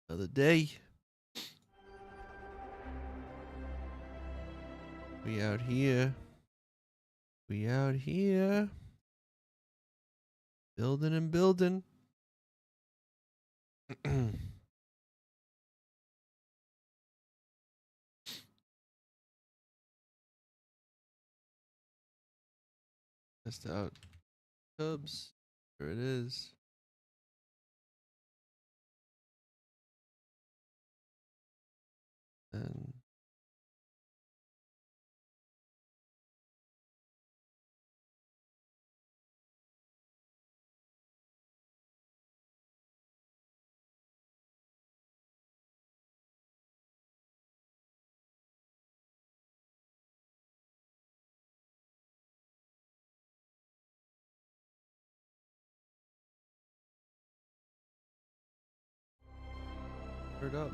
Another day. We out here. We out here. Building and building. Test out tubs. There it is. And bird up.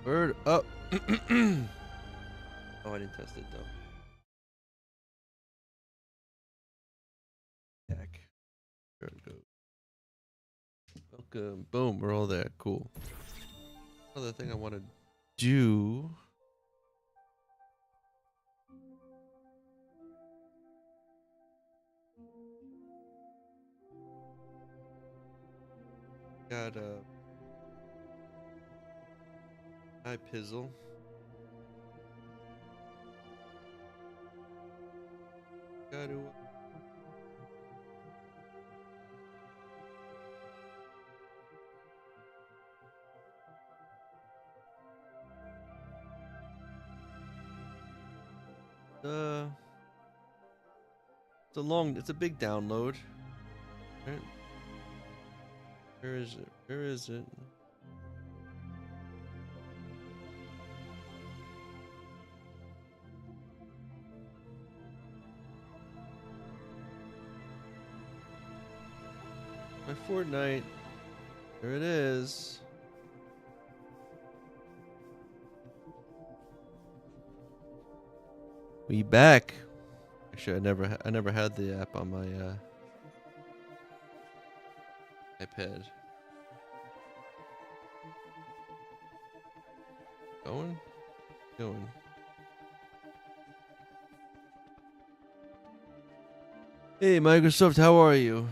Bird up. Oh, I didn't test it though. Heck. There it goes. Welcome. Boom. We're all there. Cool. Another thing I want to do. Got a hi Pizzle. Got to it's a big download. Right? Where is it? Where is it? My Fortnite. There it is. We back. Actually, I never had the app on my iPad. Going. Hey, Microsoft, how are you?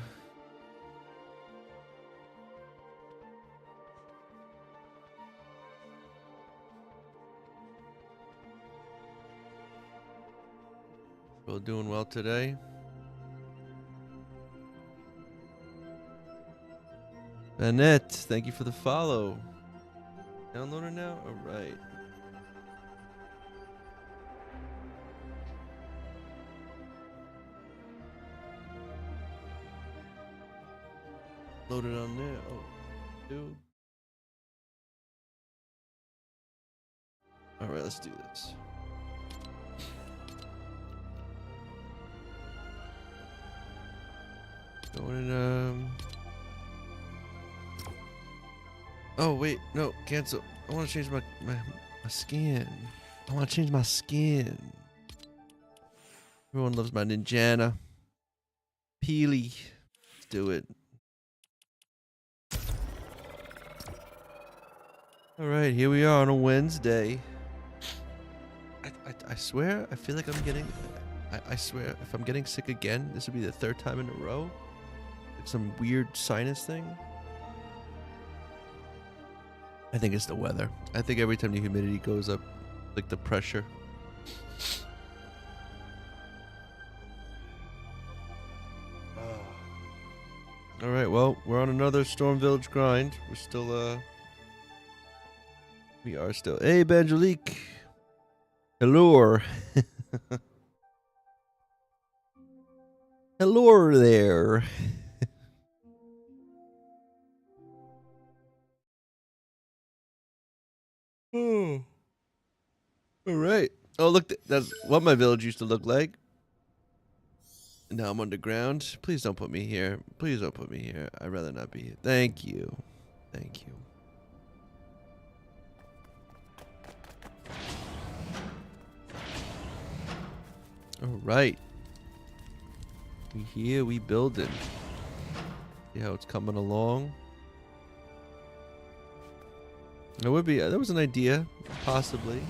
We're doing well today. Annette, thank you for the follow. Downloader now? Alright. Load it on there. Oh, do. Alright, let's do this. Going in, oh, wait. No, cancel. I want to change my skin. I want to change my skin. Everyone loves my Ninjana. Peely. Let's do it. Alright, here we are on a Wednesday. I swear, I feel like I'm getting... I swear, if I'm getting sick again, this would be the third time in a row. It's some weird sinus thing. I think it's the weather. I think every time the humidity goes up, like the pressure. Alright, well, we're on another Storm Village grind. We're still, we are still... Hey, Evangelique! Hello! Hello there! Oh. Alright. Oh, look, that's what my village used to look like. Now I'm underground. Please don't put me here. Please don't put me here. I'd rather not be here. Thank you. Thank you. Alright. We here, we building. See how it's coming along. It would be. That was an idea, possibly.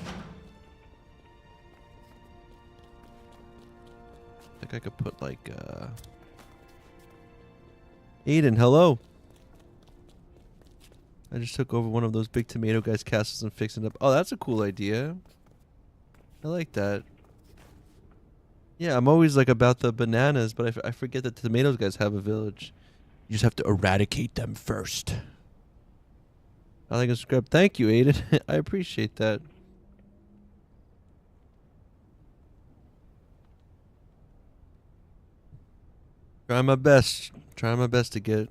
I think I could put like. Aiden, hello. I just took over one of those big tomato guys' castles and fixing it up. Oh, that's a cool idea. I like that. Yeah, I'm always like about the bananas, but I forget that the tomatoes guys have a village. You just have to eradicate them first. I like a scrub. Thank you, Aiden. I appreciate that. Trying my best. Trying my best to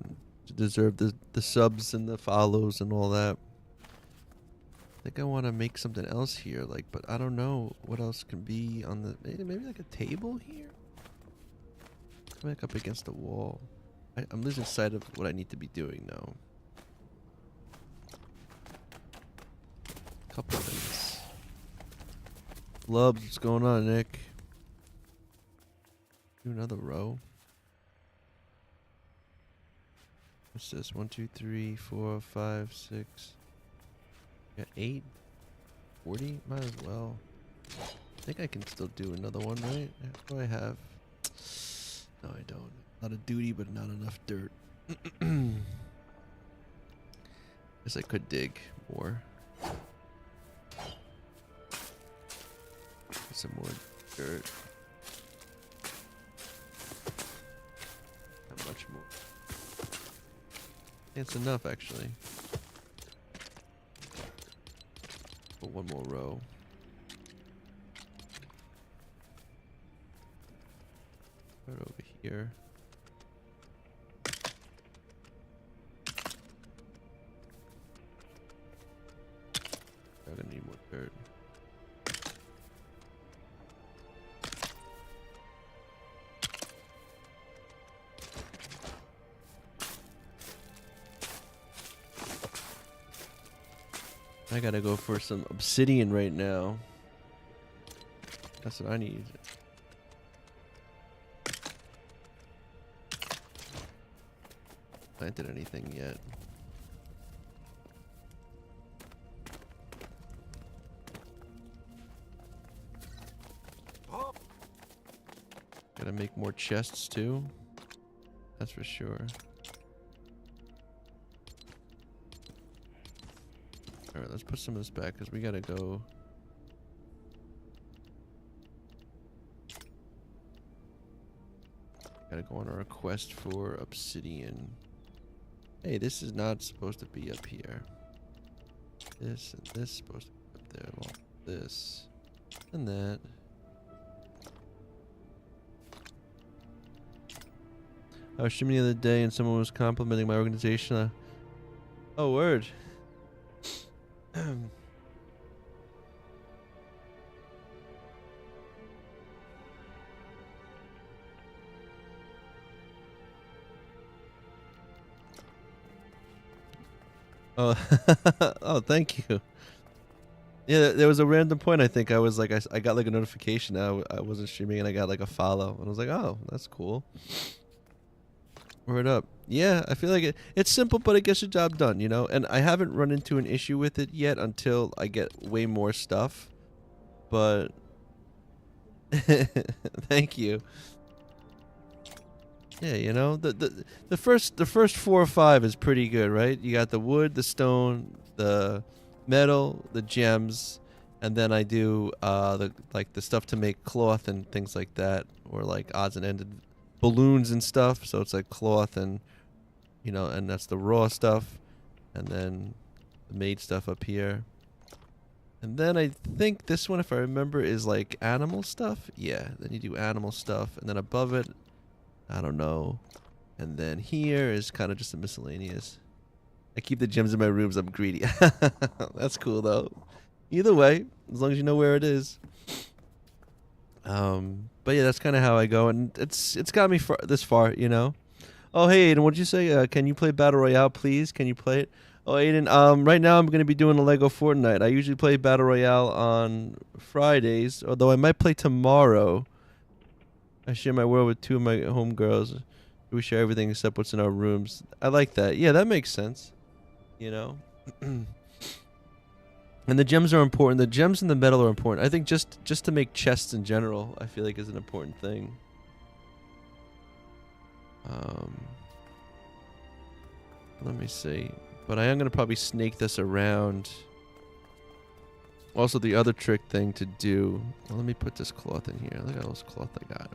deserve the subs and the follows and all that. I think I want to make something else here, like, but I don't know what else can be on the maybe like a table here. Come back up against the wall. I'm losing sight of what I need to be doing now. Couple things. Lubs, what's going on, Nick? Do another row. What's this? 1, 2, 3, 4, 5, 6. Got 8. 40? Might as well. I think I can still do another one, right? What do I have? No, I don't. A lot of duty, but not enough dirt. Guess I could dig more. Some more dirt. Not much more. It's enough, actually. Put one more row. Put it over here. I'm gonna need more dirt. I gotta go for some obsidian right now. That's what I need. Planted anything yet? Gotta make more chests too. That's for sure. Alright, let's put some of this back because we gotta go. Gotta go on our quest for obsidian. Hey, this is not supposed to be up here. This and this is supposed to be up there. Well, this and that. I was streaming the other day and someone was complimenting my organization. Oh, word. Oh, oh, thank you. Yeah, there was a random point. I think I was like, I got like a notification. I wasn't streaming and I got like a follow, and I was like, oh, that's cool. Word up. Yeah, I feel like it's simple, but it gets the job done, you know? And I haven't run into an issue with it yet until I get way more stuff. But thank you. Yeah, you know, the first 4 or 5 is pretty good, right? You got the wood, the stone, the metal, the gems, and then I do the stuff to make cloth and things like that, or like odds and ends balloons and stuff. So it's like cloth and, you know, and that's the raw stuff, and then the made stuff up here. And then I think this one, if I remember, is like animal stuff. Yeah, then you do animal stuff, and then above it, I don't know. And then here is kind of just a miscellaneous. I keep the gems in my rooms. I'm greedy. That's cool though. Either way, as long as you know where it is. But yeah, that's kind of how I go, and it's got me this far, you know. Oh hey Aiden, what'd you say? Can you play Battle Royale, please? Can you play it? Oh Aiden, right now I'm gonna be doing a Lego Fortnite. I usually play Battle Royale on Fridays, although I might play tomorrow. I share my world with 2 of my homegirls. We share everything except what's in our rooms. I like that. Yeah, that makes sense. You know? And the gems are important. The gems and the metal are important. I think just to make chests in general, I feel like is an important thing. Let me see. But I am going to probably snake this around. Also, the other trick thing to do... Well, let me put this cloth in here. Look at all this cloth I got.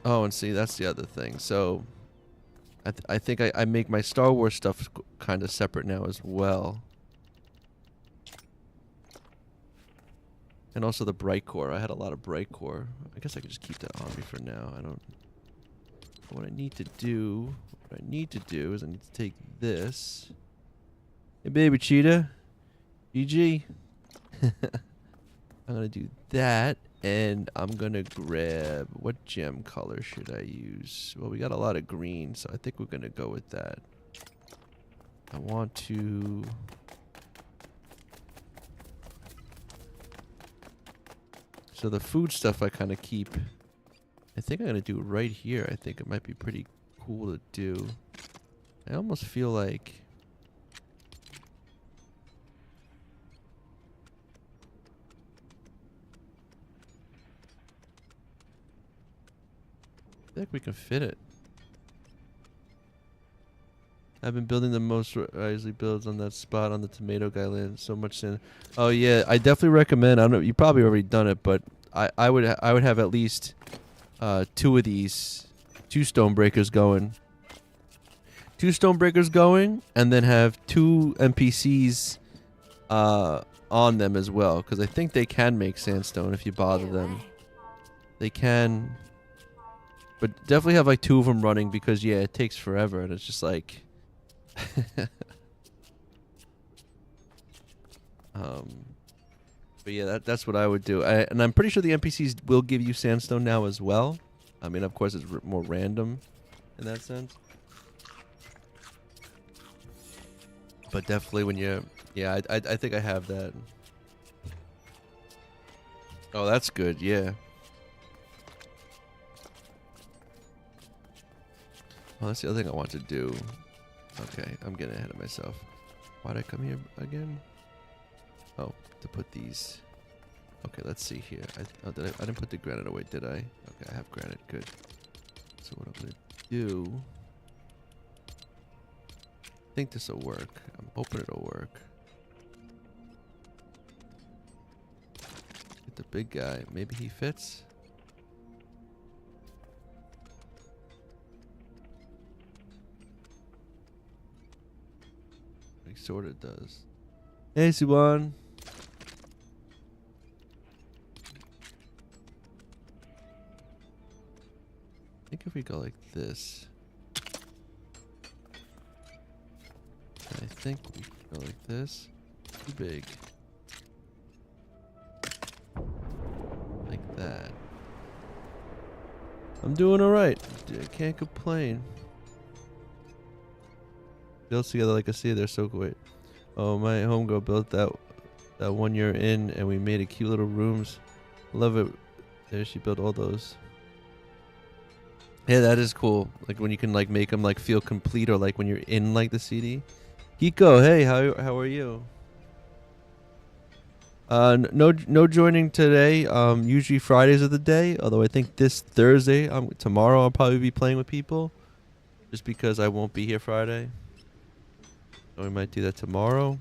Oh, and see, that's the other thing. So, I think I make my Star Wars stuff kind of separate now as well. And also the bright core. I had a lot of bright core. I guess I could just keep that on me for now. I don't... What I need to do is I need to take this. Hey, baby cheetah. GG. I'm going to do that. And I'm going to grab... What gem color should I use? Well, we got a lot of green, so I think we're going to go with that. I want to... So the food stuff I kind of keep... I think I'm going to do it right here. I think it might be pretty cool to do. I almost feel like... I think we can fit it. I've been building the most wisely builds on that spot on the tomato guy land. So much sand. Oh yeah, I definitely recommend. I don't know. You probably already done it, but I would have at least 2 of these, 2 stone breakers going. 2 stone breakers going, and then have 2 NPCs on them as well, because I think they can make sandstone if you bother them. They can. But definitely have like 2 of them running because, yeah, it takes forever. And it's just like... but yeah, that's what I would do. And I'm pretty sure the NPCs will give you sandstone now as well. I mean, of course, it's more random in that sense. But definitely when you... Yeah, I think I have that. Oh, that's good, yeah. Well, that's the other thing I want to do. Okay, I'm getting ahead of myself. Why'd I come here again? Oh, to put these. Okay, let's see here. I didn't put the granite away, did I? Okay, I have granite. Good. So what I'm gonna do? I think this will work. I'm hoping it'll work. Get the big guy. Maybe he fits. Sort of does. Hey, Siwan. I think if we go like this. I think we go like this. Too big. Like that. I'm doing alright. Can't complain. Built together like a sea, they're so great. Oh, my homegirl built that one year in, and we made a cute little rooms. Love it. There, she built all those. Yeah, that is cool. Like when you can like make them like feel complete, or like when you're in like the CD. Hiko, hey, how are you? No joining today. Usually Fridays are the day. Although I think this Thursday, tomorrow I'll probably be playing with people, just because I won't be here Friday. So we might do that tomorrow.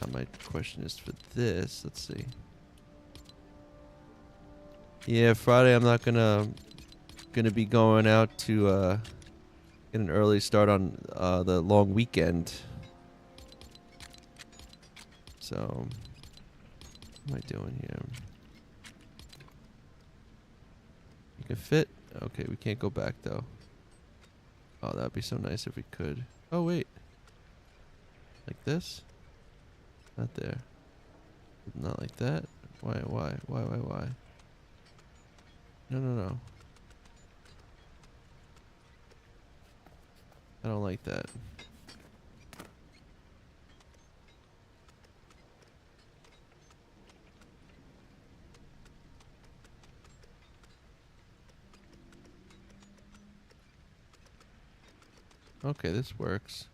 Now my question is for this. Let's see. Yeah, Friday I'm not gonna be going out to get an early start on the long weekend. So what am I doing here? You can fit. Okay, we can't go back though. Oh, that'd be so nice if we could. Oh, wait. Like this? Not there. Not like that. Why? No. I don't like that. Okay, this works.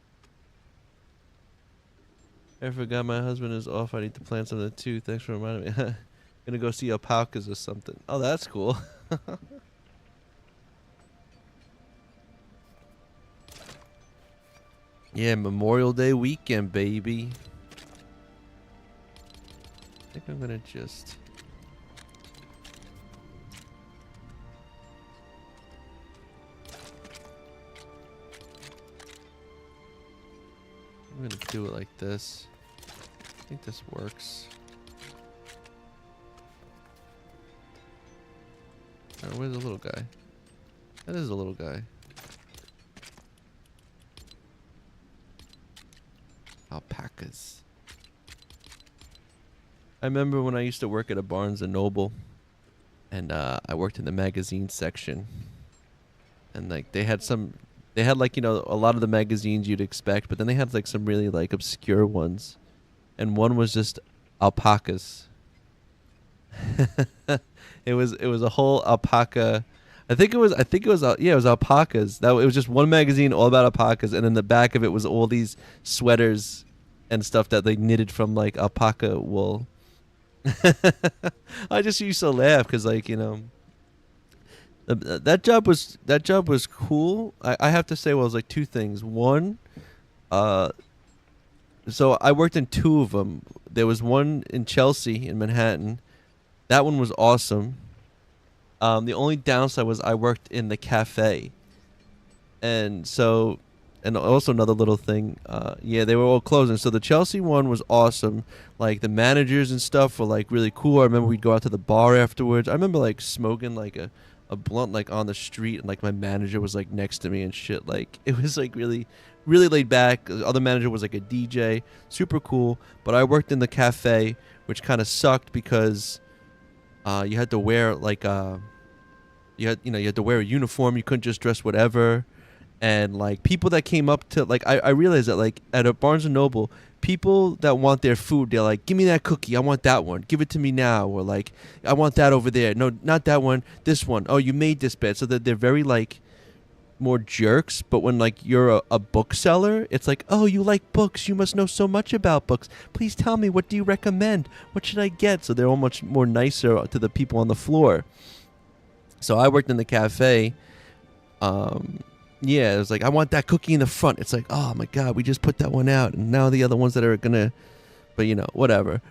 I forgot my husband is off. I need to plan something too. Thanks for reminding me. Gonna go see alpacas or something. Oh, that's cool. Yeah, Memorial Day weekend, baby. I think I'm gonna just... I'm gonna do it like this. I think this works. Alright, where's the little guy? That is a little guy. Alpacas. I remember when I used to work at a Barnes and Noble, and I worked in the magazine section, and like they had like, you know, a lot of the magazines you'd expect, but then they had like some really like obscure ones, and one was just alpacas. It was a whole alpaca. I think it was yeah, it was alpacas. It was just one magazine all about alpacas, and in the back of it was all these sweaters and stuff that they knitted from like alpaca wool. I just used to laugh because, like, you know, that job was cool. I have to say, well, it was like two things. One, so I worked in two of them. There was one in Chelsea in Manhattan. That one was awesome. The only downside was I worked in the cafe, and also another little thing. Yeah, they were all closing. So the Chelsea one was awesome. Like the managers and stuff were like really cool. I remember we'd go out to the bar afterwards. I remember like smoking like a blunt like on the street, and like my manager was like next to me and shit. Like it was like really laid back. The other manager was like a DJ, super cool. But I worked in the cafe, which kind of sucked because you had to wear like you had to wear a uniform. You couldn't just dress whatever. And like people that came up to like I realized that like at a Barnes and Noble, people that want their food, they're like, give me that cookie, I want that one, give it to me now, or like I want that over there, no, not that one, this one, oh, you made this bad. So that they're very like more jerks. But when like you're a bookseller, it's like, oh, you like books, you must know so much about books, please tell me, what do you recommend, what should I get? So they're all much more nicer to the people on the floor. So I worked in the cafe. Yeah, it was like, I want that cookie in the front. It's like, oh my god, we just put that one out, and now the other ones that are gonna, but you know, whatever.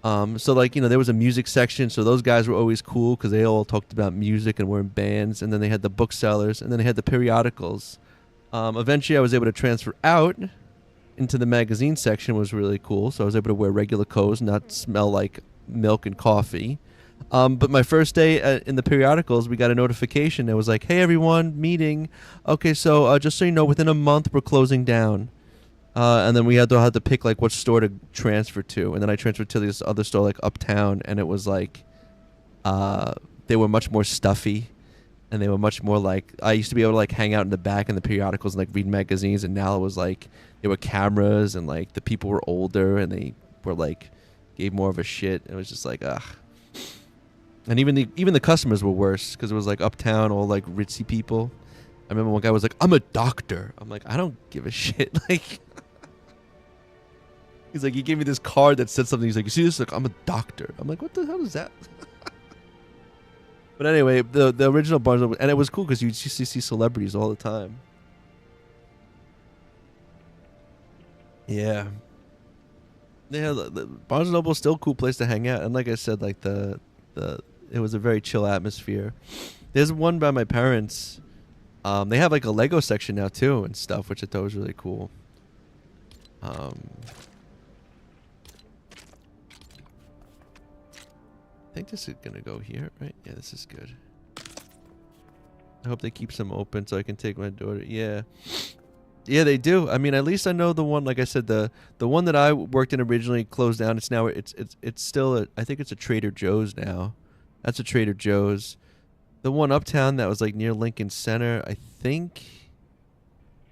So like, you know, there was a music section, so those guys were always cool because they all talked about music and were in bands. And then they had the booksellers, and then they had the periodicals. Eventually, I was able to transfer out into the magazine section. Was really cool. So I was able to wear regular clothes, not smell like milk and coffee. But my first day in the periodicals, we got a notification. It was like, hey, everyone, meeting. Okay, so just so you know, within a month, we're closing down. And then we had to pick, like, what store to transfer to. And then I transferred to this other store, like, uptown. And it was, like, they were much more stuffy. And they were much more, like, I used to be able to, like, hang out in the back in the periodicals and, like, read magazines. And now it was, like, there were cameras. And, like, the people were older. And they were, like, gave more of a shit. It was just, like, ugh. And even the customers were worse because it was like uptown, all like ritzy people. I remember one guy was like, I'm a doctor. I'm like, I don't give a shit. Like, he's like, he gave me this card that said something. He's like, you see this? Like, I'm a doctor. I'm like, what the hell is that? But anyway, the original Barnes Noble, and it was cool because you used to see celebrities all the time. Yeah. Yeah, the Barnes Noble is still a cool place to hang out. And like I said, like it was a very chill atmosphere. There's one by my parents. They have like a Lego section now too and stuff, which I thought was really cool. I think this is gonna go here, right? Yeah, this is good. I hope they keep some open so I can take my daughter. Yeah. Yeah, they do. I mean, at least I know the one, like I said, the one that I worked in originally closed down. It's now it's still I think it's a Trader Joe's now. That's a Trader Joe's. The one uptown that was like near Lincoln Center, I think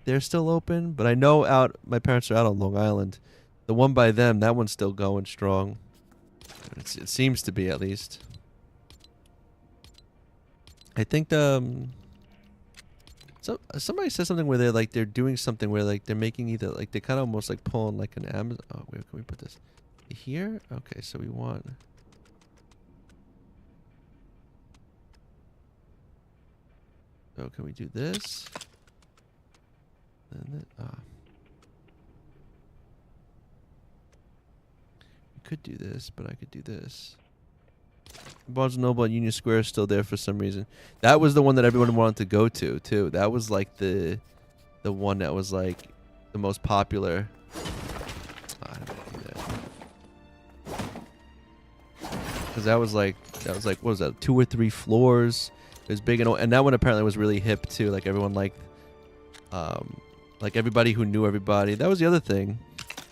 they're still open, but I know my parents are out on Long Island. The one by them, that one's still going strong. It seems to be, at least. I think So somebody said something where they're doing something where like they're making either like they kind of almost like pulling like an Amazon. Oh, where can we put this? Here? Okay, so we want. So can we do this? And then, I could do this, but I could do this. Barnes & Noble and Union Square is still there for some reason. That was the one that everyone wanted to go to, too. That was like the one that was like the most popular. I don't want to do that. Because that was like, what was that, 2 or 3 floors? It was big, and that one apparently was really hip, too. Like, everyone liked, like, everybody who knew everybody. That was the other thing.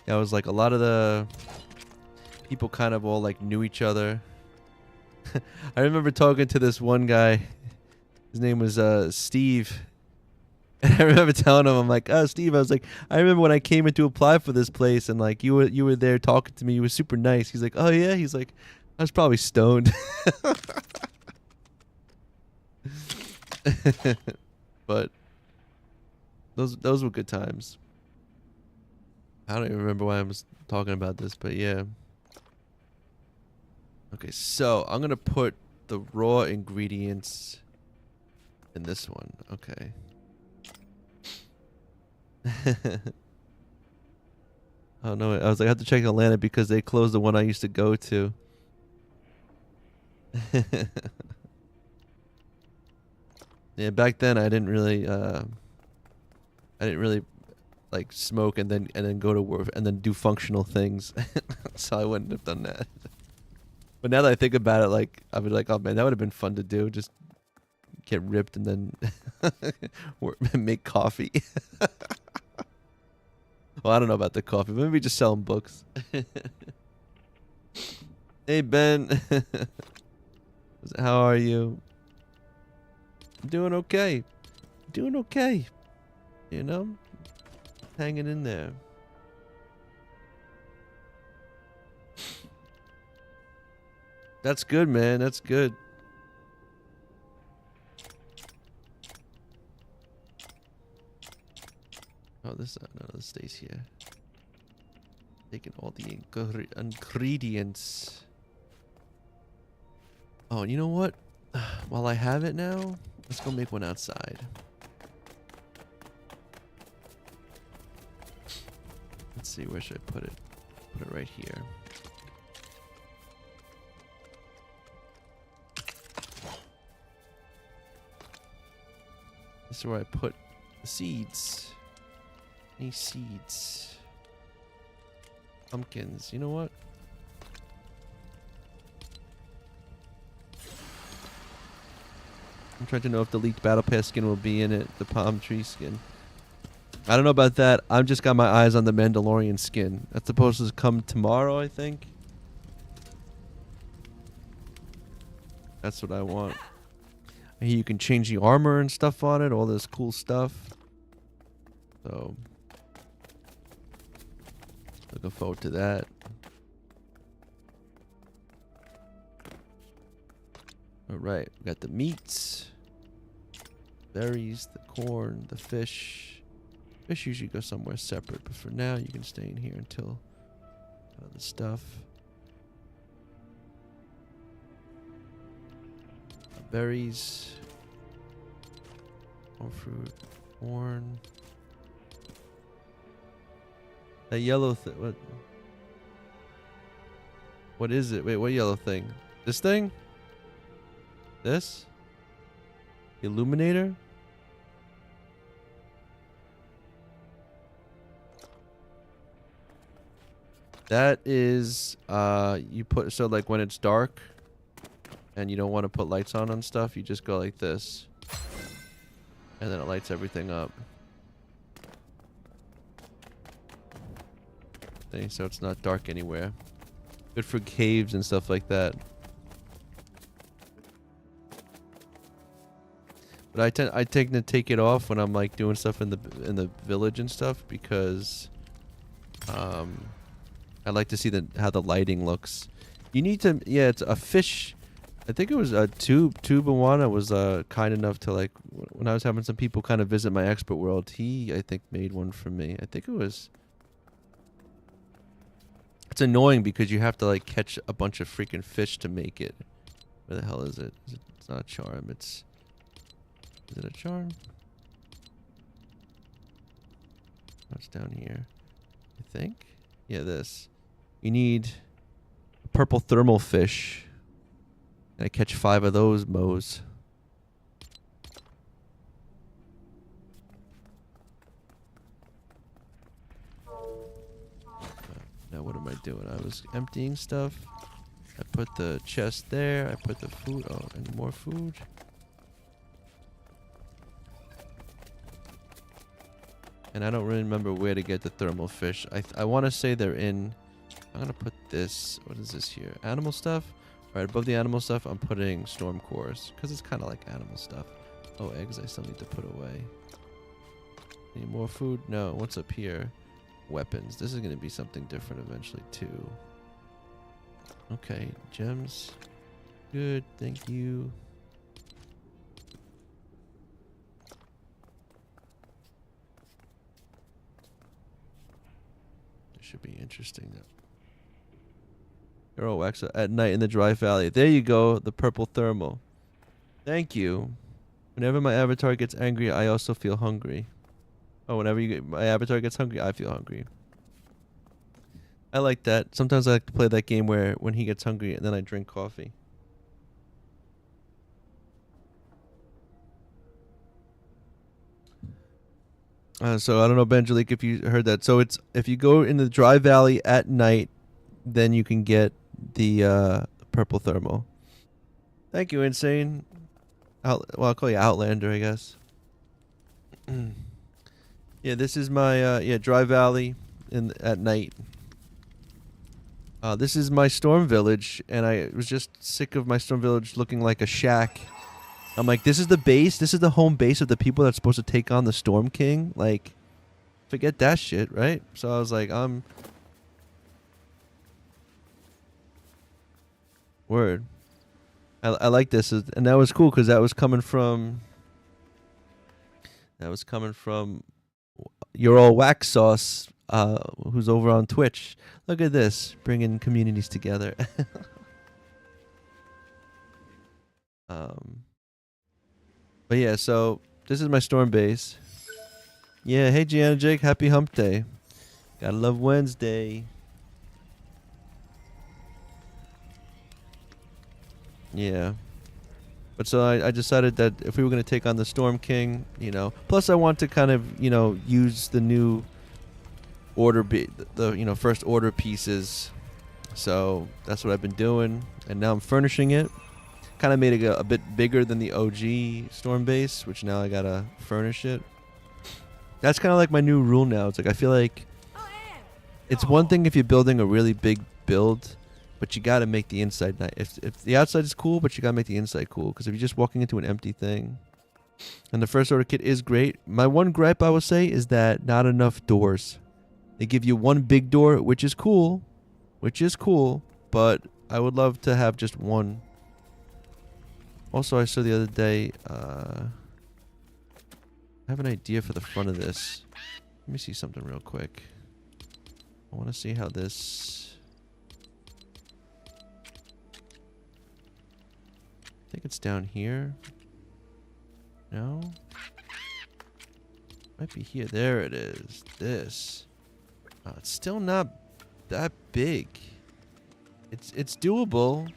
That was like a lot of the people kind of all like knew each other. I remember talking to this one guy. His name was Steve. And I remember telling him, I'm like, oh, Steve, I was like, I remember when I came in to apply for this place and like you were there talking to me. You were super nice. He's like, oh yeah. He's like, I was probably stoned. But those were good times. I don't even remember why I was talking about this, but yeah. Okay, so I'm gonna put the raw ingredients in this one. Okay. Oh no, I was like, I have to check Atlanta because they closed the one I used to go to. Yeah, back then I didn't really like smoke and then go to work and then do functional things. So I wouldn't have done that. But now that I think about it, like I'd be like, oh man, that would have been fun to do. Just get ripped and then make coffee. Well, I don't know about the coffee. Maybe just selling books. Hey Ben, how are you? Doing okay. Doing okay. You know, hanging in there. That's good, man. That's good. Oh, this stays here. Taking all the ingredients. Oh, and you know what? While I have it now, let's go make one outside. Let's see, where should I put it? Put it right here. This is where I put the seeds. Any seeds? Pumpkins. You know what? I'm trying to know if the leaked battle pass skin will be in it. The palm tree skin. I don't know about that. I've just got my eyes on the Mandalorian skin. That's supposed to come tomorrow, I think. That's what I want. I hear you can change the armor and stuff on it. All this cool stuff. So, looking forward to that. Alright, we got the meats. Berries, the corn, the fish. Fish usually go somewhere separate, but for now you can stay in here until the stuff. Berries. More fruit. Corn. That yellow thing. What is it? Wait, what yellow thing? This thing? This? The illuminator? That is, you put, so like when it's dark and you don't want to put lights on stuff, you just go like this. And then it lights everything up. See, so it's not dark anywhere. Good for caves and stuff like that. But I tend to take it off when I'm like doing stuff in the village and stuff because I like to see how the lighting looks. You need to, yeah, it's a fish. I think it was Tube Awana was kind enough to like when I was having some people kind of visit my expert world. He I think made one for me. I think it was. It's annoying because you have to like catch a bunch of freaking fish to make it. Where the hell is it? It's not a charm. Is it a charm? Oh, it's down here. I think. Yeah, this. You need purple thermal fish. And I catch 5 of those moes. Now what am I doing? I was emptying stuff. I put the chest there. I put the food. Oh, and more food. And I don't really remember where to get the thermal fish. I want to say they're in. I'm gonna put this. What is this here? Animal stuff. All right, above the animal stuff, I'm putting storm cores because it's kind of like animal stuff. Oh, eggs. I still need to put away. Need more food? No. What's up here? Weapons. This is gonna be something different eventually too. Okay, gems. Good. Thank you. This should be interesting though. Hero wax at night in the dry valley. There you go, the purple thermal. Thank you. Whenever my avatar gets angry, I also feel hungry. Oh, whenever my avatar gets hungry, I feel hungry. I like that. Sometimes I like to play that game where when he gets hungry and then I drink coffee. So I don't know, Benjalik, if you heard that. So it's if you go in the dry valley at night, then you can get the purple thermal. Thank you, Insane. Well, I'll call you Outlander, I guess. Yeah, this is my dry valley at night. This is my storm village, and I was just sick of my storm village looking like a shack. I'm like, this is the base. This is the home base of the people that's supposed to take on the Storm King. Like, forget that shit, right? So I was like, word. I like this, and that was cool because that was coming from your old wax sauce, who's over on Twitch. Look at this, bringing communities together. But yeah, so this is my storm base. Yeah, hey Gianna Jake, happy hump day. Gotta love Wednesday. Yeah. But so I decided that if we were going to take on the Storm King, you know, plus I want to kind of, you know, use the new order, first order pieces. So that's what I've been doing. And now I'm furnishing it. Kind of made it a bit bigger than the OG Storm base, which now I got to furnish it. That's kind of like my new rule now. It's like I feel like it's one thing if you're building a really big build, but you got to make the inside nice. If the outside is cool, but you got to make the inside cool. Because if you're just walking into an empty thing, and the first order kit is great. My one gripe I would say is that not enough doors. They give you one big door, which is cool, but I would love to have just one. Also, I saw the other day, I have an idea for the front of this. Let me see something real quick. I want to see how this... I think it's down here. No? Might be here. There it is. This. It's still not that big. It's doable.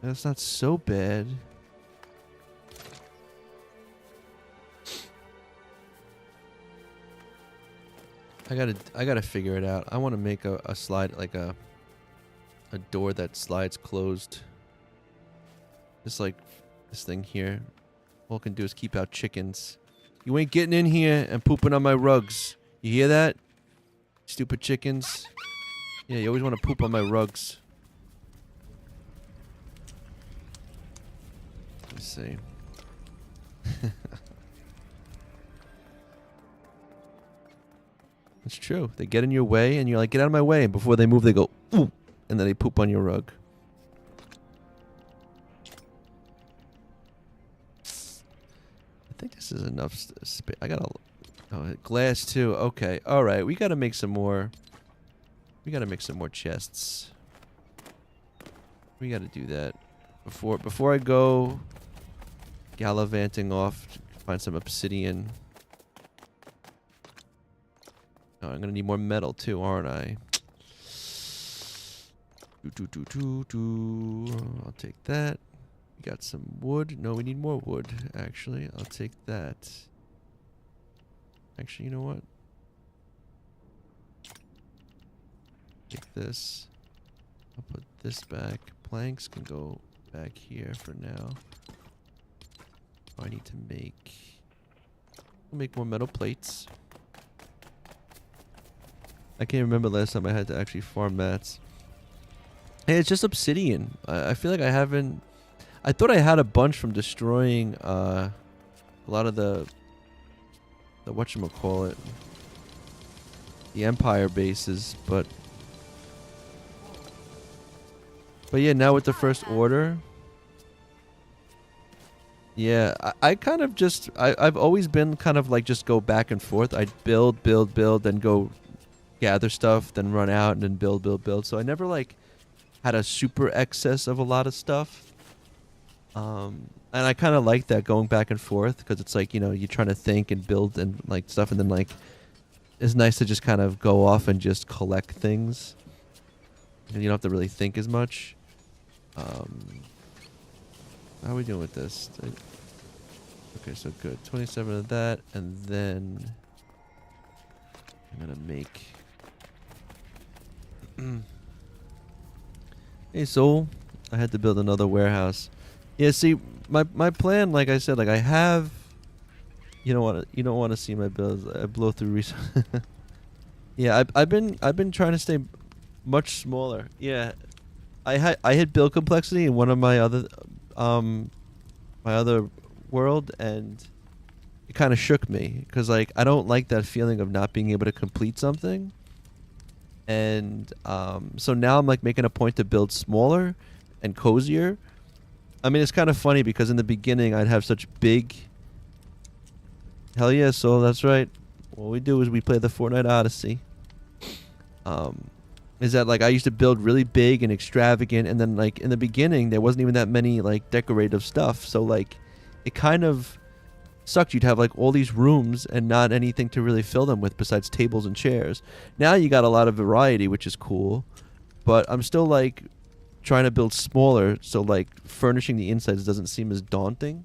That's not so bad. I gotta figure it out. I want to make a slide, like a door that slides closed. Just like this thing here. All I can do is keep out chickens. You ain't getting in here and pooping on my rugs. You hear that? Stupid chickens. Yeah, you always want to poop on my rugs. Let's see. It's true. They get in your way, and you're like, get out of my way. And before they move, they go, ooh, and then they poop on your rug. I think this is enough space. I got glass too. Okay. All right. We got to make some more. We got to make some more chests. We got to do that before I go gallivanting off to find some obsidian. Oh, I'm gonna need more metal too, aren't I? I'll take that. We got some wood. No, we need more wood, actually. I'll take that. Actually, you know what? Take this. I'll put this back. Planks can go back here for now. Oh, I need to make more metal plates. I can't remember last time I had to actually farm mats. Hey, it's just obsidian. I feel like I haven't... I thought I had a bunch from destroying a lot of the whatchamacallit, the Empire bases, but yeah, now with the First Order... Yeah, I kind of just... I've always been kind of like just go back and forth. I'd build, then go gather stuff, then run out, and then build. So I never like had a super excess of a lot of stuff. And I kind of like that, going back and forth, because it's like, you know, you're trying to think and build and like stuff, and then like it's nice to just kind of go off and just collect things, and you don't have to really think as much. How are we doing with this? Okay, so good. 27 of that, and then I'm gonna make... Hey, Soul. I had to build another warehouse. Yeah, see, my plan, like I said, like I have... You don't want to see my builds. I blow through resources. Yeah, I've been trying to stay much smaller. Yeah, I had build complexity in one of my other world, and it kind of shook me, because like I don't like that feeling of not being able to complete something. And so now I'm like making a point to build smaller and cozier. I mean, it's kind of funny because in the beginning I'd have such big... Hell yeah, so that's right. What we do is we play the Fortnite Odyssey. Is that like I used to build really big and extravagant, and then like in the beginning there wasn't even that many like decorative stuff. So like it kind of sucked. You'd have like all these rooms and not anything to really fill them with besides tables and chairs. Now you got a lot of variety, which is cool, but I'm still like trying to build smaller, so like furnishing the insides doesn't seem as daunting.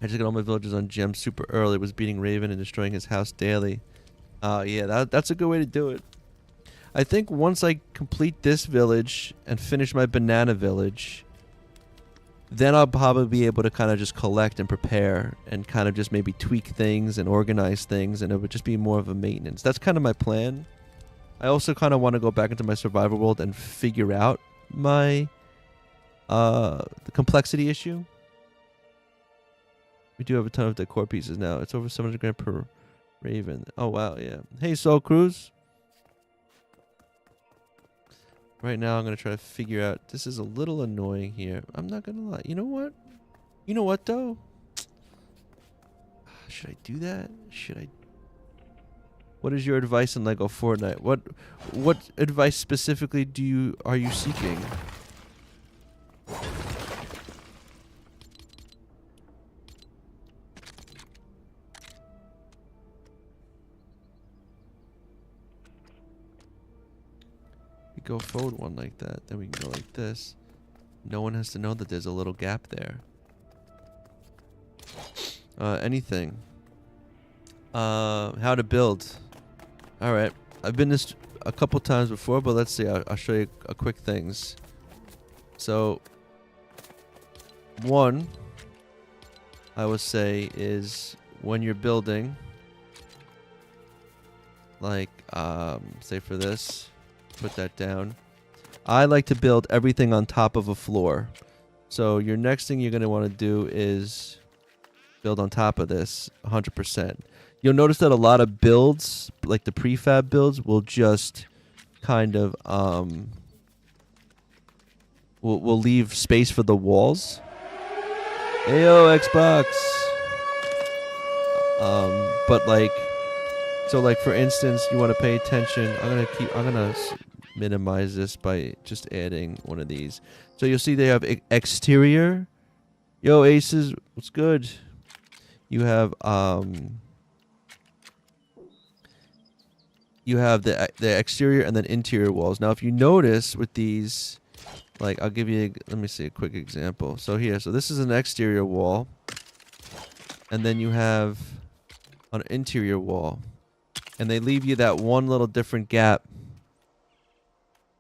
I just got all my villagers on gems super early, was beating Raven and destroying his house daily. Yeah, that's a good way to do it. I think once I complete this village and finish my banana village, then I'll probably be able to kind of just collect and prepare and kind of just maybe tweak things and organize things, and it would just be more of a maintenance. That's kind of my plan. I also kind of want to go back into my survival world and figure out my the complexity issue. We do have a ton of decor pieces now. It's over 700 grand per Raven. Oh, wow, yeah. Hey, Soul Cruz. Right now, I'm going to try to figure out... This is a little annoying here. I'm not going to lie. You know what? You know what, though? Should I do that? Should I... What is your advice on Lego Fortnite? What advice specifically are you seeking? Go forward one like that, then we can go like this. No one has to know that there's a little gap there. Anything. How to build. Alright, I've been this a couple times before, but let's see. I'll show you a quick things. So, one, I would say, is when you're building, like, say for this, put that down. I like to build everything on top of a floor. So your next thing you're going to want to do is build on top of this 100%. You'll notice that a lot of builds, like the prefab builds, will just kind of will leave space for the walls. Ayo, Xbox. But like, so like for instance, you want to pay attention. I'm gonna minimize this by just adding one of these. So you'll see they have exterior. Yo, Aces, what's good? You have the exterior and then interior walls. Now, if you notice with these, like I'll give you, let me see a quick example. So here, so this is an exterior wall, and then you have an interior wall, and they leave you that one little different gap.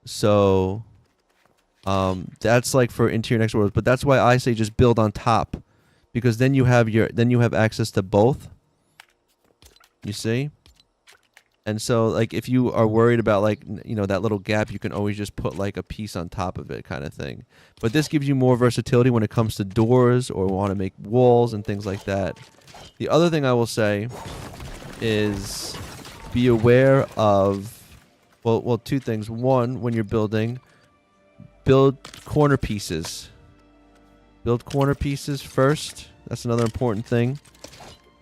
So that's like for interior and exterior walls, but that's why I say just build on top, because then you have access to both. You see? And so, like, if you are worried about, like, you know, that little gap, you can always just put, like, a piece on top of it kind of thing. But this gives you more versatility when it comes to doors or want to make walls and things like that. The other thing I will say is be aware of, well, two things. One, when you're building, build corner pieces. Build corner pieces first. That's another important thing.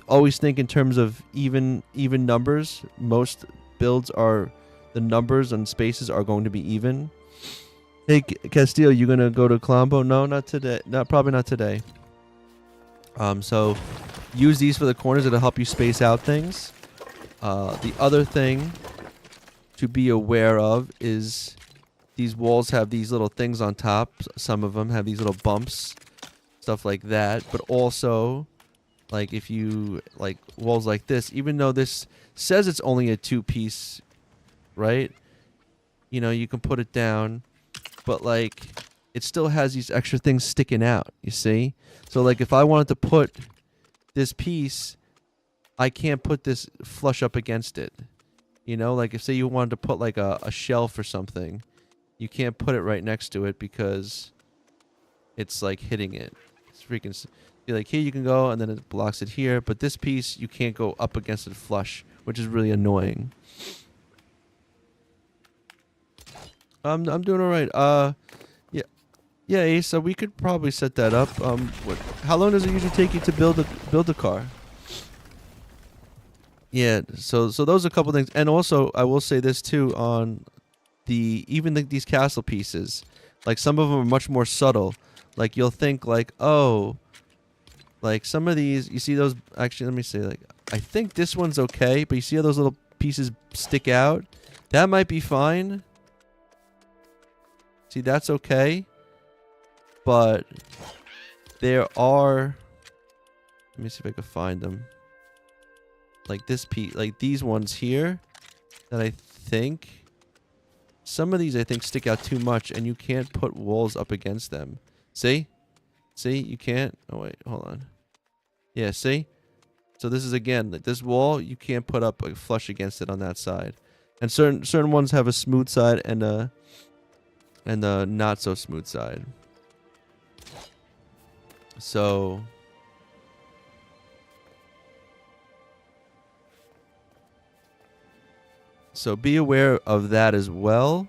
Always think in terms of even numbers. Most builds are, the numbers and spaces are going to be even. Hey, Castillo, you gonna go to Colombo? No, not today. Probably not today. So use these for the corners. It'll help you space out things. The other thing to be aware of is these walls have these little things on top. Some of them have these little bumps, stuff like that. But also, like if you like walls like this, even though this says it's only a 2-piece, right? You know, you can put it down, but like it still has these extra things sticking out, you see? So like if I wanted to put this piece, I can't put this flush up against it. You know, like if say you wanted to put like a shelf or something, you can't put it right next to it because it's like hitting it. It's freaking... You're like, here you can go, and then it blocks it here. But this piece, you can't go up against it flush, which is really annoying. I'm doing all right. Yeah, Ace. So we could probably set that up. How long does it usually take you to build a car? Yeah. So those are a couple things, and also I will say this too on these castle pieces. Like some of them are much more subtle. Like you'll think like, oh. Like some of these, you see those, actually let me say, like I think this one's okay, but you see how those little pieces stick out? That might be fine. See, that's okay. But there are, let me see if I can find them. Like this piece, like these ones here that I think, some of these I think stick out too much and you can't put walls up against them. See? See, you can't. Oh, wait, hold on. Yeah, see? So this is, again, like this wall, you can't put up like, flush against it on that side. And certain ones have a smooth side and a not so smooth side. So be aware of that as well.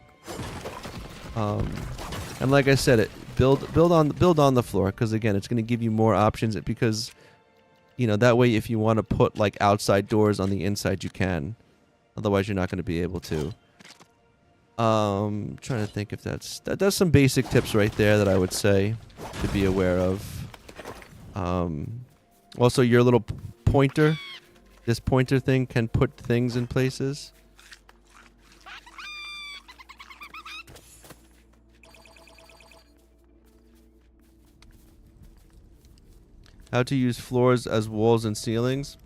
And like I said, build on the floor, because again, it's going to give you more options, because you know that way if you want to put like outside doors on the inside, you can. Otherwise, you're not going to be able to. Trying to think if that's some basic tips right there that I would say to be aware of. Also, your little pointer, this pointer thing can put things in places. How to use floors as walls and ceilings.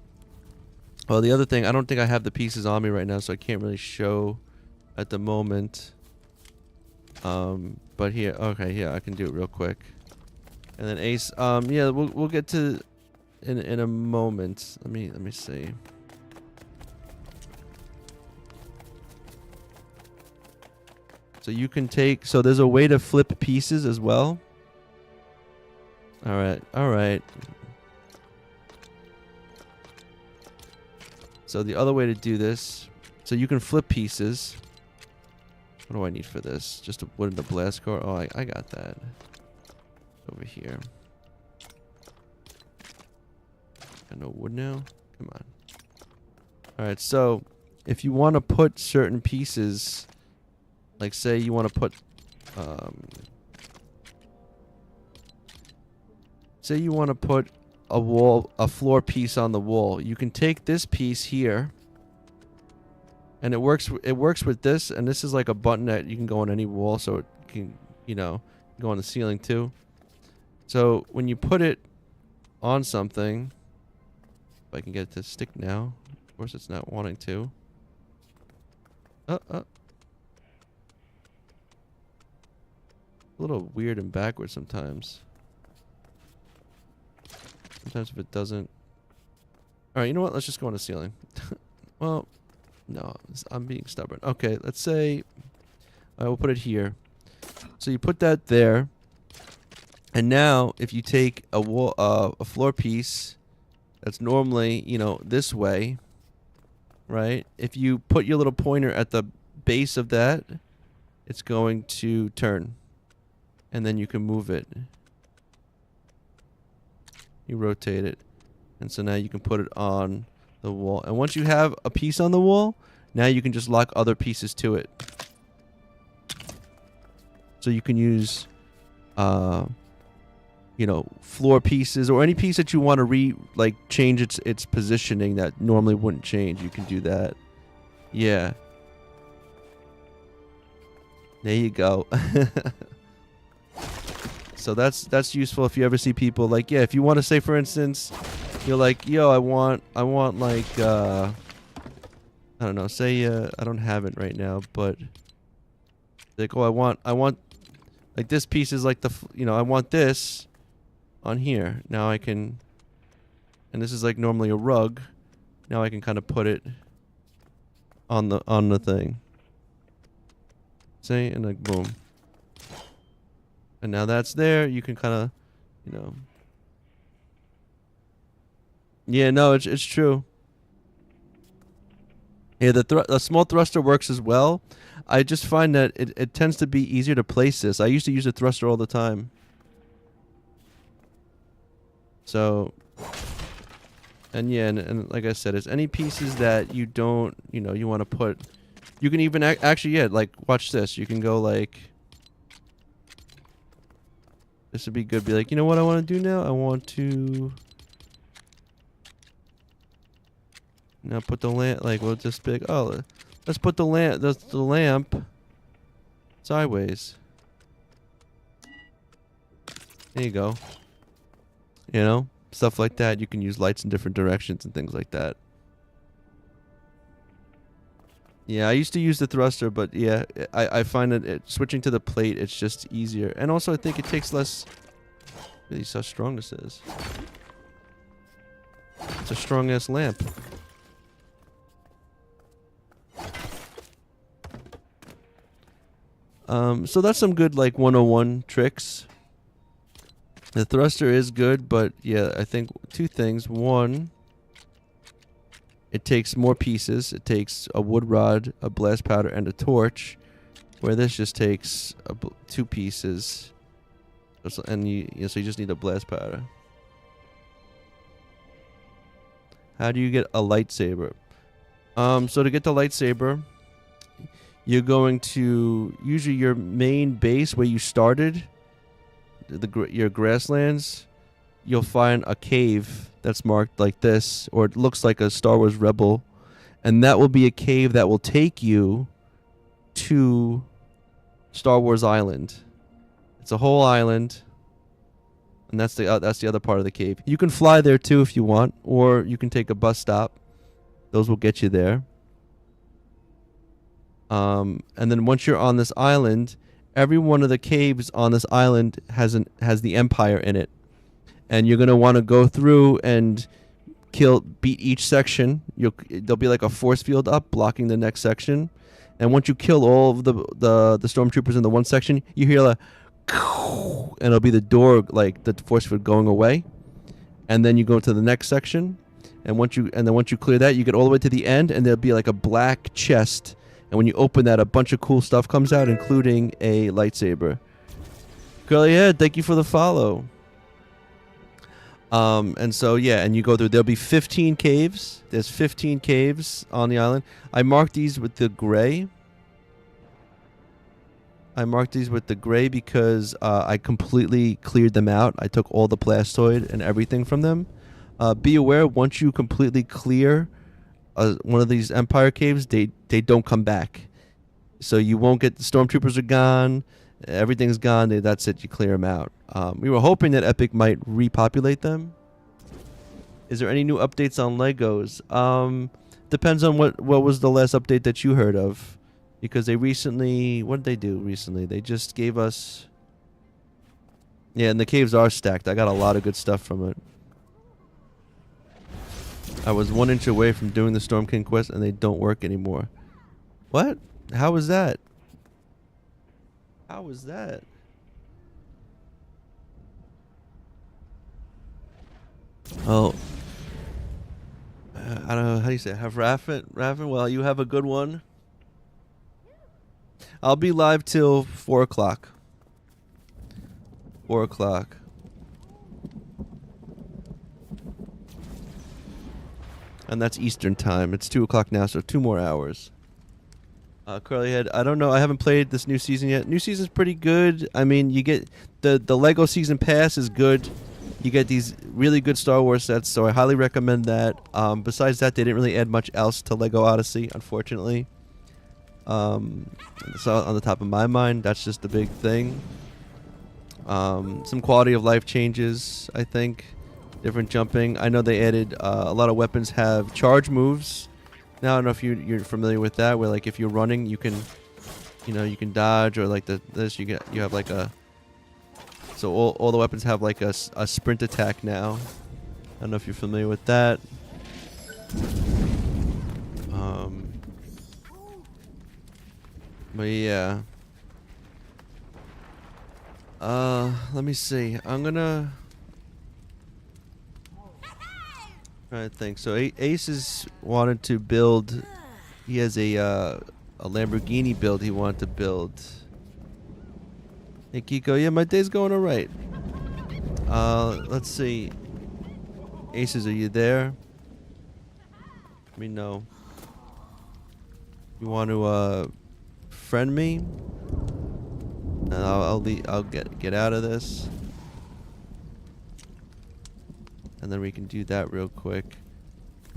Well, the other thing, I don't think I have the pieces on me right now, so I can't really show at the moment. But here, okay, yeah, I can do it real quick. And then Ace, yeah, we'll get to in a moment. Let me see. So you can take, so there's a way to flip pieces as well. All right. So the other way to do this, so you can flip pieces. What do I need for this? Just a wood and a blast core? Oh, I got that. Over here. Got no wood now? Come on. Alright, so if you want to put certain pieces, like say you want to put, say you want to put a floor piece on the wall, you can take this piece here, and it works with this, and this is like a button that you can go on any wall, so it can, you know, go on the ceiling too. So when you put it on something, if I can get it to stick now, of course it's not wanting to. A little weird and backwards sometimes. Sometimes if it doesn't. Alright, you know what? Let's just go on the ceiling. Well, no, I'm being stubborn. Okay, let's say I will put it here. So you put that there. And now if you take a wall, a floor piece that's normally, you know, this way, right? If you put your little pointer at the base of that, it's going to turn. And then you can move it. You rotate it. And so now you can put it on the wall. And once you have a piece on the wall, now you can just lock other pieces to it. So you can use, you know, floor pieces or any piece that you want to change its positioning that normally wouldn't change. You can do that. Yeah. There you go. So that's useful if you ever see people like, yeah, if you want to say, for instance, you're like, yo, I want like, I don't know, say, I don't have it right now, but like, oh, I want, like this piece is like you know, I want this on here. Now I can, and this is like normally a rug. Now I can kind of put it on the thing. See, and like boom. And now that's there. You can kind of, you know. Yeah, no, it's true. Yeah, the small thruster works as well. I just find that it tends to be easier to place this. I used to use a thruster all the time. So, and yeah, and like I said, it's any pieces that you don't, you know, you want to put. You can even actually, yeah, like watch this. You can go like. This would be good. Be like, you know what I want to do now? I want to now put the lamp. Like, well, this big. Oh, let's put the lamp. The lamp sideways. There you go. You know, stuff like that. You can use lights in different directions and things like that. Yeah, I used to use the thruster, but yeah, I find that switching to the plate, it's just easier. And also, I think it takes less. Really, see how strong this is. It's a strong-ass lamp. So that's some good, like, 101 tricks. The thruster is good, but yeah, I think two things. One, it takes more pieces. It takes a wood rod, a blast powder, and a torch, where this just takes two pieces. And so you just need a blast powder. How do you get a lightsaber? So to get the lightsaber, you're going to usually your main base where you started, your grasslands. You'll find a cave that's marked like this, or it looks like a Star Wars Rebel, and that will be a cave that will take you to Star Wars Island. It's a whole island, and that's the other part of the cave. You can fly there too if you want, or you can take a bus stop. Those will get you there. And then once you're on this island, every one of the caves on this island has the Empire in it. And you're going to want to go through and beat each section. There'll be like a force field up blocking the next section. And once you kill all of the stormtroopers in the one section, you hear a and it'll be the door, like the force field going away. And then you go to the next section. And then once you clear that, you get all the way to the end, and there'll be like a black chest. And when you open that, a bunch of cool stuff comes out, including a lightsaber. Curly Head, thank you for the follow. And so yeah, and you go through. There'll be 15 caves. There's 15 caves on the island. I marked these with the gray. Because I completely cleared them out. I took all the Blastoid and everything from them. Be aware, once you completely clear one of these Empire caves, they don't come back. So you won't get the Stormtroopers are gone. Everything's gone. That's it. You clear them out. We were hoping that Epic might repopulate them. Is there any new updates on Legos? Depends on what was the last update that you heard of. Because they recently... What did they do recently? They just gave us... Yeah, and the caves are stacked. I got a lot of good stuff from it. I was 1 inch away from doing the Storm King quest, and they don't work anymore. What? How was that? How was that? Oh. I don't know. How do you say it? Have Raffin? Well, you have a good one. I'll be live till 4 o'clock. 4 o'clock. And that's Eastern time. It's 2 o'clock now, so 2 more hours. Curly Head, I don't know. I haven't played this new season yet. New season's pretty good. I mean, you get... The Lego Season Pass is good. You get these really good Star Wars sets, so I highly recommend that. Besides that, they didn't really add much else to Lego Odyssey, unfortunately. So on the top of my mind, that's just the big thing. Some quality of life changes, I think. Different jumping. I know they added a lot of weapons have charge moves. Now I don't know if you're familiar with that, where like if you're running, you can dodge, or like this you have like a. So all the weapons have like a sprint attack now. I don't know if you're familiar with that. But yeah. Let me see. I'm gonna. I think so. Ace has wanted to build. He has a Lamborghini build he wanted to build. Hey Kiko, yeah, my day's going alright. Let's see. Aces, are you there? Let me know. You want to friend me? And I'll get out of this. And then we can do that real quick.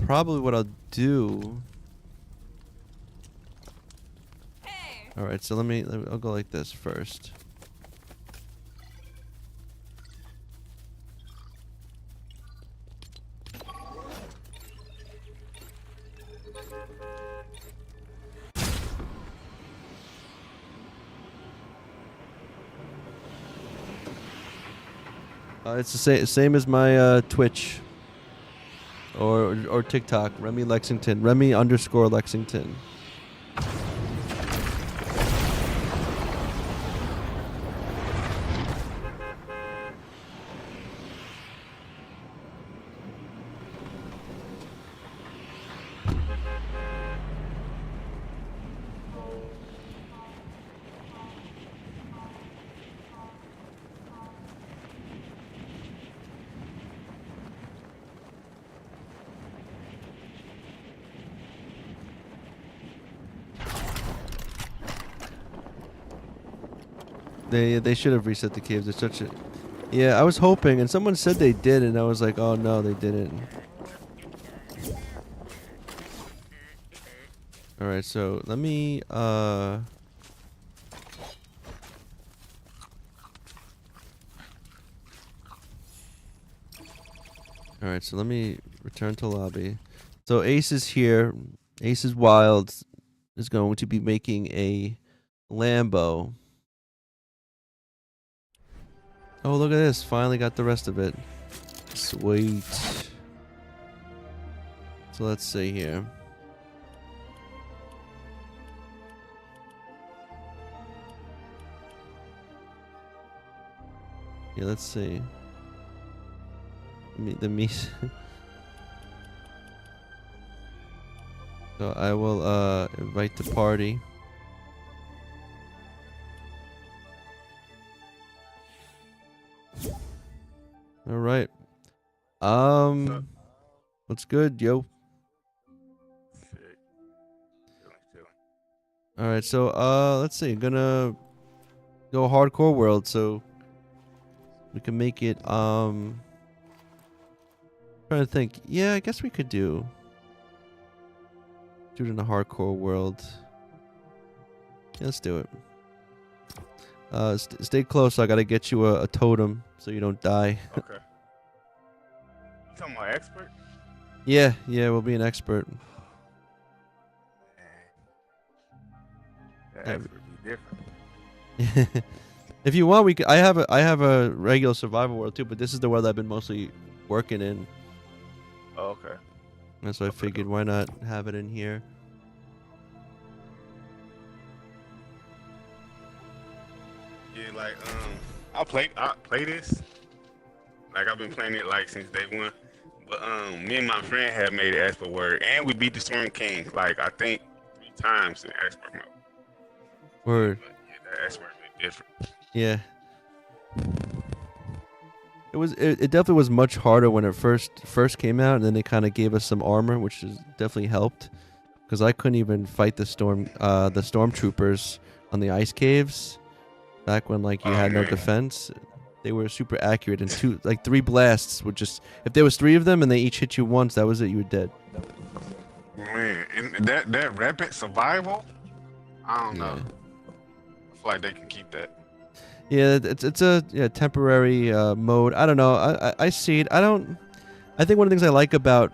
Probably what I'll do. Hey. All right, so I'll go like this first. It's the same as my Twitch or TikTok. Remy Lexington. Remy_Lexington. They should have reset the caves. It's such a... Yeah, I was hoping, and someone said they did, and I was like, oh no, they didn't. Alright, so let me, Alright, so let me return to lobby. So Ace is here. Ace is Wild is going to be making a Lambo. Oh, look at this. Finally got the rest of it. Sweet. So let's see here. Yeah, let's see. The meat. So I will invite the party. All right. What's good, yo? Shit. Chilling. All right. So let's see. Gonna go hardcore world so we can make it trying to think. Yeah, I guess we could do it in a hardcore world. Yeah, let's do it. Stay close. I gotta get you a totem so you don't die. Okay. You talking about expert? Yeah, we'll be an expert. Man, that Yeah. expert be different. If you want, we could. I have a regular survival world too, but this is the world I've been mostly working in. Oh, okay. And so I figured, why not have it in here? Yeah, like I play this. Like I've been playing it like since day one. But me and my friend have made it expert word, and we beat the Storm King like I think 3 times in expert mode. Word. But yeah, that expert is different. Yeah. It definitely was much harder when it first came out, and then they kind of gave us some armor, which has definitely helped. Because I couldn't even fight the stormtroopers on the ice caves back when like you Oh had no man, defense. They were super accurate, and 3 blasts would just, if there was 3 of them and they each hit you once, that was it. You were dead. man, and that rapid survival, I don't know. Yeah. I feel like they can keep that. Yeah, it's a temporary mode. I don't know. I see it. I think one of the things I like about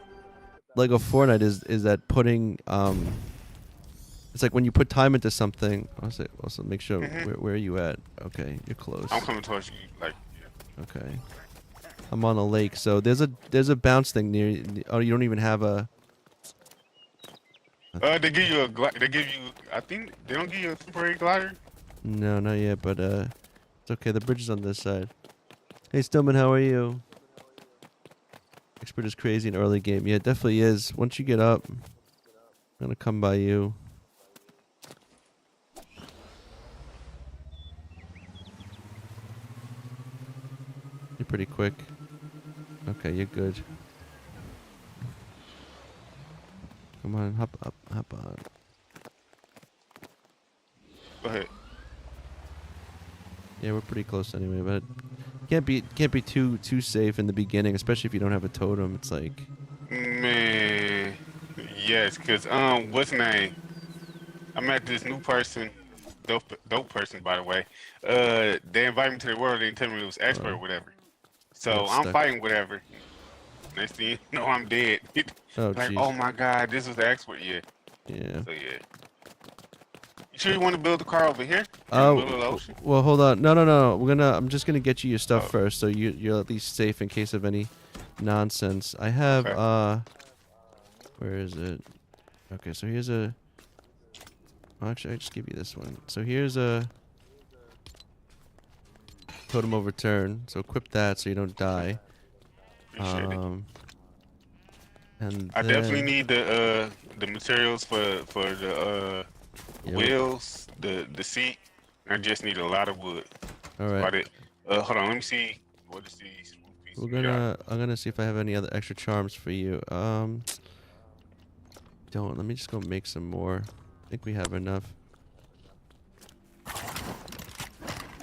Lego Fortnite is that putting it's like when you put time into something. Also make sure Hmm. where are you at? Okay, you're close. I'm coming towards you, like, yeah. Okay, I'm on a lake, so there's a bounce thing near. Oh, you don't even have a. They give you they give you. I think they don't give you a temporary glider. No, not yet, but it's okay. The bridge is on this side. Hey, Stillman, how are you? Expert is crazy in early game. Yeah, it definitely is. Once you get up, I'm gonna come by you. You're pretty quick. Okay, you're good. Come on, hop on. Go ahead. Yeah, we're pretty close anyway, but can't be too safe in the beginning, especially if you don't have a totem. It's like, Man, yes, cause what's his name? I met this new person, dope person by the way. They invited me to the world. They didn't tell me it was expert or oh, whatever. I got So I'm stuck. fighting whatever. Next thing you know, I'm dead. Oh, Like, oh jeez. my god, this was the expert. Yeah. Yeah. So yeah. You sure you want to build a car over here in the middle of the ocean? Well, hold on. No. I'm just gonna get you your stuff Oh, first, so you're at least safe in case of any nonsense. I have okay. where is it? Okay, so here's a. Actually, I just give you this one. So here's a totem overturn. So equip that so you don't die. Appreciate it. Um, and I definitely then need the materials for the yeah, wheels, the seat. I just need a lot of wood. all That's right. about it. Hold on, let me see what is these pieces We're we got. gonna. I'm gonna see if I have any other extra charms for you. Don't. Let me just go make some more. I think we have enough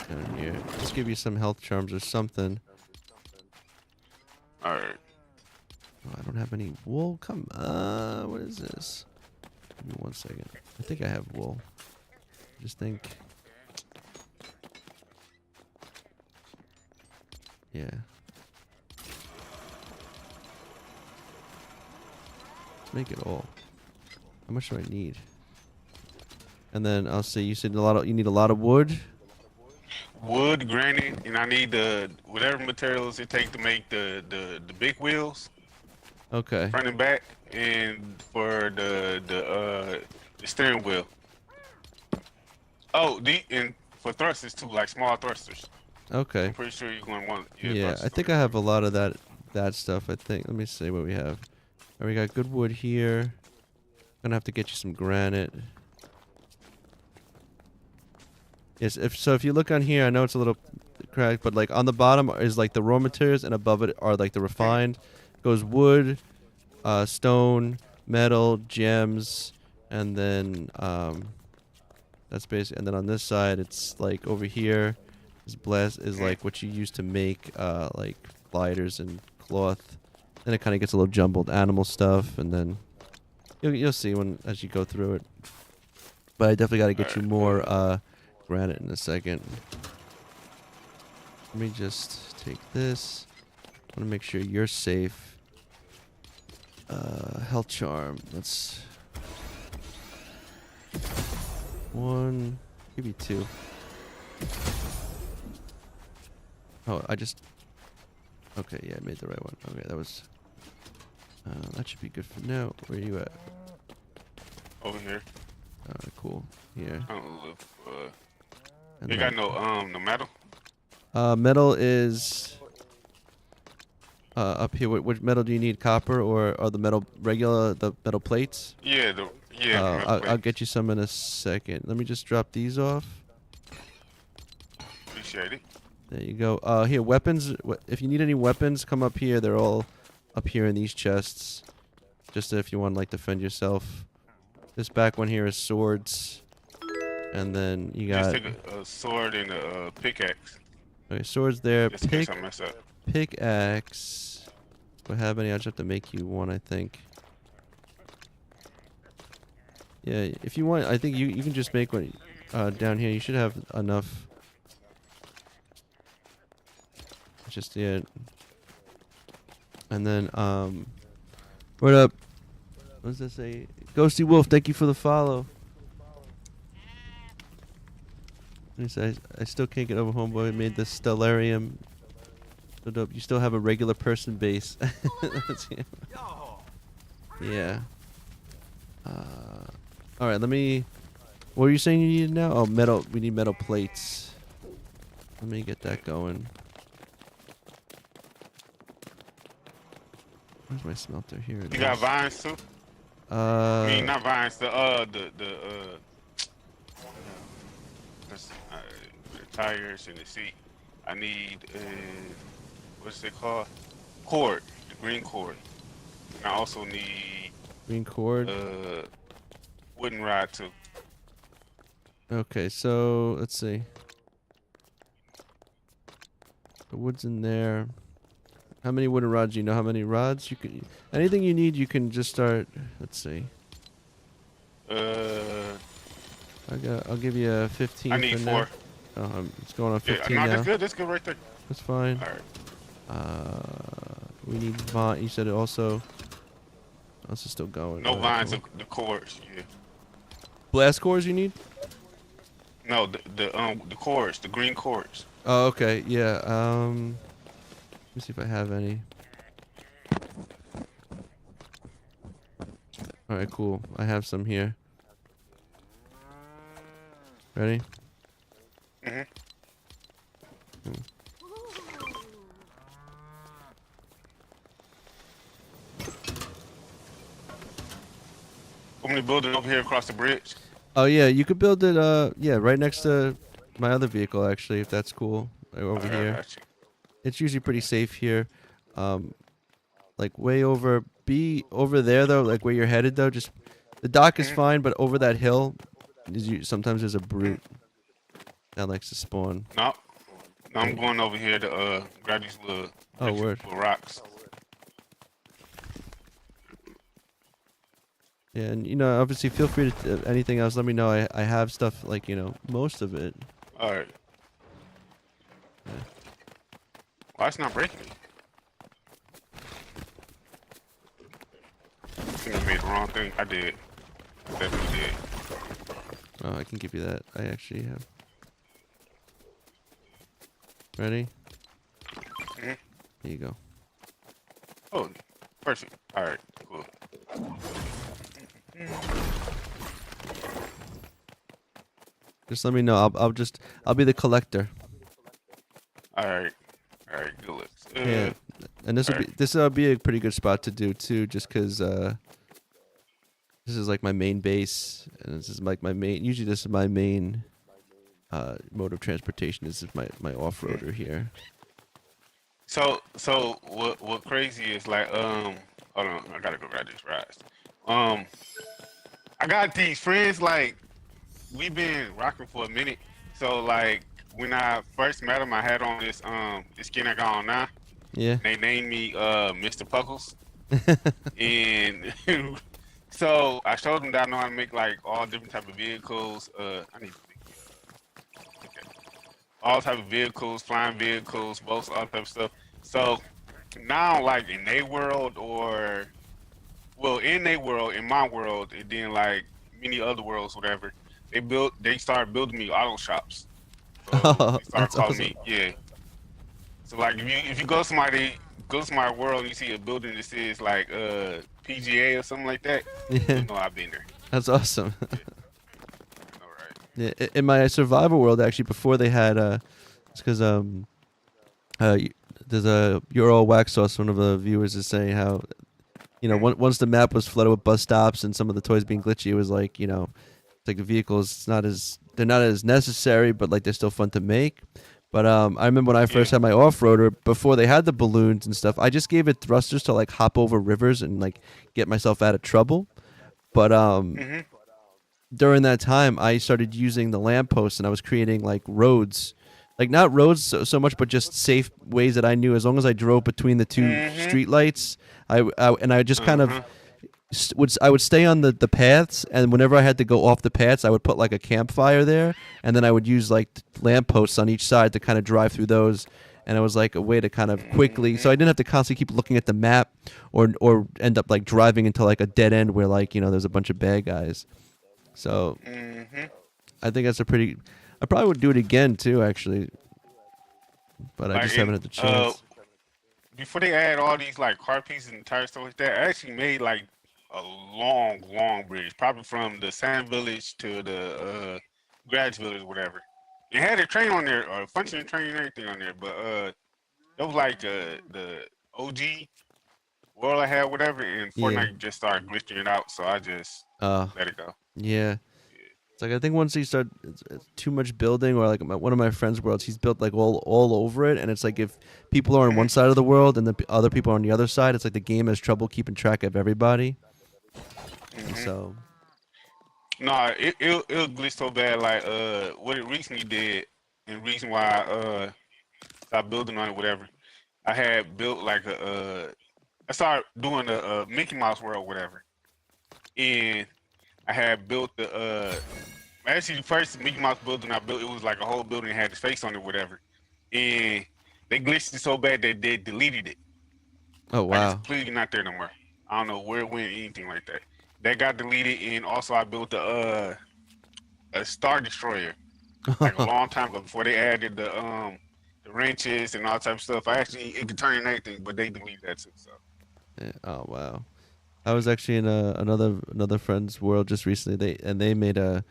down here. Just give you some health charms or something. All right. Oh, I don't have any wool. Come on. What is this? Give me 1 second. I think I have wool. Just think. Yeah. Let's make it all. How much do I need? And then I'll say you said you need a lot of wood. Wood, granite, and I need the whatever materials it takes to make the big wheels, Okay. front and back, and for the steering wheel. Oh, and for thrusters too, like small thrusters. I'm Okay. pretty sure you're gonna want Yeah, I thrusters on think I have a lot of that stuff. I think. Let me see what we have. All right, we got good wood here. Gonna have to get you some granite. Yes, if you look on here, I know it's a little cracked, but like on the bottom is like the raw materials, and above it are like the refined. Goes wood, stone, metal, gems, and then that's basically. And then on this side, it's like over here is like what you use to make like gliders and cloth. Then it kind of gets a little jumbled, animal stuff, and then you'll see when as you go through it. But I definitely got to get you more granite in a second. Let me just take this. I want to make sure you're safe. Health charm. Let's. One. Give you two. Oh, I just. Okay, yeah, I made the right one. Okay, that was. That should be good for now. Where are you at? Over here. Cool. Here. I don't live. And You then- got no metal? Metal is up here. Which metal do you need? Copper or the metal the metal plates? Yeah, the I'll get you some in a second. Let me just drop these off. Appreciate it. There you go. Here, weapons. If you need any weapons, come up here. They're all up here in these chests. Just if you want to like defend yourself. This back one here is swords. And then you got. Just take a sword and a pickaxe. Okay, swords there. Just in case I mess up. Pickaxe. Do I have any? I'll just have to make you one, I think. Yeah, if you want, I think you can just make one down here. You should have enough. Just yeah. And then what up? What does that say? Ghosty Wolf, thank you for the follow. I still can't get over homeboy made this stellarium. So dope. You still have a regular person base. Yeah. All right. Let me. What were you saying you needed now? Oh, metal. We need metal plates. Let me get that going. Where's my smelter? Here it is. You got vines too? I mean, not vines. The tires and the seat. I need what's it called? Cord. The green cord. And I also need green cord. Wooden rod too. Okay, so let's see. The wood's in there. How many wooden rods? Do you know how many rods you can? Anything you need, you can just start. Let's see. I'll give you a 15. I need for 4. now. Oh, it's going on 15 no, now. that's good. That's good right there. That's fine. All right. We need vine. You said it also. This is still going. No Alright, vines. cool. The cords. Yeah. Blast cores you need? No, the cords. The green cords. Oh, okay. Yeah. Let me see if I have any. All right, cool. I have some here. Ready? Mhm. Want me to build it over here across the bridge? Oh yeah, you could build it. Yeah, right next to my other vehicle actually, if that's cool. Like, over Alright, I here. got you. It's usually pretty safe here. Like way over. Be over there though, like where you're headed though. Just the dock is fine, but over that hill, sometimes there's a brute that likes to spawn. No, I'm going over here to grab these little, Word. little rocks. Yeah, and you know, obviously, feel free to anything else. Let me know. I have stuff like most of it. All right. Yeah. Why it's not breaking? I think I made the wrong thing. I did. Definitely did. Oh, I can give you that. I actually have. Ready? Mhm. There you go. Oh, perfect. All right, cool. Just let me know. I'll be the collector. All right, good looks. Yeah, and this will be a pretty good spot to do too, just 'cause This is like my main base, and this is like my main. Usually, this is my main mode of transportation. This is my off Mm. roader here. So what crazy is like hold on, I gotta go grab this rice. Um, I got these friends like we've been rocking for a minute. So like when I first met them, I had on this skin I got on now. Yeah. They named me Mr. Puckles, and so I showed them that I know how to make like all different type of vehicles. I need to make okay. All type of vehicles, flying vehicles, boats, all type of stuff. So now, like in their world, or well, in their world, in my world, and then like many other worlds, whatever, they started building me auto shops. So Oh, they started that's calling awesome. me, yeah. So like if you go to my world and you see a building that says like PGA or something like that, Yeah, you'll know I've been there. that's awesome. Yeah, all right. Yeah, in my survival world, actually, before they had it's because y- there's a You're All Wax Sauce. One of the viewers is saying how once the map was flooded with bus stops and some of the toys being glitchy, it was like it's like the vehicles. They're not as necessary, but like they're still fun to make. But I remember when I Yeah. first had my off roader before they had the balloons and stuff. I just gave it thrusters to like hop over rivers and like get myself out of trouble. But Mhm. during that time, I started using the lampposts and I was creating like roads, like not roads so much, but just safe ways that I knew as long as I drove between the two Mhm. street lights, and I just kind Uh of huh. I would stay on the paths, and whenever I had to go off the paths, I would put like a campfire there, and then I would use like lampposts on each side to kind of drive through those. And it was like a way to kind of quickly, so I Mhm. didn't have to constantly keep looking at the map, or end up like driving into like a dead end where like there's a bunch of bad guys. So Mhm. I think that's a pretty. I probably would do it again too, actually, but I Like just haven't in had the chance. before they add all these like car pieces and tire stuff like that, I actually made like a long bridge, probably from the Sand Village to the Grass Village, whatever. It had a train on there, or a functioning train and everything on there, but it was like the OG world I had, whatever, and Yeah. Fortnite just started glitching it out, so I just Uh. let it go. Yeah. It's like I think once you start it's too much building, or like one of my friends' worlds, he's built like all over it, and it's like if people are on one Mhm. side of the world and the other people are on the other side, it's like the game has trouble keeping track of everybody. Mhm. So Nah, it'll glitch so bad. Like what it recently did, and reason why I stopped building on it, whatever. I had built like I started doing the Mickey Mouse world, whatever, and I had built the actually the first Mickey Mouse building I built. It was like a whole building that had his face on it, whatever, and they glitched it so bad that they deleted it. oh Like it's wow. completely not there no more. I don't know where it went, anything like that. That got deleted, and also I built a Star Destroyer like a long time ago before they added the wrenches and all type of stuff. I actually it could turn in anything, but they deleted that too. So Yeah, oh wow. I was actually in another friend's world just recently. They made a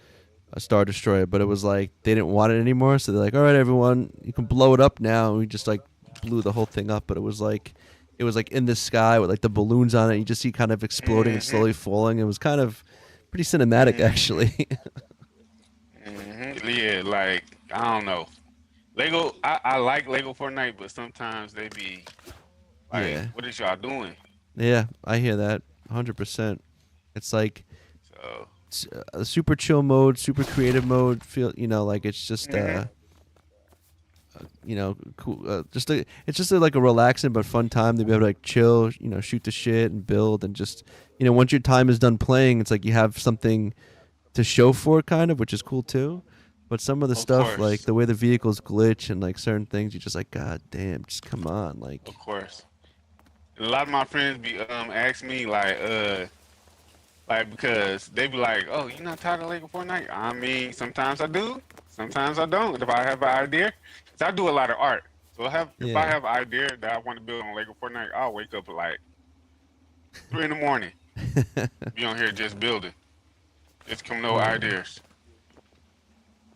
Star Destroyer, but it was like they didn't want it anymore, so they're like, "All right, everyone, you can blow it up now." And we just like blew the whole thing up, but it was like in the sky with like the balloons on it. You just see kind of exploding and mhm, slowly falling. It was kind of pretty cinematic, mhm, actually. yeah, like I don't know. Lego, I like Lego Fortnite, but sometimes they be like, Yeah, "What is y'all doing?" yeah, I hear that 100%. It's like So, a super chill mode, super creative mode. Feel like it's just mhm, cool. It's just like a relaxing but fun time to be able to like chill, shoot the shit and build and just, once your time is done playing, it's like you have something to show for it, kind of, which is cool too. But some of the of stuff, like course, the way the vehicles glitch and like certain things, you're just like, God damn, just come on, of like, course. A lot of my friends be ask me like because they be like, "Oh, you not tired of Lego Fortnite?" I mean, sometimes I do, sometimes I don't. If I have an idea, so I do a lot of art. So if I yeah. have an idea that I want to build on Lego Fortnite, I'll wake up at like 3 in the morning, be on here just building, just come no Yeah. ideas.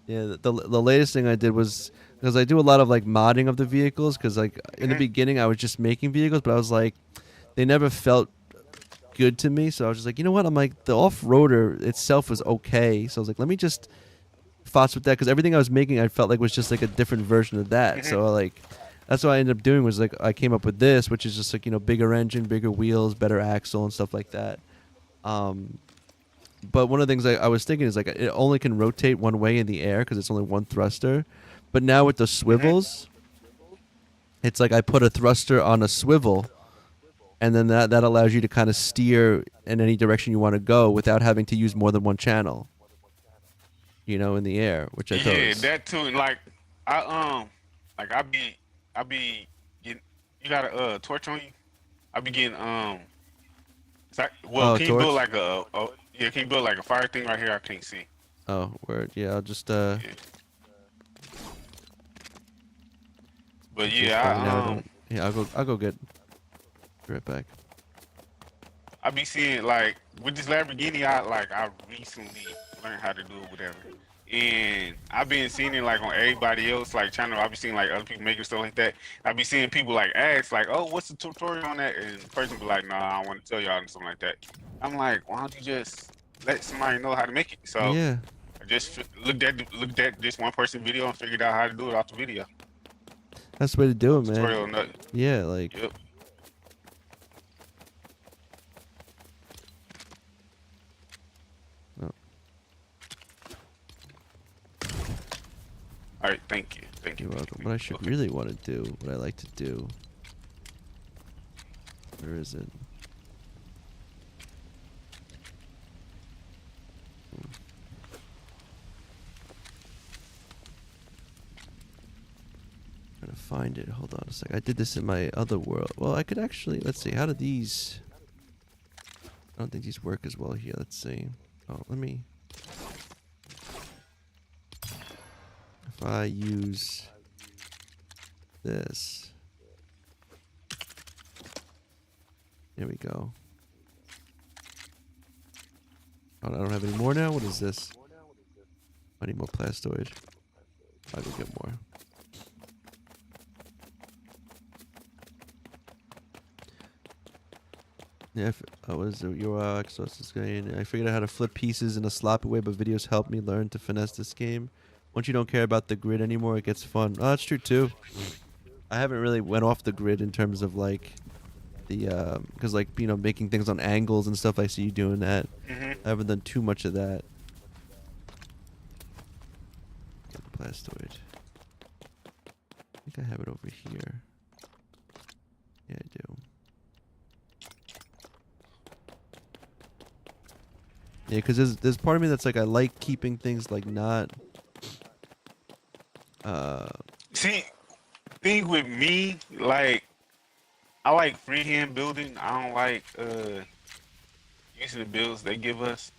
Yeah, the latest thing I did was because I do a lot of like modding of the vehicles because like in the Hmm. beginning I was just making vehicles, but I was like they never felt good to me. So I was just like, you know what? I'm like, the off-roader itself was okay. So I was like, let me just thoughts with that, because everything I was making I felt like was just like a different version of that. Mhm. So like that's what I ended up doing, was like I came up with this, which is just like, you know, bigger engine, bigger wheels, better axle and stuff like that. But one of the things I was thinking is like it only can rotate one way in the air because it's only one thruster. But now with the Mhm. swivels, it's like I put a thruster on a swivel, and then that allows you to kind of steer in any direction you want to go without having to use more than one channel, you know, in the air, which I thought Yeah, was. that too. Like I like I be getting. You got a torch on you? I be getting well, Oh, can you build torch. like yeah? Can you build like a fire thing right here? I can't see. Oh, word. Yeah, I'll just Yeah. But just yeah, find out. Yeah, I'll go get. Be right back. I be seeing like with this Lamborghini, I recently learned how to do it, whatever. And I've been seeing it like on everybody else like channel. I be seeing like other people making stuff like that. I be seeing people like ask like, "Oh, what's the tutorial on that?" And the person be like, "Nah, I don't want to tell y'all," and something like that. I'm like, "Why don't you just let somebody know how to make it?" So Yeah, I just looked at this one person video and figured out how to do it off the video. that's the way to do No it, man. tutorial, nothing. Yeah, like. Yep. Oh, All right, thank you, thank you, you're thank you. welcome. Thank What I you. should Okay. really want to do, what I like to do. Where is it? Trying to find it. Hold on a sec. I did this in my other world. Well, I could actually. Let's see. How do these? I don't think these work as well here. Let's see. Oh, let me. If I use this. There we go. Oh, I don't have any more now? What is this? I need more plastoid. I'll go get more. Yeah, what is it? Your access this game. I figured out how to flip pieces in a sloppy way, but videos helped me learn to finesse this game. Once you don't care about the grid anymore, it gets fun. Oh, that's true too. I haven't really went off the grid in terms of like the because like, you know, making things on angles and stuff. I see you doing that. Mhm. I haven't done too much of that. Get the plastoid. I think I have it over here. Yeah, I do. Yeah, because there's part of me that's like I like keeping things like not. Uh, See, thing with me, like I like freehand building. I don't like using the builds they give us.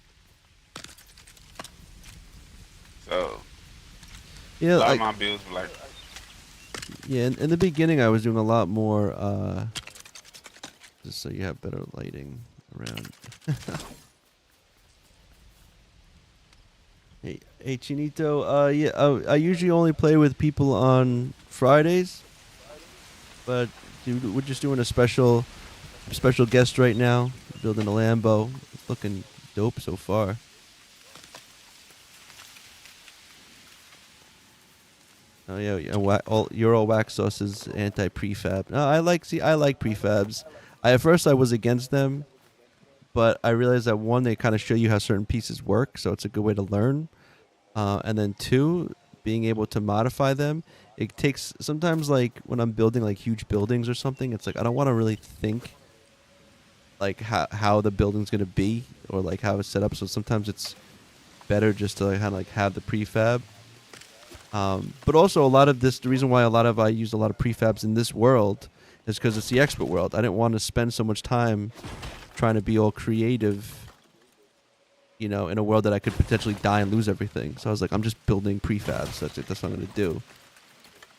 So a yeah, lot of like my builds were like, yeah. In the beginning, I was doing a lot more. Just so you have better lighting around. Hey, Chinito. Yeah. I usually only play with people on Fridays, but dude, we're just doing a special guest right now. Building a Lambo. It's looking dope so far. Oh yeah, yeah. Euro wax sauce is anti prefab. No, I like prefabs. At first I was against them, but I realized that one, they kind of show you how certain pieces work, so it's a good way to learn. And then two, being able to modify them. It takes sometimes, like when I'm building like huge buildings or something, it's like I don't want to really think like how the building's gonna be or like how it's set up. So sometimes it's better just to like, kind of like have the prefab. But also a lot of this, the reason why I used a lot of prefabs in this world is because it's the expert world. I didn't want to spend so much time trying to be all creative, you know, in a world that I could potentially die and lose everything. So I was like, I'm just building prefabs. That's it. That's what I'm gonna do.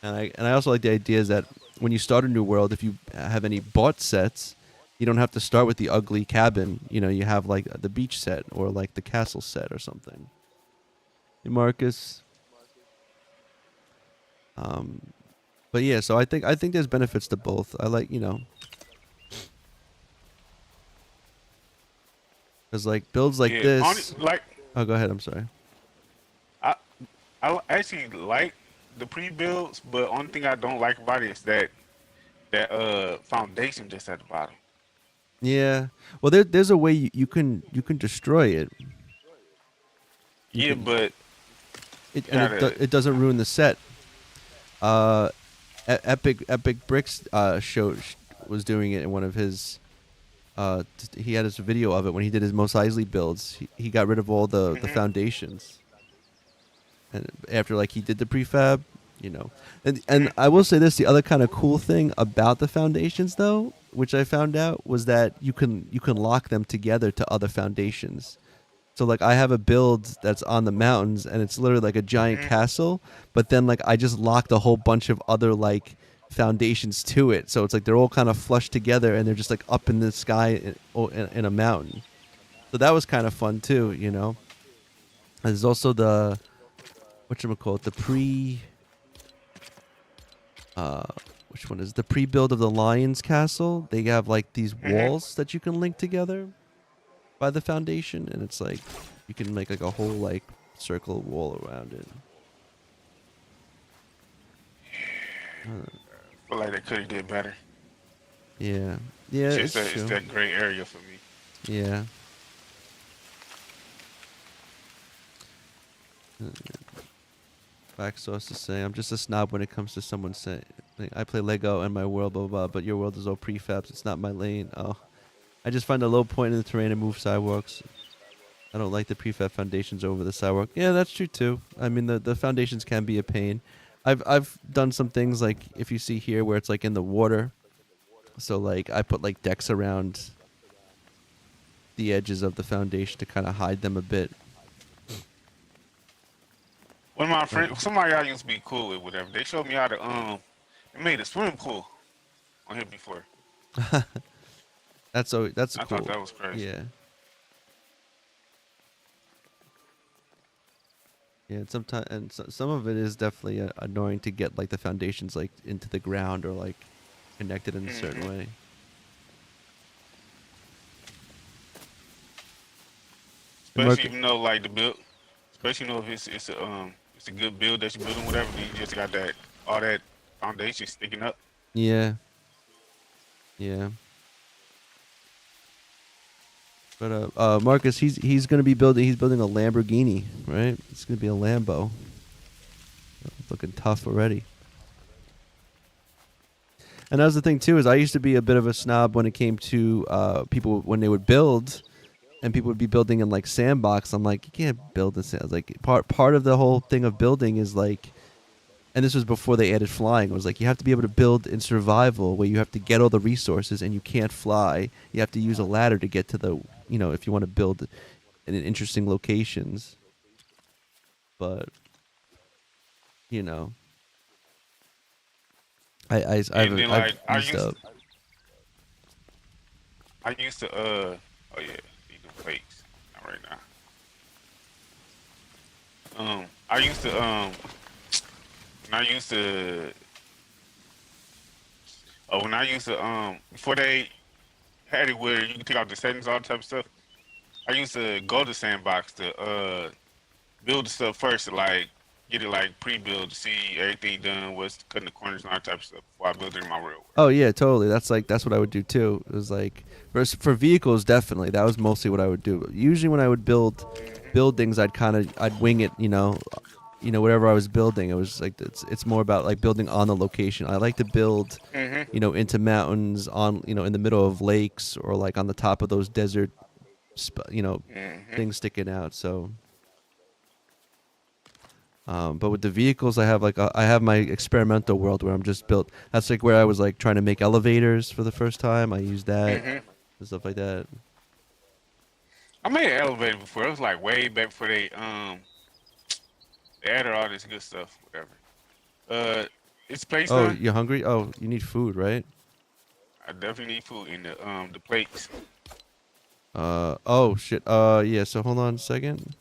And I also like the idea is that when you start a new world, if you have any bought sets, you don't have to start with the ugly cabin. You know, you have like the beach set or like the castle set or something. Hey, Marcus. Um, but yeah, so I think there's benefits to both. I like, you know. Because like builds like Yeah, only this. like Oh, go ahead. I'm sorry. I actually like the pre-builds, but only thing I don't like about it is that foundation just at the bottom. Yeah. Well, there's a way you can destroy it. You Yeah, can but it you and gotta. it doesn't ruin the set. Uh, Epic Bricks was doing it in one of his he had his video of it when he did his Mos Eisley builds. He got rid of all the Mhm. foundations, and after like he did the prefab, you know. And Mhm. I will say this: the other kind of cool thing about the foundations, though, which I found out, was that you can lock them together to other foundations. So like I have a build that's on the mountains and it's literally like a giant Mhm. castle, but then like I just locked a whole bunch of other like foundations to it. So it's like they're all kind of flushed together and they're just like up in the sky in a mountain. So that was kind of fun too, you know. And there's also the whatchamacallit, the uh which one is the pre-build of the Lions Castle? They have like these Mhm. walls that you can link together by the foundation, and it's like you can make like a whole like circle wall around it. Uh, Feel like they could have did better. yeah, yeah, It's just it's that it's true. that gray area for me. Yeah. Back source to say, I'm just a snob when it comes to someone saying, like, I play Lego and my world, blah, blah, blah, but your world is all prefabs. It's not my lane. Oh, I just find a low point in the terrain and move sidewalks. I don't like the prefab foundations over the sidewalk. Yeah, that's true too. I mean, the foundations can be a pain. I've done some things like if you see here where it's like in the water. So like I put like decks around the edges of the foundation to kind of hide them a bit. One of my But friends, somebody I used to be cool with, whatever. They showed me how to they made a swimming pool on here before. that's I thought cool. that was crazy. Yeah. Yeah, and sometimes some of it is definitely annoying to get like the foundations like into the ground or like connected in a certain Hmm. way. And Especially Mark, even though like the build, especially you know if it's a good build that you're building, whatever. Then you just got that all that foundation sticking up. yeah, yeah. But Marcus, he's gonna be building. He's building a Lamborghini, right? It's gonna be a Lambo. Looking tough already. And that's the thing too is I used to be a bit of a snob when it came to people when they would build, and people would be building in like sandbox. I'm like, you can't build in sand. Like part of the whole thing of building is like, and this was before they added flying. It was like you have to be able to build in survival where you have to get all the resources and you can't fly. You have to use a ladder to get to the, if you want to build in interesting locations. But you know, And then I've like eased up. I used to oh yeah, these are fakes. Not right now. I used to when I used to when I used to before they had it where you can take out the settings, all that type of stuff. I used to go to Sandbox to build the stuff first, to, like get it like pre-build to see everything done, what's cutting the corners and all that type of stuff before I build it in my real world. Oh yeah, totally. That's what I would do too. It was like for vehicles, definitely. That was mostly what I would do. Usually, when I would build buildings, I'd wing it. Whatever I was building, it was like it's more about like building on the location. I like to build, Mhm. into mountains on in the middle of lakes or like on the top of those desert, Mhm. things sticking out. So but with the vehicles, I have my experimental world where I'm just built. That's like where I was like trying to make elevators for the first time. I used that Mhm. and stuff like that. I made an elevator before. It was like way back before they added all this good stuff, whatever. Uh, it's place Oh, done. you're hungry? Oh, you need food, right? I definitely need food in the plates. Oh shit. Yeah. So hold on a second.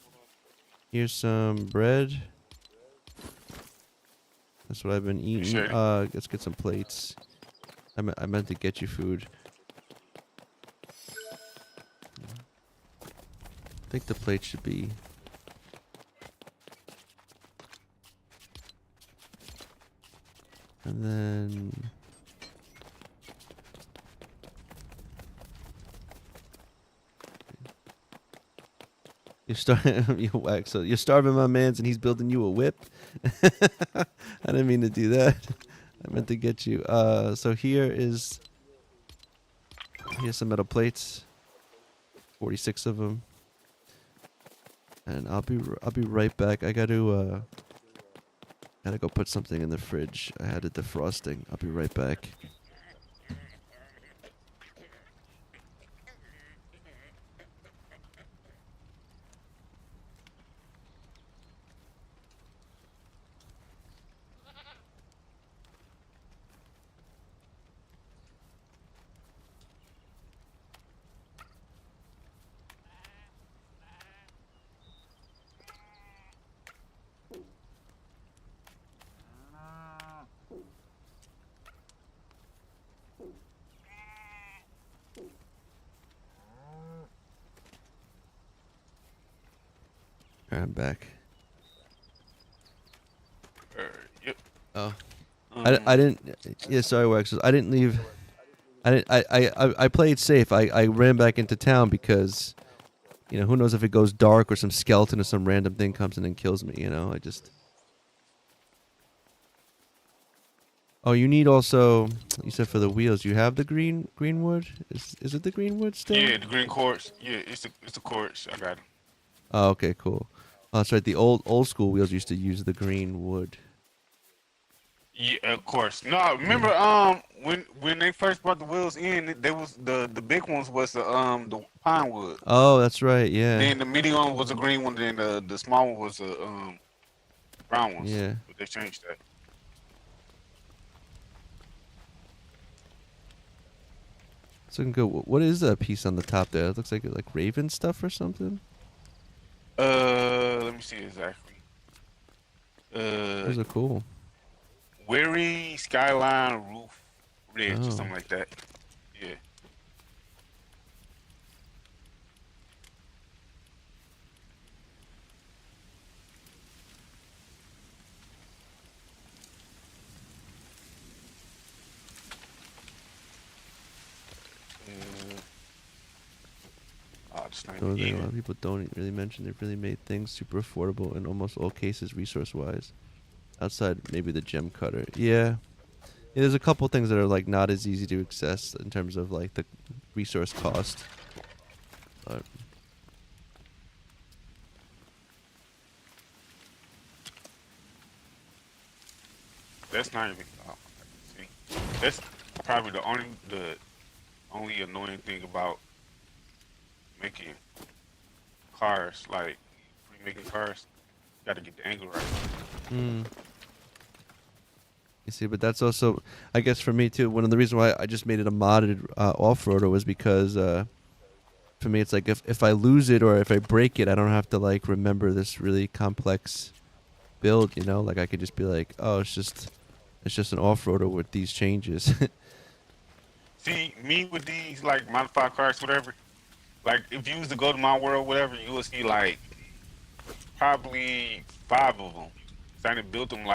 Here's some bread. That's what I've been eating. Appreciate it. Let's get some plates. I meant to get you food. I think the plate should be. And then. So you're starving my man's and he's building you a whip. I didn't mean to do that. I meant to get you. So here's some metal plates. 46 of them. And I'll be right back. I gotta go put something in the fridge. I had a defrosting. I'll be right back. Alright, I'm back. Yep. Oh. I didn't. Yeah, sorry, Wax. I didn't leave. I played safe. I ran back into town because, who knows if it goes dark or some skeleton or some random thing comes in and kills me. I just. Oh, you need also. You said for the wheels, you have the green wood. Is it the green wood still? Yeah, the green quartz. Yeah, it's the quartz. I got it. Oh, okay, cool. Oh, that's right. The old school wheels used to use the green wood. Yeah, of course. No, remember when they first brought the wheels in, they was the big ones was the pine wood. Oh, that's right. Yeah. Then the medium one was a green one. Then the small one was a brown ones. Yeah. But they changed that. It's looking good. What is that piece on the top there? It looks like Raven stuff or something. Let me see exactly. Those are cool. Weary Skyline Roof Ridge or Oh. something like that. Yeah. Oh, this thing So a eating. lot of people don't really mention they've really made things super affordable in almost all cases resource-wise. Outside maybe the gem cutter. Yeah. There's a couple things that are not as easy to access in terms of the resource cost. But That's not even. Oh, see, that's probably the only annoying thing about making cars, like making cars. Got to get the angle right. you see, but that's also, I guess for me too, one of the reasons why I just made it a modded off-roader was because for me it's if I lose it or if I break it, I don't have to remember this really complex build, I could just be oh, it's just an off-roader with these changes. See, me with these modified cars, whatever. If you was to go to my world, whatever, you would see probably 5 of them. So I done built them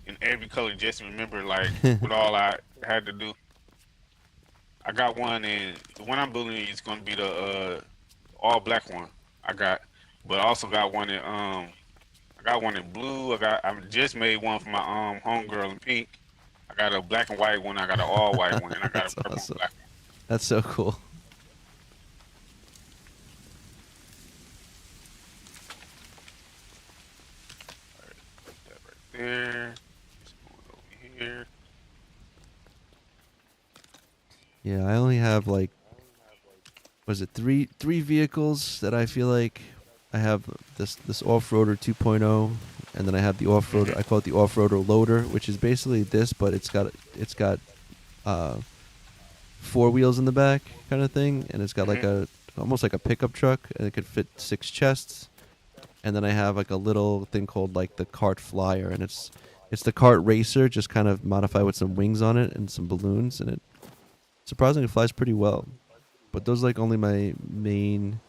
in every color just to remember what all I had to do. I got one, and the one I'm building is gonna be the all black one. But I also got one in I got one in blue. I just made one for my homegirl in pink. I got a black and white one. I got an all white one, and I got That's a purple awesome. and black one. That's so cool. Put that right there. Just move it over here. Yeah, I only have was it three vehicles that I feel like I have this off-roader 2.0, and then I have the off-roader. I call it the off-roader loader, which is basically this, but it's got 4 wheels in the back kind of thing, and it's got almost like a pickup truck, and it could fit 6 chests. And then I have a little thing called the cart flyer, and it's the cart racer, just kind of modified with some wings on it and some balloons, and it surprisingly flies pretty well. But those are only my main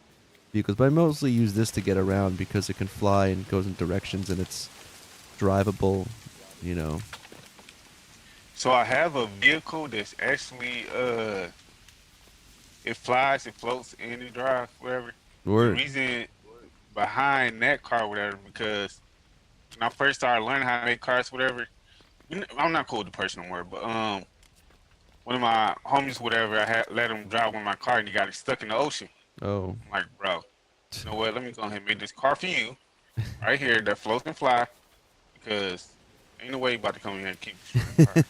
vehicles, but I mostly use this to get around because it can fly and goes in directions and it's drivable. You know, So I have a vehicle that's actually it flies, it floats, and it drives, whatever. The word. reason behind that car, whatever, because when I first started learning how to make cars, whatever, I'm not cool with the person no more, but one of my homies, whatever, I had let him drive one of my car and he got it stuck in the ocean. Oh, I'm like, bro, you know what? Let me go ahead and make this car for you, right here, that floats and fly, because ain't no way you about to come here and keep destroying cars.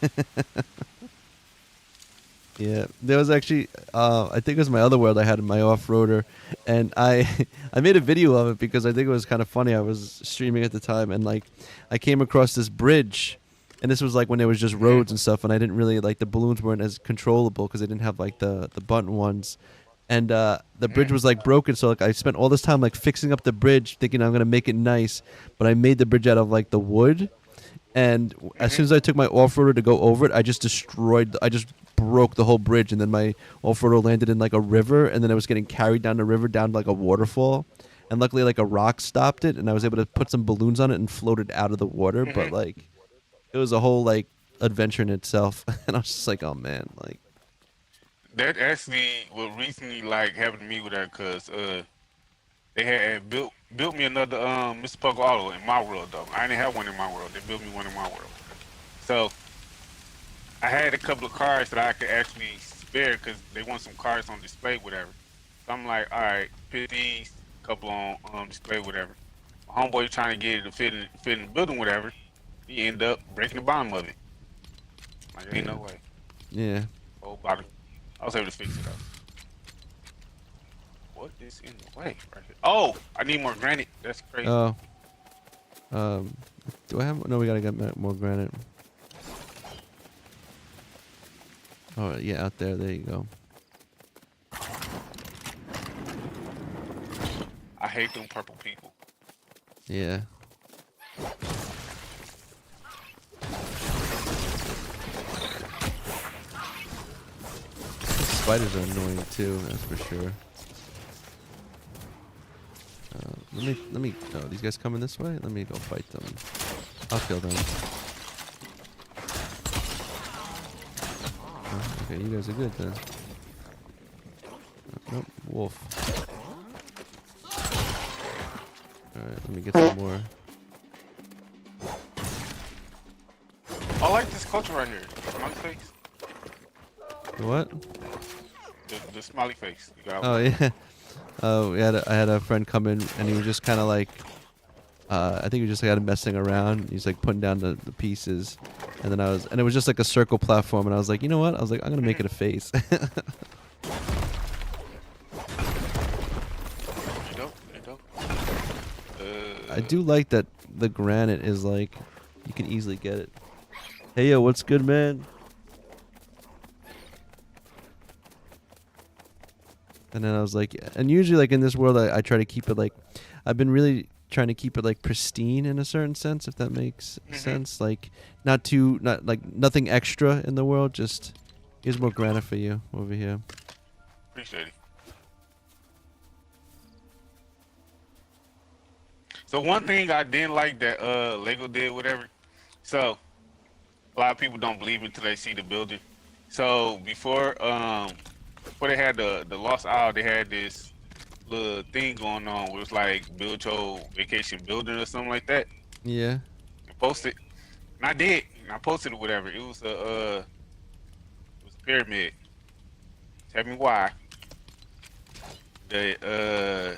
yeah. There was actually, I think it was my other world I had in my off-roader, and I, I made a video of it because I think it was kind of funny. I was streaming at the time, and like, I came across this bridge, and this was like when there was just Hmm. roads and stuff, and I didn't really like the balloons weren't as controllable because they didn't have like the button ones, and the bridge was like broken. So like I spent all this time like fixing up the bridge, thinking I'm gonna make it nice, but I made the bridge out of like the wood. And as Hmm. soon as I took my off-roader to go over it, I just destroyed. I just broke the whole bridge, and then my off-roader landed in like a river, and then I was getting carried down the river down like a waterfall, and luckily like a rock stopped it, and I was able to put some balloons on it and float it out of the water. But Hmm. like it was a whole like adventure in itself, and I was just like, oh man, like That actually what recently like happened to me with that, cause they had built me another Mr. Puckle Auto in my world though. I didn't have one in my world. They built me one in my world. So I had a couple of cars that I could actually spare because they want some cars on display, whatever. So I'm like, all right, put these couple on display, whatever. My homeboy trying to get it to fit in the building, whatever. He ended up breaking the bottom of it. Like, ain't yeah, no way. yeah. Whole bottom. I was able to fix it though. What is in the way right here? Oh, I need more granite. That's crazy. Oh, um, do I have? No, we gotta get more granite. Oh yeah, out there. There you go. I hate them purple people. Yeah. Spiders are annoying too, that's for sure. Let me. Oh, these guys coming this way? Let me go fight them. I'll kill them. Oh, okay, you guys are good then. Nope, wolf. All right, let me get some more. I like this culture right here. Smiley face. What? The smiley face. You got Oh one. yeah. Oh, I had a friend come in and he was just kind of like, I think he was just kind of messing around. He's like putting down the pieces, and then and it was just like a circle platform, and I was like, you know what? I was like, I'm gonna make it a face. You know, you know. I do like that the granite is like, you can easily get it. Hey yo, what's good, man? And then I was like, and usually like in this world, I try to keep it like, I've been really trying to keep it like pristine in a certain sense, if that makes sense. Like not like nothing extra in the world. Just here's more granite for you over here. Appreciate it. So one thing I didn't like that Lego did, whatever. So a lot of people don't believe it until they see the building. So before they had the Lost Isle, they had this little thing going on where it was like build your vacation building or something like that. Yeah. And post it. And I did. And I posted it, whatever. It was a pyramid. Tell me why the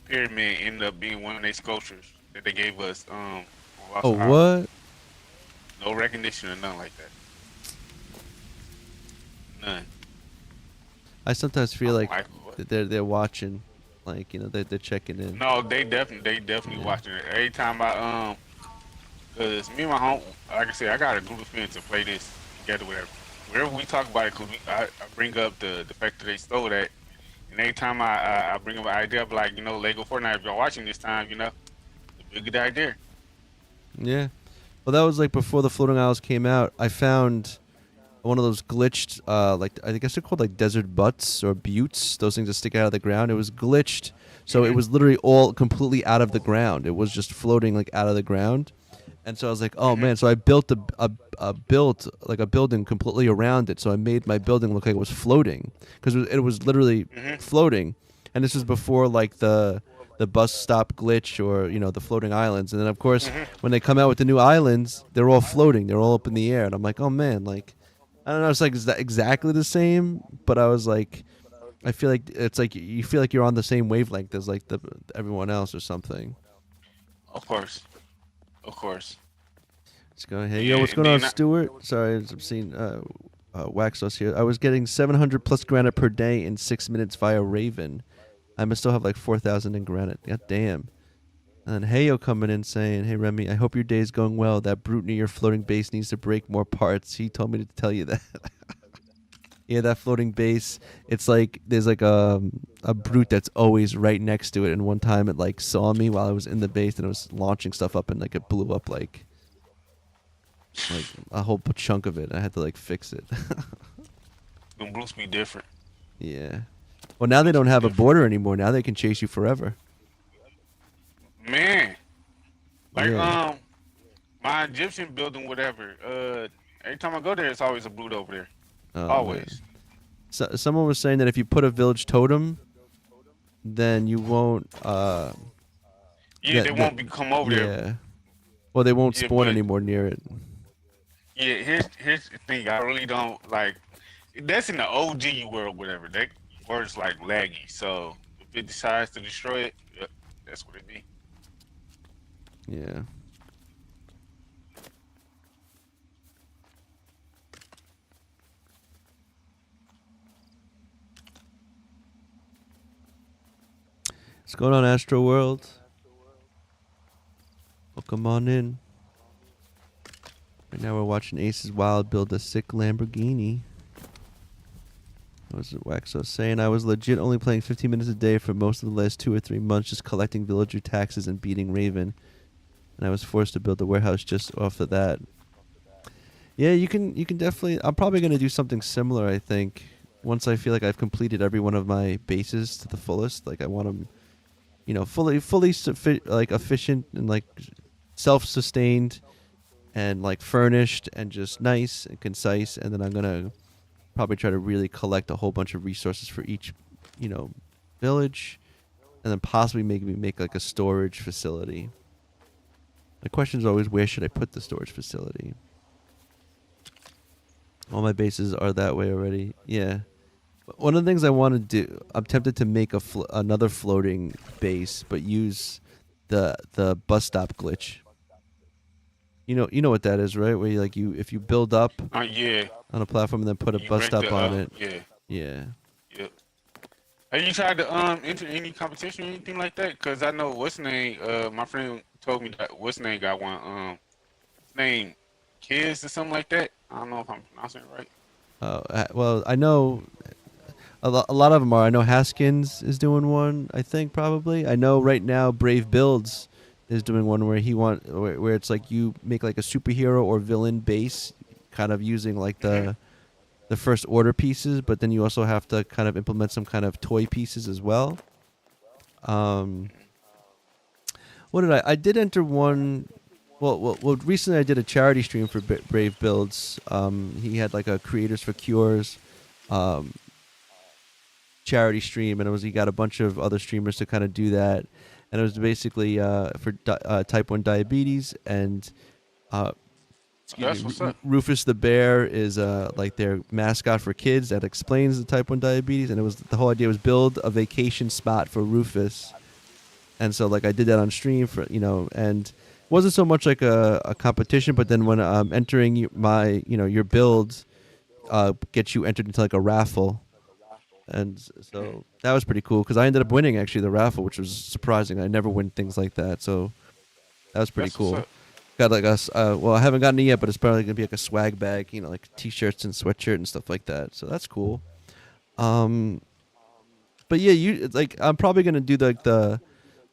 pyramid ended up being one of their sculptures that they gave us on Oh, Lost Isle. what? No recognition or nothing like that. None. I sometimes feel I'm like like, what? that they're watching, like they're checking in. No, they definitely Yeah. watching it. Every time cause me and my home, like I said, I got a group of friends to play this together. Wherever we talk about it, cause I bring up the fact that they stole that, and every time I bring up an idea, I'm like, Lego Fortnite, if y'all watching this time, it'd be a good idea. Yeah. Well, that was like before the floating isles came out. I found one of those glitched, like I guess they're called like desert butts or buttes. Those things that stick out of the ground. It was glitched, so it Mhm. was literally all completely out of the ground. It was just floating like out of the ground. And so I was like, oh Mhm. man. So I built a built like a building completely around it. So I made my building look like it was floating because it was literally Mhm. floating. And this was before like the bus stop glitch or the floating islands. And then of course Mhm. when they come out with the new islands, they're all floating. They're all up in the air. And I'm like, oh man, like I don't know. It's like is that exactly the same? But I was like, I feel like it's like you feel like you're on the same wavelength as like the everyone else or something. Of course. Of course. Let's go. Hey, yo, Yeah. what's And going on, then I, Stuart? Sorry, I'm seeing Waxos here. I was getting 700 plus granite per day in 6 minutes via Raven. I must still have like 4,000 in granite. God damn. And then Heyo coming in saying, "Hey Remy, I hope your day is going well. That brute near your floating base needs to break more parts. He told me to tell you that." Yeah, that floating base. It's like there's like a brute that's always right next to it. And one time it like saw me while I was in the base and it was launching stuff up and like it blew up like a whole chunk of it. I had to like fix it. them Bruce be different. Yeah. Well, now they Bruce don't be have a different. border anymore. Now they can chase you forever. Man. Like Yeah. my Egyptian building, whatever. Every time I go there, it's always a brute over there. Oh Always. man. So, someone was saying that if you put a village totem, then you won't. Yeah, they That won't be come over there. yeah. Well, they won't Yeah, spawn but anymore near it. yeah, here's the thing. I really don't like. That's in the OG world, whatever. That word's like laggy. So if it decides to destroy it, yeah, that's what it be. Yeah. What's going on, Astro World? Welcome on in. Right now we're watching Aces Wild build a sick Lamborghini. What was it Waxo saying? I was legit only playing 15 minutes a day for most of the last 2 or 3 months, just collecting villager taxes and beating Raven. And I was forced to build a warehouse just off of that. Yeah, you can definitely. I'm probably gonna do something similar. I think once I feel like I've completed every one of my bases to the fullest. Like I want them, like efficient and like self-sustained and like furnished and just nice and concise. And then I'm gonna probably try to really collect a whole bunch of resources for each, you know, village, and then possibly maybe make like a storage facility. The question is always where should I put the storage facility? All my bases are that way already. Yeah. One of the things I want to do, I'm tempted to make another floating base, but use the bus stop glitch. You know what that is, right? Where if you build up Yeah. on a platform and then put a You bus rank stop the on it. yeah. Yeah. Yep. Have you tried to enter any competition or anything like that? Cause I know what's name. My friend told me that what's name got one. His name Kids or something like that. I don't know if I'm pronouncing it right. Well, I know a lot of them are. I know Haskins is doing one. I think probably. I know right now Brave Builds is doing one where where it's like you make like a superhero or villain base, kind of using like Mhm. the first order pieces, but then you also have to kind of implement some kind of toy pieces as well. Um, what did I did enter one. Well, recently I did a charity stream for Brave Builds. He had like a Creators for Cures um, charity stream, and he got a bunch of other streamers to kind of do that, and it was basically for type 1 diabetes, and excuse That's me, what's up. Rufus the bear is like their mascot for kids that explains the type 1 diabetes, and the whole idea was build a vacation spot for Rufus. And so like I did that on stream for and it wasn't so much like a competition, but then when entering your build gets you entered into like a raffle, and Mhm. so that was pretty cool because I ended up winning actually the raffle, which was surprising. I never win things like that, so that was pretty That's what's cool. up. Got like well, I haven't gotten it yet, but it's probably gonna be like a swag bag, like t-shirts and sweatshirt and stuff like that. So that's cool. Um, but yeah, I'm probably gonna do the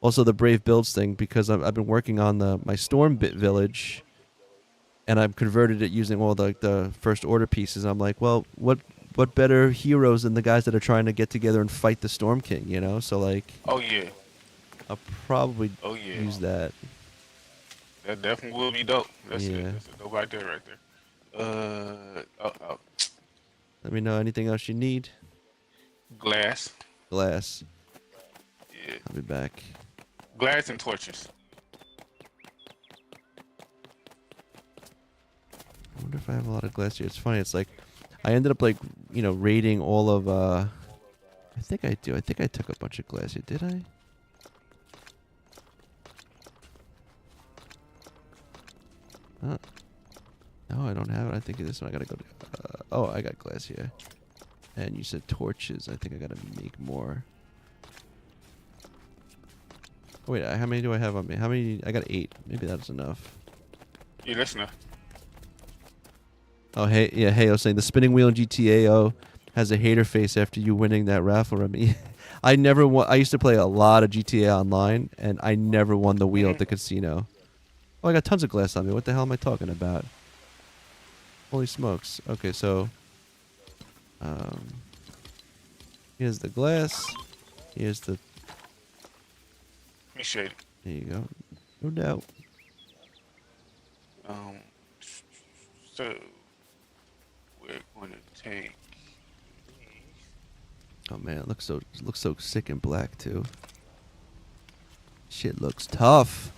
also the Brave Builds thing because I've been working on my Storm Bit Village, and I've converted it using all the first order pieces. I'm like, well, what better heroes than the guys that are trying to get together and fight the Storm King, you know? So like, Oh yeah. I'll probably Oh yeah. use that. That definitely will be dope. That's it. Yeah. That's a dope idea right there. Oh, Let me know anything else you need. glass. Glass. Yeah. I'll be back. Glass and torches. I wonder if I have a lot of glass here. It's funny. It's like I ended up like raiding all of. I think I do. I think I took a bunch of glass here. Did I? No, I don't have it. I think this one I gotta go to. Oh, I got glass here. And you said torches. I think I gotta make more. Oh, wait, how many do I have on me? How many? I got 8. Maybe that's enough. Yeah, that's enough. Oh, hey, yeah, hey, I was saying the spinning wheel in GTA has a hater face after you winning that raffle. I mean, I never won. I used to play a lot of GTA Online, and I never won the wheel at the casino. Oh, I got tons of glass on me. What the hell am I talking about? Holy smokes. Okay, so here's the glass. Here's the. Appreciate it. There you go. No doubt. So we're going to take. Oh man, it looks so sick and black too. Shit looks tough.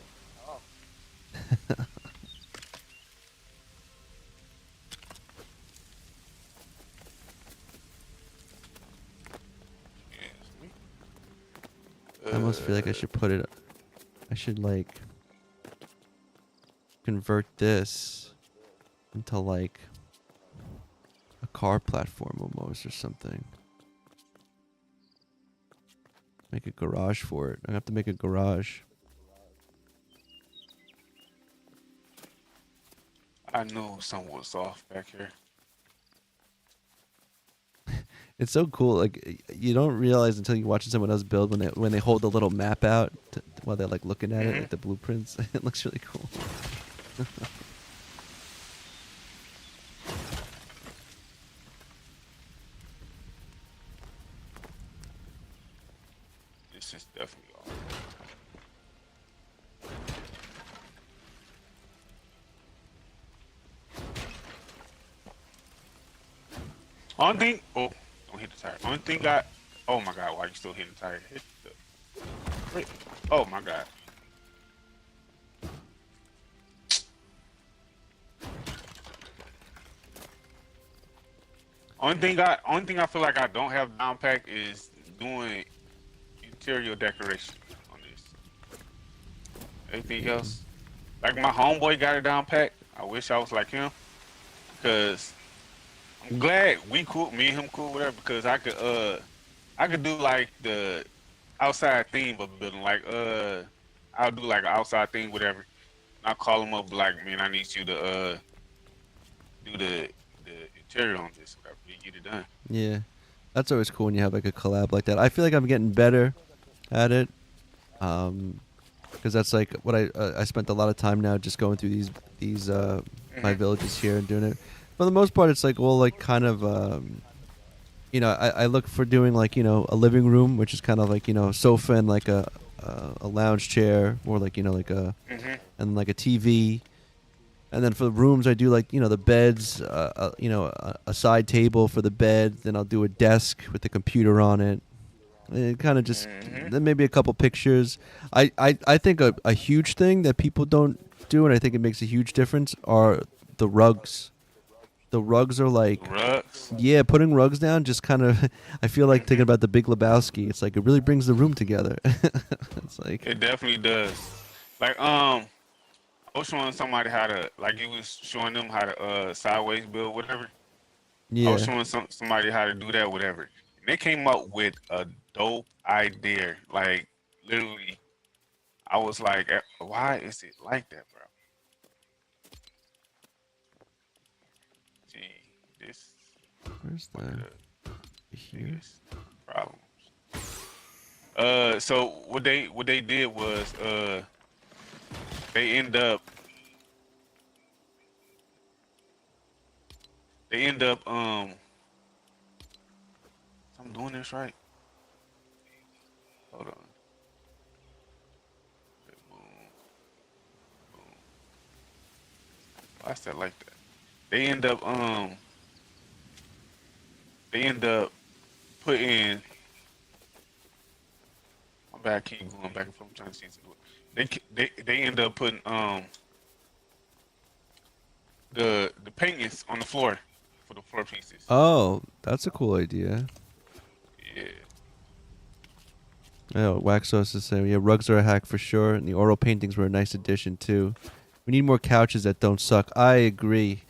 I almost feel like I should put it. I should like convert this into like a car platform almost or something. Make a garage for it. I have to make a garage. I knew something was off back here. It's so cool. Like you don't realize until you watch someone else build when they hold the little map out while they're like looking at it, like the blueprints. It looks really cool. This is definitely off. Only thing. Oh, don't hit the tire. Only thing I. Oh my God! Why are you still hitting the tire? Hit the. Oh my God. Only thing I feel like I don't have down pack is doing interior decoration on this. Anything else? Like my homeboy got it down pack. I wish I was like him, because I'm glad we cool. Me and him cool, whatever. Because I could do like the outside theme of the building. Like I'll do like an outside theme, whatever. I'll call him up like, man, I need you to do the interior on this. Whatever. You get it done. Yeah, that's always cool when you have like a collab like that. I feel like I'm getting better at it, because that's like what I spent a lot of time now just going through these my villages here and doing it. For the most part, it's like all like kind of I look for doing like a living room, which is kind of like sofa and like a lounge chair, or like like a and like a TV. And then for the rooms, I do like the beds, a side table for the bed. Then I'll do a desk with the computer on it. And kind of just then maybe a couple pictures. I think a huge thing that people don't do, and I think it makes a huge difference, are the rugs. The rugs are like yeah, putting rugs down just kind of. I feel like thinking about the Big Lebowski. It's like it really brings the room together. It's like it definitely does. Like I was showing somebody how to, like you was showing them how to sideways build whatever. yeah. I was showing somebody how to do that whatever. And they came up with a dope idea. Like literally, I was like, why is it like that, bro? Gee, this Where's the here? biggest problems. So what they did was they end up they end up I'm doing this right. Hold on. Okay, boom, boom. Why's that like that? They end up they end up putting my bad, keep going back and forth. I'm trying to see something. They end up putting the paintings on the floor for the floor pieces. Oh, that's a cool idea. Yeah. Oh, Waxos is saying, yeah, rugs are a hack for sure, and the oral paintings were a nice addition too. We need more couches that don't suck. I agree.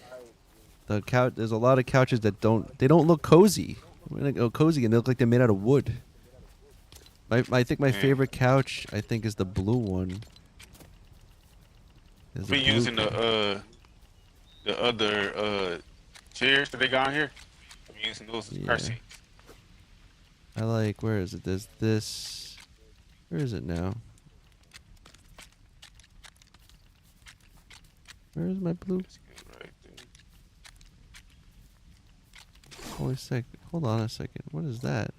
There's a lot of couches that don't look cozy. They look cozy and they look like they're made out of wood. I think my Man. favorite couch is the blue one. I've been using the other chairs that they got on here. I'm using those as car Yeah. seats. I like, where is it? There's this. Where is it now? Where is my blue? That's good right there. Hold on a second. What is that?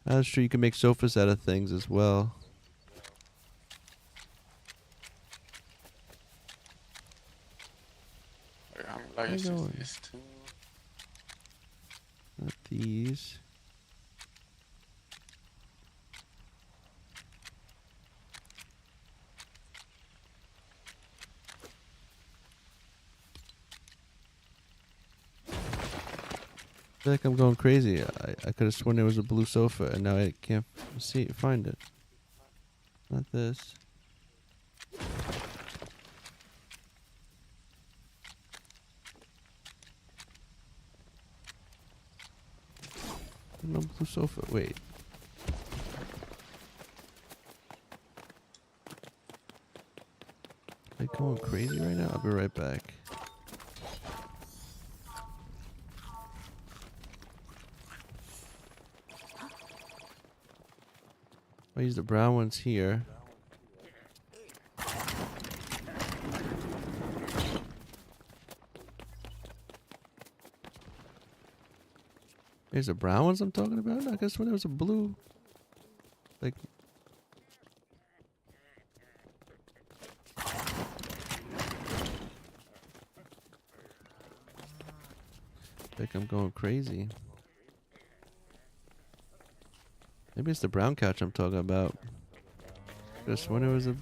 That's true. You can make sofas out of things as well. Wait, how many layers is this? Two. Not these. I feel like I'm going crazy. I could have sworn there was a blue sofa, and now I can't find it. Not this. No blue sofa. Wait. Am I going crazy right now? I'll be right back. I'll use the brown ones here. There's the brown ones I'm talking about? I guess when there was a blue. Like. Like I'm going crazy. Maybe it's the brown couch I'm talking about. Just when it was a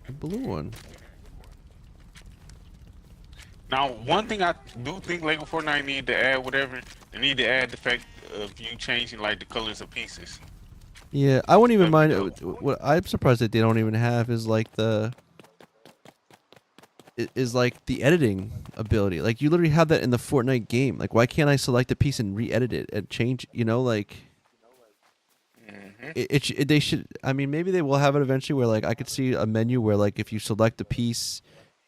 blue one. Now, one thing I do think Lego Fortnite need to add, whatever, they need to add the fact of you changing like the colors of pieces. Yeah, I wouldn't even mind. That'd be What I'm surprised that they don't even have is like like the editing ability. Like you literally have that in the Fortnite game. Like why can't I select a piece and re-edit it and change? You know, like they should. I mean, maybe they will have it eventually where like I could see a menu where like if you select a piece,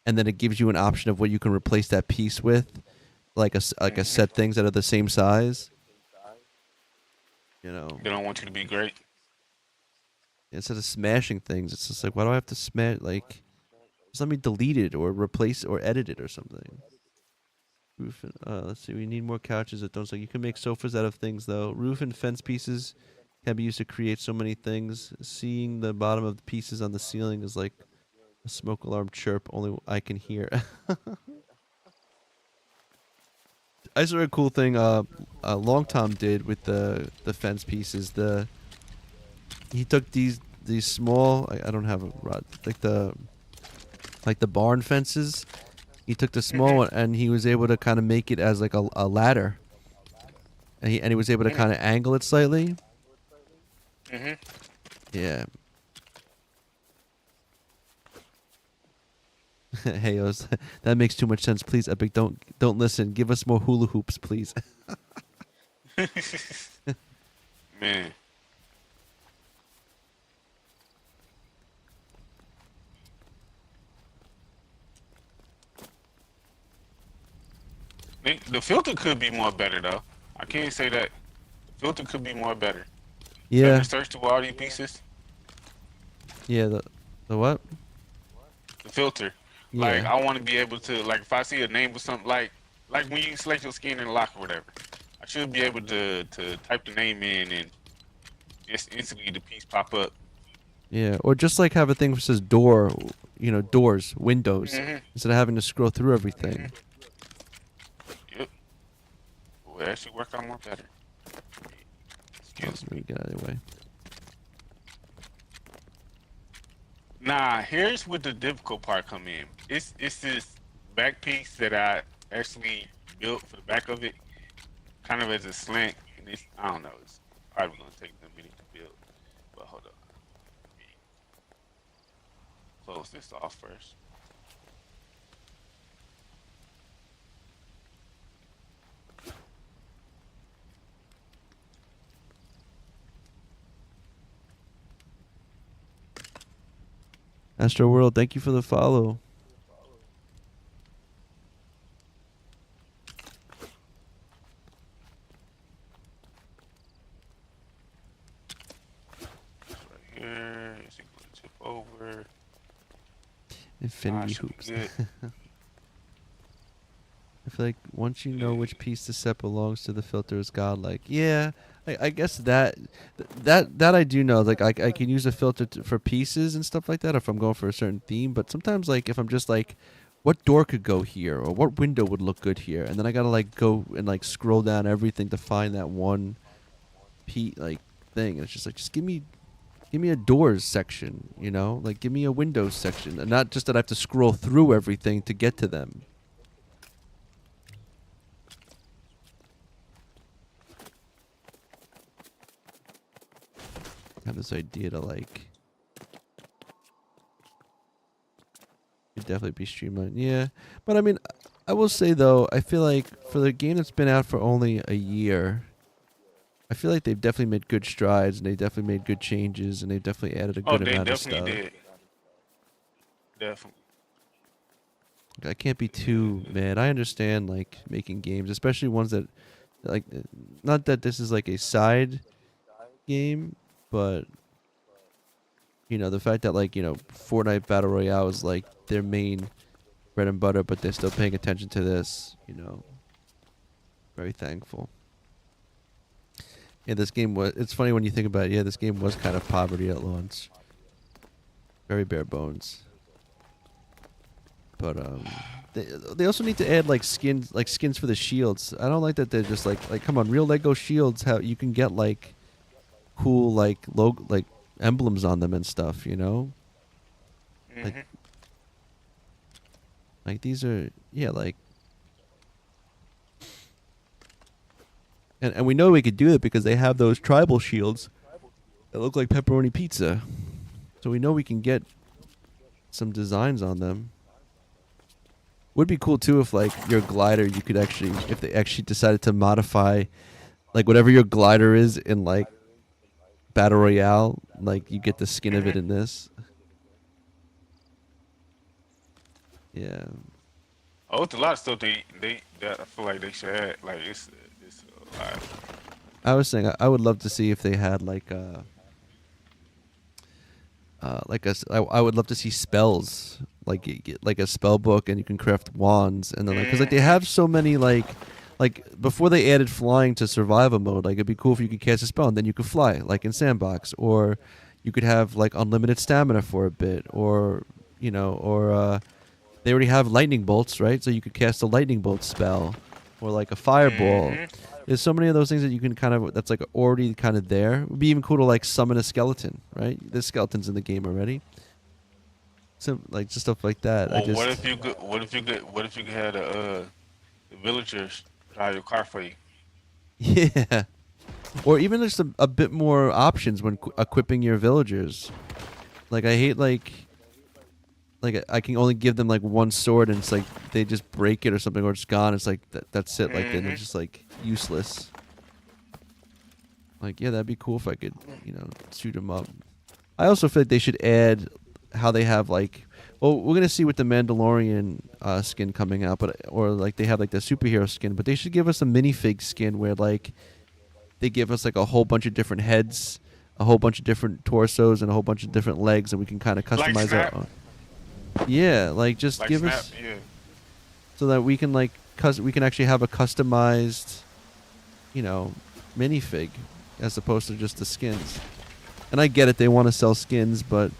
and then it gives you an option of what you can replace that piece with, like a set things that are the same size. You know, They don't want you to be great. instead of smashing things, it's just like why do I have to smash? Like, just let me delete it or replace it or edit it or something. Roof and, let's see. We need more couches that don't suck. You can make sofas out of things though. Roof and fence pieces can be used to create so many things. Seeing the bottom of the pieces on the ceiling is like a smoke alarm chirp only I can hear. I saw a cool thing Long Tom did with the fence pieces. He took these small, I don't have a rod, like the barn fences. He took the small one and he was able to kind of make it as like a ladder. And he was able to kind of angle it slightly. Yeah. Hey, that makes too much sense. Please, Epic, don't listen. Give us more hula hoops, please. Man. The filter could be more better though. I can't say that. The filter could be more better. Yeah. Ever search through all these pieces? Yeah. The what? The filter. Like Yeah. I want to be able to like if I see a name or something like when you select your skin in the lock or whatever, I should be able to type the name in and just instantly the piece pop up. Yeah, or just like have a thing that says door, doors, windows, Mhm. instead of having to scroll through everything. Mhm. Yep. Will actually work out more better. Oh, Excuse let me. me get out of the way. Nah, here's where the difficult part come in. It's this back piece that I actually built for the back of it, kind of as a slant, and it's I don't know, it's probably gonna take them a minute to build. But hold up, let me close this off first. Astro World, thank you for the follow. This right here, is it gonna tip over? Nah, it Infinity should be hoops. good. I feel like once you know Yeah. which piece the set belongs to, the filter is godlike. Yeah, I guess that I do know. Like I can use a filter for pieces and stuff like that if I'm going for a certain theme. But sometimes like if I'm just like, what door could go here or what window would look good here, and then I gotta like go and like scroll down everything to find that one like thing. And it's just like give me a doors section, like give me a windows section, and not just that I have to scroll through everything to get to them. Have this idea to like could definitely be streamlined. Yeah, but I mean, I will say though, I feel like for the game that's been out for only a year, I feel like they've definitely made good strides and they definitely made good changes and they've definitely added a Oh, good they amount of definitely stuff. did. Definitely. I can't be too mad. I understand like making games, especially ones that like not that this is like a side game, but the fact that like, Fortnite Battle Royale is like their main bread and butter, but they're still paying attention to this, very thankful. Yeah, this game was, it's funny when you think about it, yeah, this game was kind of poverty at launch. Very bare bones. But they also need to add like skins for the shields. I don't like that they're just like come on, real Lego shields, how you can get like cool like logo like emblems on them and stuff, Like Mhm. like these are, yeah, like, and we know we could do it because they have those tribal shields that look like pepperoni pizza. So we know we can get some designs on them. Would be cool too if like your glider, you could actually, if they actually decided to modify like whatever your glider is in like Battle Royale, like you get the skin of it Mhm. in this. Yeah. Oh, it's a lot of stuff they that I feel like they should add. Like it's a lot. I was saying I would love to see if they had I would love to see spells like like a spell book and you can craft wands and then like because like they Mhm. have so many like before they added flying to survival mode, like it'd be cool if you could cast a spell and then you could fly like in sandbox, or you could have like unlimited stamina for a bit, or they already have lightning bolts, right? So you could cast a lightning bolt spell or like a fireball. Mhm. There's so many of those things that you can kind of, that's like already kind of there. It would be even cool to like summon a skeleton, right? There's skeletons in the game already. So like just stuff like that. I Or what just if you could? What if you could have the villagers drive your car for you? yeah. Or even just a bit more options when equipping your villagers. Like I hate like I can only give them like one sword and it's like they just break it or something or it's gone. It's like that's it. Like then it's Mhm. just like useless. Like yeah, that'd be cool if I could shoot them up. I also feel like they should add how they have like, well, we're gonna see with the Mandalorian skin coming out, but or like they have like the superhero skin, but they should give us a minifig skin where like they give us like a whole bunch of different heads, a whole bunch of different torsos, and a whole bunch of different legs, and we can kind of Like customize our Snap. own. Yeah, like just Like give Snap, us yeah. so that we can like we can actually have a customized, you know, minifig as opposed to just the skins. And I get it, they want to sell skins, but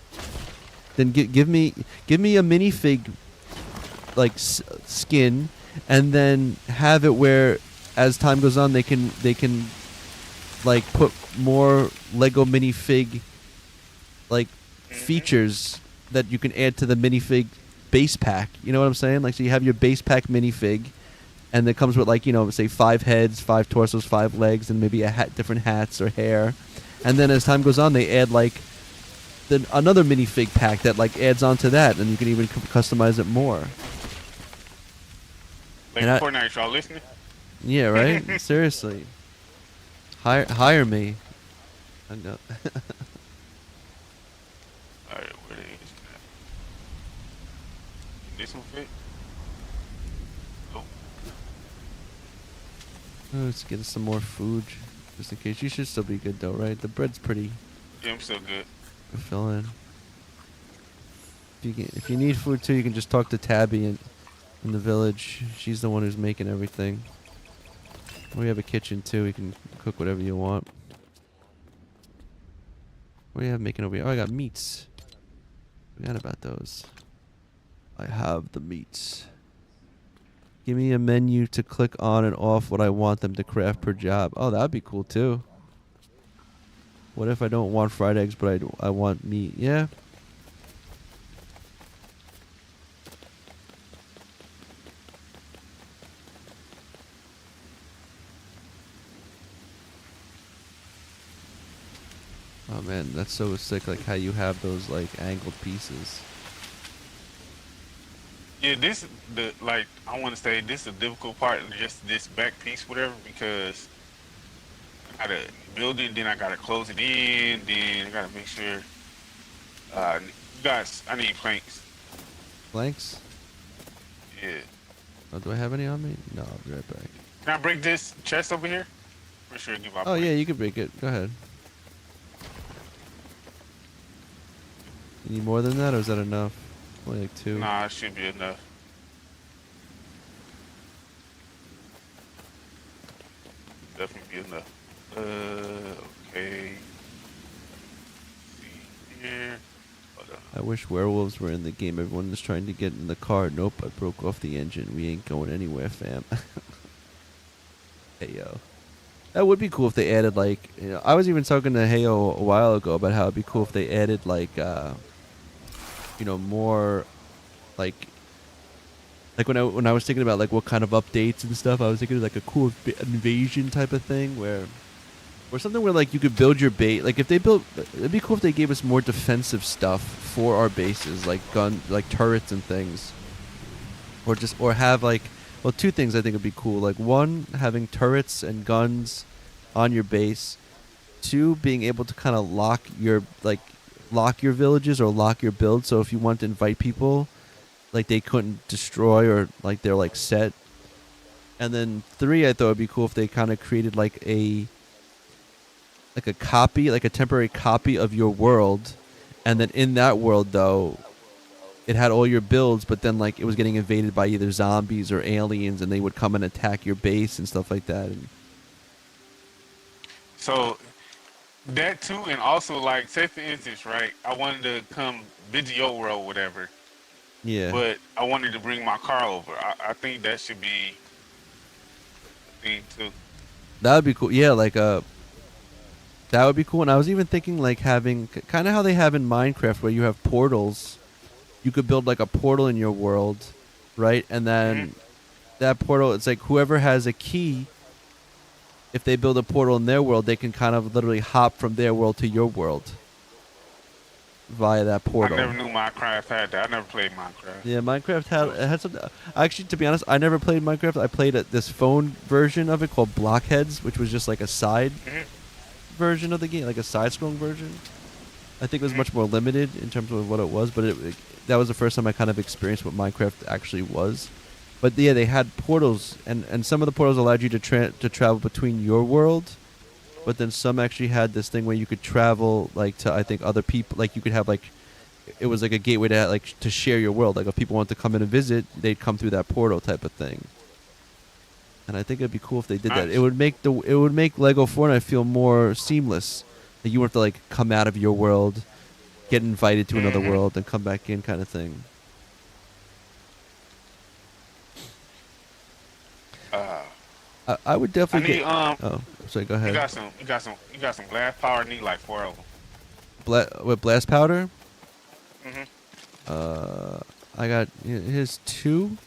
then give me a minifig like skin, and then have it where as time goes on they can like put more Lego minifig like Mhm. features that you can add to the minifig base pack. You know what I'm saying? Like so you have your base pack minifig and it comes with like, you know, say 5 heads, 5 torsos, 5 legs and maybe a different hats or hair. And then as time goes on they add like then another minifig pack that like adds on to that and you can even customize it more. Like And I Fortnite, y'all listening? yeah, right? Seriously. Hire me. I know. Alright, where is that? This one fit? Oh, Let's get some more food just in case. You should still be good though, right? The bread's pretty yeah, I'm still good. filling. If you need food too, you can just talk to Tabby in the village. She's the one who's making everything. We have a kitchen too. You can cook whatever you want. What do you have making over here? Oh, I got meats. Forgot about those. I have the meats. Give me a menu to click on and off what I want them to craft per job. Oh, that'd be cool too. What if I don't want fried eggs, but I want meat? Yeah. Oh man, that's so sick. Like how you have those like angled pieces. Yeah, this the like I want to say this is the difficult part, just this back piece, whatever, because I gotta build it, then I gotta close it in, then I gotta make sure. You guys, I need planks. Planks? Yeah. Oh, do I have any on me? No, I'll be right back. Can I break this chest over here? For sure, give my Oh yeah, planks. you can break it. Go ahead. You need more than that, or is that enough? Only like 2. Nah, it should be enough. Definitely be enough. Okay. See here. Hold on. I wish werewolves were in the game. Everyone is trying to get in the car. Nope, I broke off the engine. We ain't going anywhere, fam. Hey yo, that would be cool if they added like. You know, I was even talking to Heyo a while ago about how it'd be cool if they added like, you know, more like when I was thinking about like what kind of updates and stuff. I was thinking of like a cool invasion type of thing where. Or something where like you could build your base. Like if they built, it'd be cool if they gave us more defensive stuff for our bases, like like turrets and things. Or have like, well, 2 things I think would be cool. Like 1, having turrets and guns on your base. 2, being able to kind of lock your villages or lock your build. So if you want to invite people, like they couldn't destroy or like they're like set. And then 3, I thought it'd be cool if they kind of created like a copy, like a temporary copy of your world, and then in that world though, it had all your builds, but then like it was getting invaded by either zombies or aliens, and they would come and attack your base and stuff like that. And So that too, and also like, say for instance, right? I wanted to come visit your world, whatever, yeah, but I wanted to bring my car over. I think that should be a thing too. that would be cool. Yeah, like that would be cool. And I was even thinking like having kind of how they have in Minecraft, where you have portals. You could build like a portal in your world, right? And Hmm. then that portal, it's like whoever has a key, if they build a portal in their world, they can kind of literally hop from their world to your world via that I portal. never knew Minecraft had that. I never played Minecraft. Yeah, Minecraft had some. Actually, to be honest, I never played Minecraft. I played this phone version of it called Blockheads, which was just like a side Hmm. version of the game, like a side-scrolling version. I think it was Hmm. much more limited in terms of what it was, but that was the first time I kind of experienced what Minecraft actually was. But yeah, they had portals, and some of the portals allowed you to travel between your world, but then some actually had this thing where you could travel like to I think other people, like you could have like it was like a gateway to like to share your world. Like if people want to come in and visit, they'd come through that portal type of thing. And I think it'd be cool if they did that. Nice. It would make Lego Fortnite feel more seamless. Like you wouldn't have to like come out of your world, get invited to another world, and come back in kind of thing. I would definitely I need get. Oh, sorry. Go ahead. you got some glass power. I need like 4 of them. With blast powder. Mhm. I got here's 2.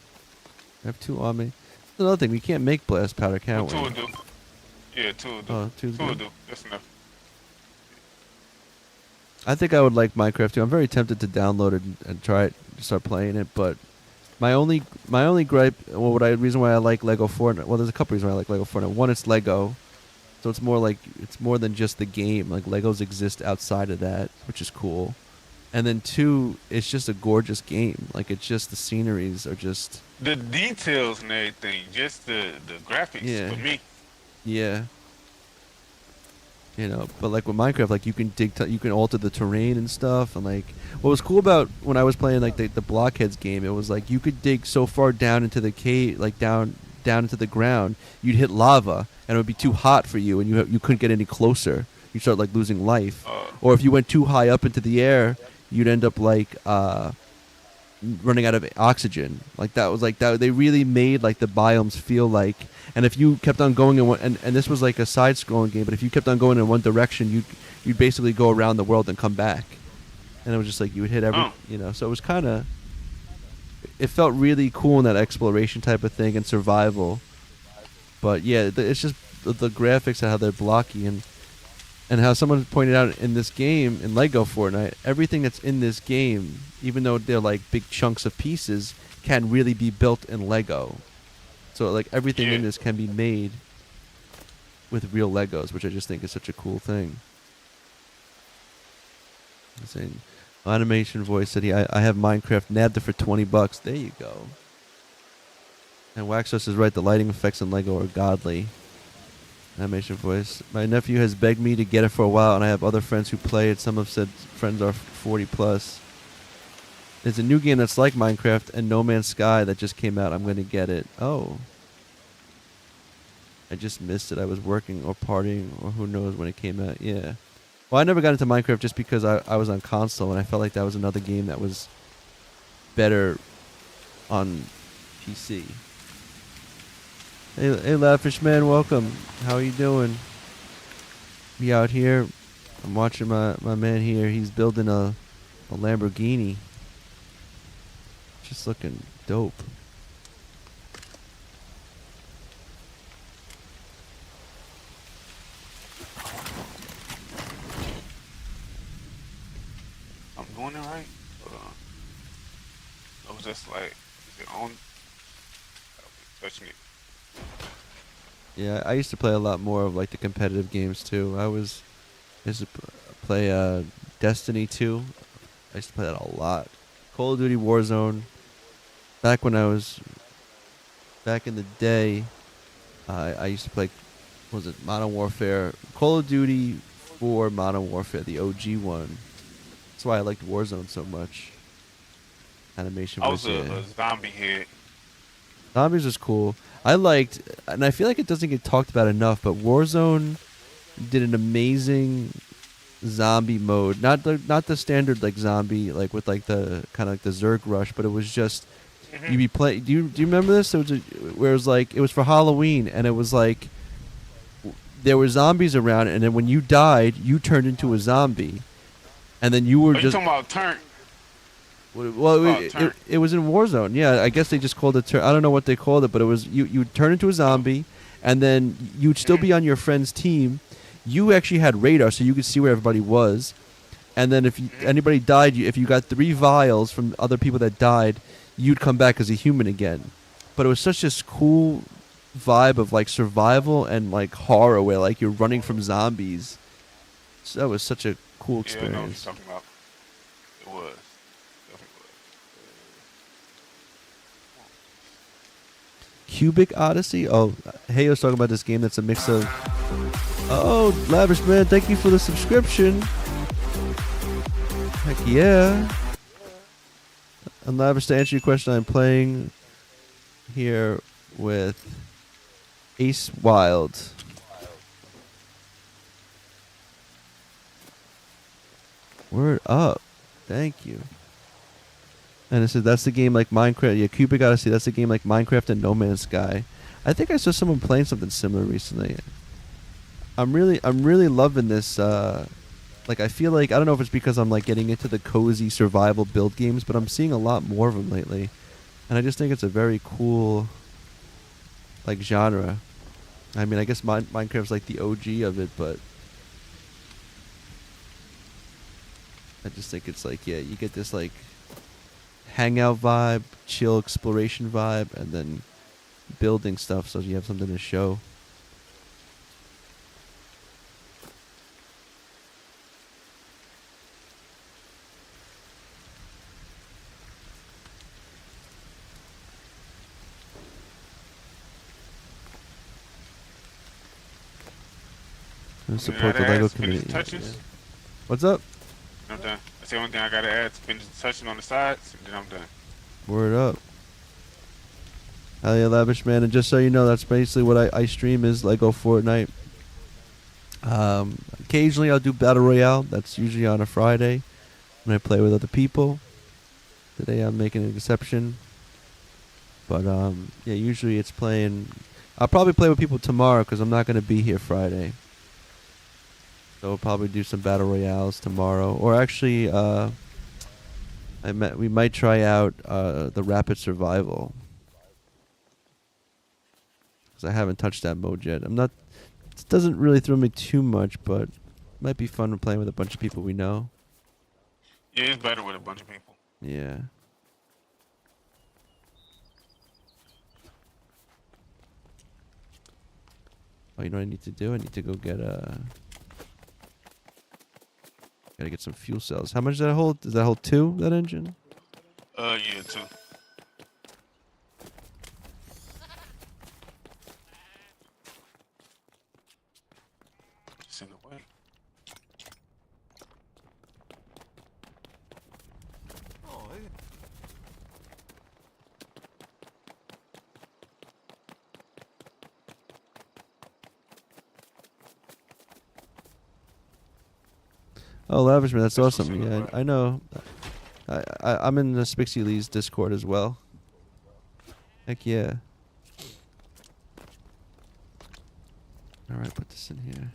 I have 2 on me. That's another thing, we can't make blast powder, can we? 2 will do. Yeah, 2 will do. Oh, 2 will good. do. That's enough. I think I would like Minecraft too. I'm very tempted to download it and try it, start playing it. But my only gripe, reason why I like Lego Fortnite. Well, there's a couple reasons why I like Lego Fortnite. One, it's Lego, so it's more than just the game. Like Legos exist outside of that, which is cool. And then 2, it's just a gorgeous game. Like it's just the sceneries are just The details and everything, just the graphics Yeah. for me. yeah. But like with Minecraft, like you can you can alter the terrain and stuff, and like what was cool about when I was playing like the Blockheads game, it was like you could dig so far down into the cave, like down into the ground, you'd hit lava, and it would be too hot for you, and you couldn't get any closer. You start like losing life, or if you went too high up into the air, you'd end up like running out of oxygen. Like that was like that. They really made like the biomes feel like. And if you kept on going in one, and this was like a side-scrolling game, but if you kept on going in one direction, you'd basically go around the world and come back. And it was just like you would hit so it was kind of, it felt really cool in that exploration type of thing and survival. But yeah, it's just the graphics and how they're blocky and how someone pointed out in this game, in Lego Fortnite, everything that's in this game, even though they're like big chunks of pieces, can really be built in Lego. So like everything in this can be made with real Legos, which I just think is such a cool thing. Saying, Animation Voice said, I have Minecraft, nabbed it for $20. There you go. And Waxos is right, the lighting effects in Lego are godly. Animation Voice. My nephew has begged me to get it for a while, and I have other friends who play it. Some have said friends are 40 plus. There's a new game that's like Minecraft and No Man's Sky that just came out. I'm going to get it. Oh. I just missed it. I was working or partying or who knows when it came out. Yeah. Well, I never got into Minecraft just because I was on console, and I felt like that was another game that was better on PC. Hey, Lavish Man, welcome. How are you doing? Be out here. I'm watching my man here. He's building a Lamborghini. Just looking dope. I'm doing it right. I was just like, is it on? Touch me. Yeah, I used to play a lot more of like the competitive games too. I used to play Destiny 2. I used to play that a lot. Call of Duty Warzone. Back when I was back in the day, I used to play, what was it, Modern Warfare. Call of Duty 4 Modern Warfare, the OG one. That's why I liked Warzone so much. Animation I was yeah. a zombie head. Zombies was cool. I liked, and I feel like it doesn't get talked about enough, but Warzone did an amazing zombie mode. Not the standard like zombie, like with like the kind of like the Zerg rush, but it was just you be play. Do you remember this? It was where it was like it was for Halloween, and it was like there were zombies around, and then when you died, you turned into a zombie, and then you were Are just. you talking about turn? Well, it was in Warzone. Yeah, I guess they just called it. I don't know what they called it, but it was you turn into a zombie, and then you'd still be on your friend's team. You actually had radar, so you could see where everybody was. And then if anybody died, if you got 3 vials from other people that died, you'd come back as a human again. But it was such this cool vibe of like survival and like horror, where like you're running from zombies. So that was such a cool experience. Yeah, I know what you're talking about. It was. Cubic Odyssey? Oh, hey, I was talking about this game that's a mix of... Oh, Lavish Man, thank you for the subscription. Heck yeah. And Lavish, to answer your question, I'm playing here with Ace Wild. Word up. Thank you. And it said that's the game like Minecraft. Yeah, Cupid Odyssey. That's the game like Minecraft and No Man's Sky. I think I saw someone playing something similar recently. I'm really loving this. Like I feel like I don't know if it's because I'm like getting into the cozy survival build games, but I'm seeing a lot more of them lately, and I just think it's a very cool like genre. I mean, I guess Minecraft's like the OG of it, but I just think it's like you get this like hangout vibe, chill exploration vibe, and then building stuff so you have something to show. Support the Lego community. Yeah. What's up? I'm done. That's the only thing I gotta add. Finish touching on the sides, and then I'm done. Word up. Hell yeah, Lavish man. And just so you know, that's basically what I stream is Lego Fortnite. Occasionally I'll do Battle Royale. That's usually on a Friday when I play with other people. Today I'm making an exception. But yeah, usually it's playing. I'll probably play with people tomorrow because I'm not going to be here Friday. So we'll probably do some Battle Royales tomorrow. Or actually, we might try out the Rapid Survival. Because I haven't touched that mode yet. It doesn't really thrill me too much, but it might be fun playing with a bunch of people we know. Yeah, it's better with a bunch of people. Yeah. Oh, you know what I need to do? I need to go get gotta get some fuel cells. How much does that hold? Does that hold 2, that engine? Yeah, 2. Just in the way. Oh, Lavish man, that's awesome. Yeah, I know. I'm in the Spixie Lee's Discord as well. Heck yeah. Alright, put this in here.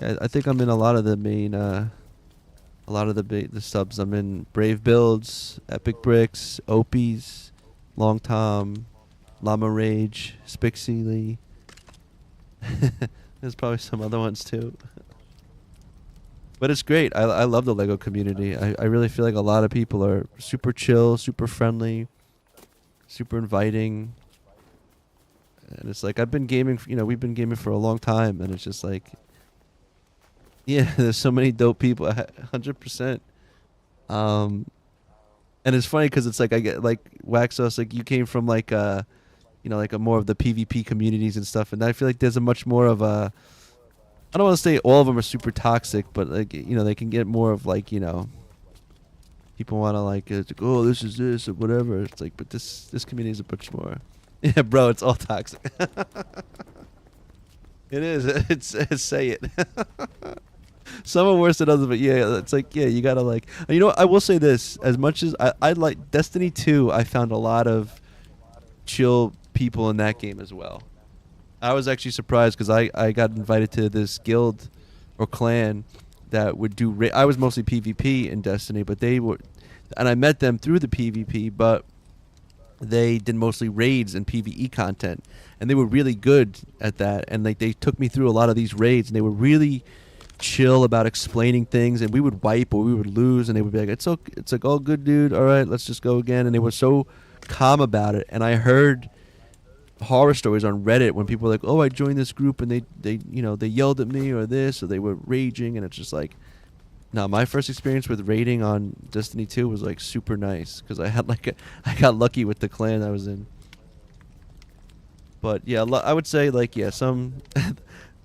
Yeah, I think I'm in a lot of the main, a lot of the subs. I'm in Brave Builds, Epic Bricks, Opies, Long Tom, Llama Rage, Spixie Lee. There's probably some other ones too. But it's great. I love the Lego community. I really feel like a lot of people are super chill, super friendly, super inviting. And it's like I've been gaming, we've been gaming for a long time, and it's just like, yeah, there's so many dope people, 100%. And it's funny because it's like I get like Waxos, like you came from like like a more of the PvP communities and stuff, and I feel like there's a much more of a, I don't want to say all of them are super toxic, but like they can get more of like people want to like oh this is this or whatever. It's like, but this community is a much more, yeah, bro. It's all toxic. It is. It's say it. Some are worse than others, but yeah, it's like you gotta like. I will say this: as much as I like Destiny 2, I found a lot of chill people in that game as well. I was actually surprised because I got invited to this guild or clan that would do. I was mostly PvP in Destiny, but they were, and I met them through the PvP, but they did mostly raids and PvE content, and they were really good at that. And like they took me through a lot of these raids, and they were really chill about explaining things. And we would wipe or we would lose, and they would be like, "It's okay, it's like all good, dude. All right, let's just go again." And they were so calm about it. And I heard horror stories on Reddit when people were like, "Oh, I joined this group and they yelled at me or this, or they were raging," and it's just like, no, my first experience with raiding on Destiny 2 was like super nice because I got lucky with the clan I was in. But yeah, I would say like some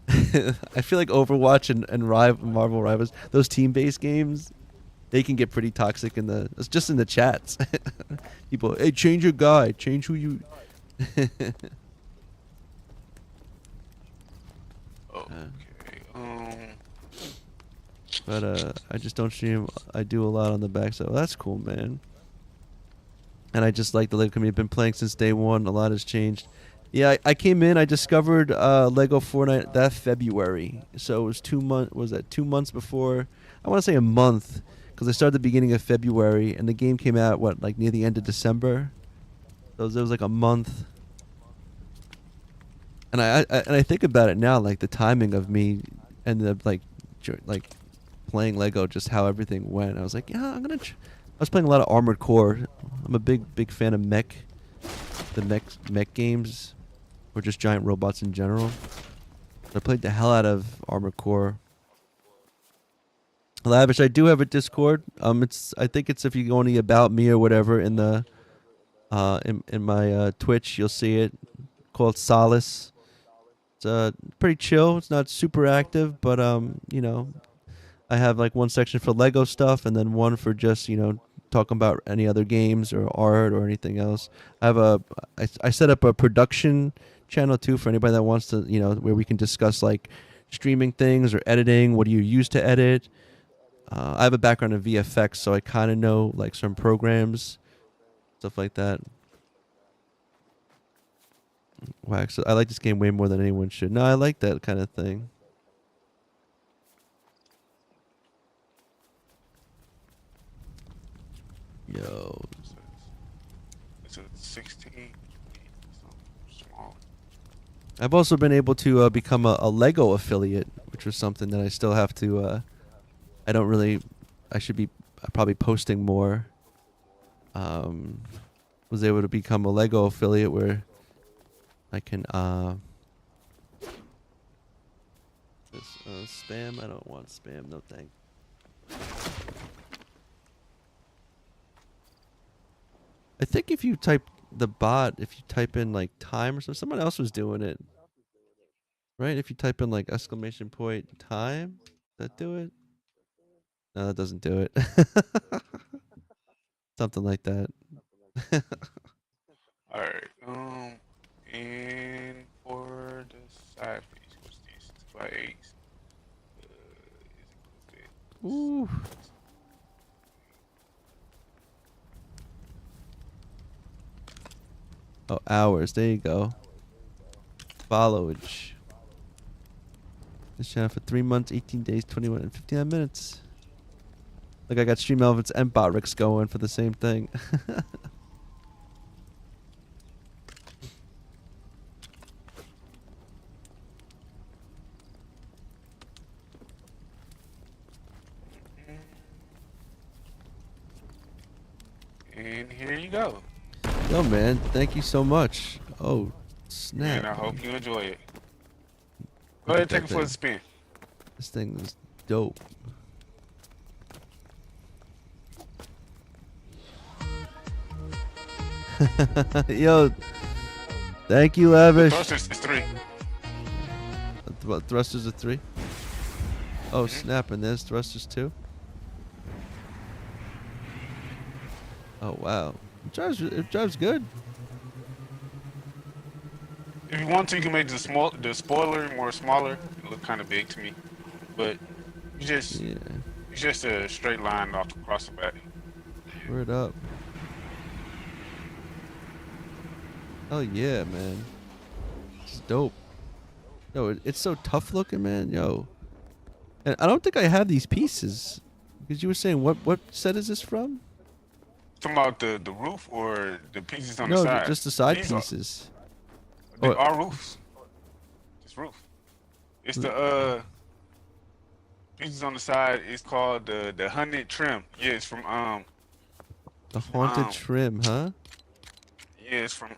I feel like Overwatch and Marvel Rivals, those team-based games, they can get pretty toxic in the it's just in the chats. People, hey, change your guy, change who you. Okay. But I just don't stream. I do a lot on the back, so that's cool, man. And I just like the Lego community. I've been playing since day one. A lot has changed. Yeah, I came in. I discovered Lego Fortnite that February, so it was 2 months. Was that 2 months before? I want to say a month, because I started the beginning of February, and the game came out like near the end of December. So it was like a month. And I think about it now, like the timing of me and the like playing Lego, just how everything went. I was like, yeah, I was playing a lot of Armored Core. I'm a big fan of the mech games, or just giant robots in general. I played the hell out of Armored Core. Lavish, I do have a Discord. I think it's if you go on the About Me or whatever in the in my Twitch, you'll see it, called Solace. It's pretty chill. It's not super active, but you know, I have like one section for Lego stuff, and then one for just, you know, talking about any other games or art or anything else. I set up a production channel too for anybody that wants to, you know, where we can discuss like streaming things or editing. What do you use to edit? I have a background in VFX, so I kind of know like some programs, stuff like that. Wow, so I like this game way more than anyone should. No, I like that kind of thing. Yo. It's a 16. So small. I've also been able to become a Lego affiliate, which was something that I still have to. I don't really. I should be probably posting more. Was able to become a Lego affiliate where I can. Spam. I don't want spam. No thank. I think if you type the bot, if you type in like time or something, someone else was doing it, right? If you type in like exclamation point time, does that do it? No, that doesn't do it. Something like that. All right. And for the side piece, what's this? 2x8. Ooh. Oh, hours. There you go. Followage. This channel for 3 months, 18 days, 21 and 59 minutes. Look, I got Stream Elephant's and Botrix going for the same thing. And here you go. Yo, man, thank you so much. Oh, snap. And I hope you enjoy it. Go Look ahead at and take that it for a thing. spin. This thing is dope. Yo, thank you, Lavish. Thrusters is 3. Thrusters are 3. Oh, snap, and there's thrusters 2. Oh, wow. It drives good. If you want to, you can make the spoiler more smaller. It look kind of big to me, but it's just a straight line off across the back. Word up. Oh yeah, man. It's dope. Yo, it's so tough looking, man. Yo, and I don't think I have these pieces because you were saying what set is this from? Talking about the roof or the pieces on the No, side? just the side These pieces. They Oh. are roofs. It's roof. It's the pieces on the side. It's called the hunted trim. Yeah, it's from The haunted trim, huh? yeah, it's from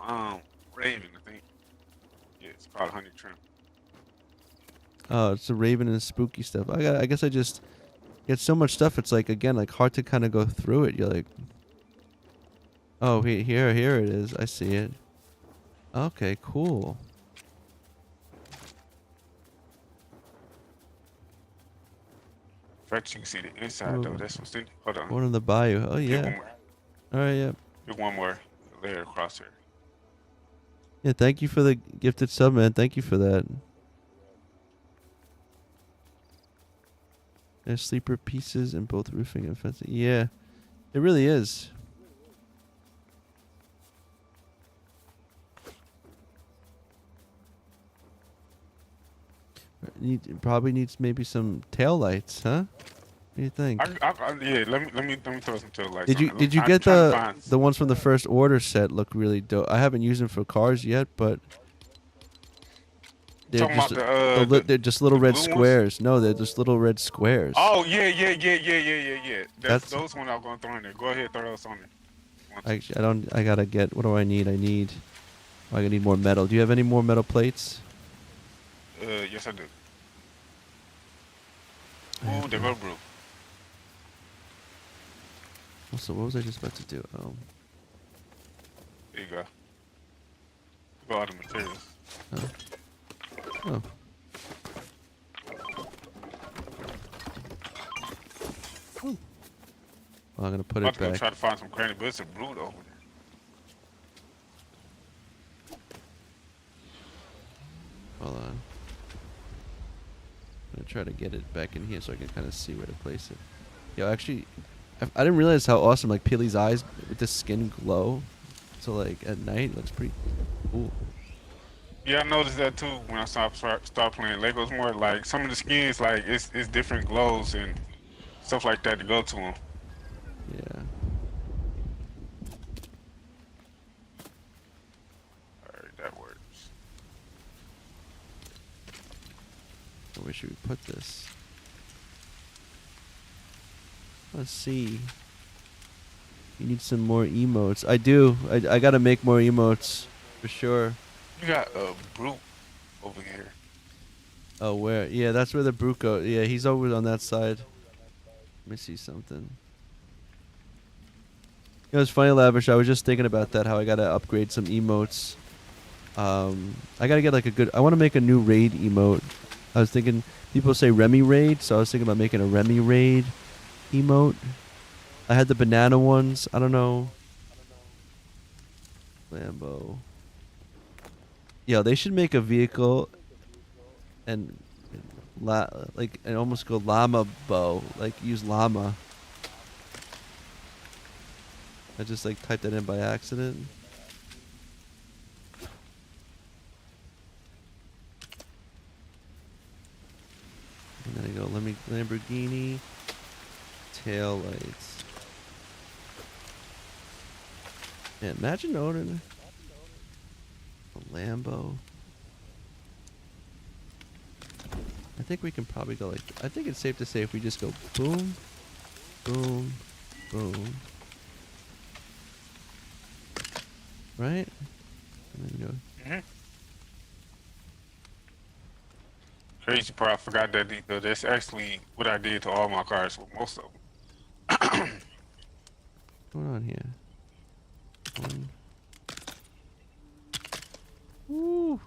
Raven, I think. Yeah, it's called hunted trim. Oh, it's the Raven and spooky stuff. I guess I just get so much stuff. It's like again, like hard to kind of go through it. You're like, oh, here it is. I see it. Okay, cool. bet you can see the inside though. Ooh, That's what's in. Hold on. one in the bayou. Oh Get yeah. one more. All right, yeah. Get one more layer across here. Yeah, thank you for the gifted sub, man. Thank you for that. There's sleeper pieces in both roofing and fencing. Yeah, it really is. Probably needs maybe some tail lights, huh? What do you think? Yeah. Let me throw some tail lights. Did you on it. did you I'm get trying to find. the ones from the first order set? Look really dope. I haven't used them for cars yet, but they're Talking just about the they're just little the red blue ones. squares. No, they're just little red squares. Oh yeah. That's That's those ones I'm gonna throw in there. Go ahead, throw those on there. actually I don't. I gotta get. What do I need? I need more metal. Do you have any more metal plates? Yes I do. I have Ooh, they to- go blue. Also, what was I just about to do? Oh, There you go. Go all the materials. oh. Well, I'm gonna put I'm it about to go back. try to find some granite, but it's a blue over there. Hold on. I'm gonna try to get it back in here so I can kind of see where to place it. Yo, actually, I didn't realize how awesome like Peely's eyes with the skin glow. So like at night, it looks pretty cool. Yeah, I noticed that too when I start playing Legos more. Like some of the skins, like it's different glows and stuff like that to go to them. Yeah. Alright, that works. So where should we put this? Let's see. You need some more emotes. I do. I gotta make more emotes for sure. You got a brute over here. Oh, where? Yeah, that's where the brute goes. Yeah, he's over on that side. Let me see something. It was funny, Lavish. I was just thinking about that. How I gotta upgrade some emotes. I gotta get like a good. I want to make a new raid emote. I was thinking people say Remy raid, so I was thinking about making a Remy raid emote. I had the banana ones. I don't know. Lambo. Yeah, they should make a vehicle and like and almost go llama bow, like use llama. I just like typed that in by accident. And then I go, let me Lamborghini tail lights. Yeah, imagine owning a Lambo. I think we can probably go like. I think it's safe to say if we just go boom, boom, boom, right? And then go. Mm-hmm. Crazy part, I forgot that detail. That's actually what I did to all my cars, well, most of them. What's going on here? One. Woo.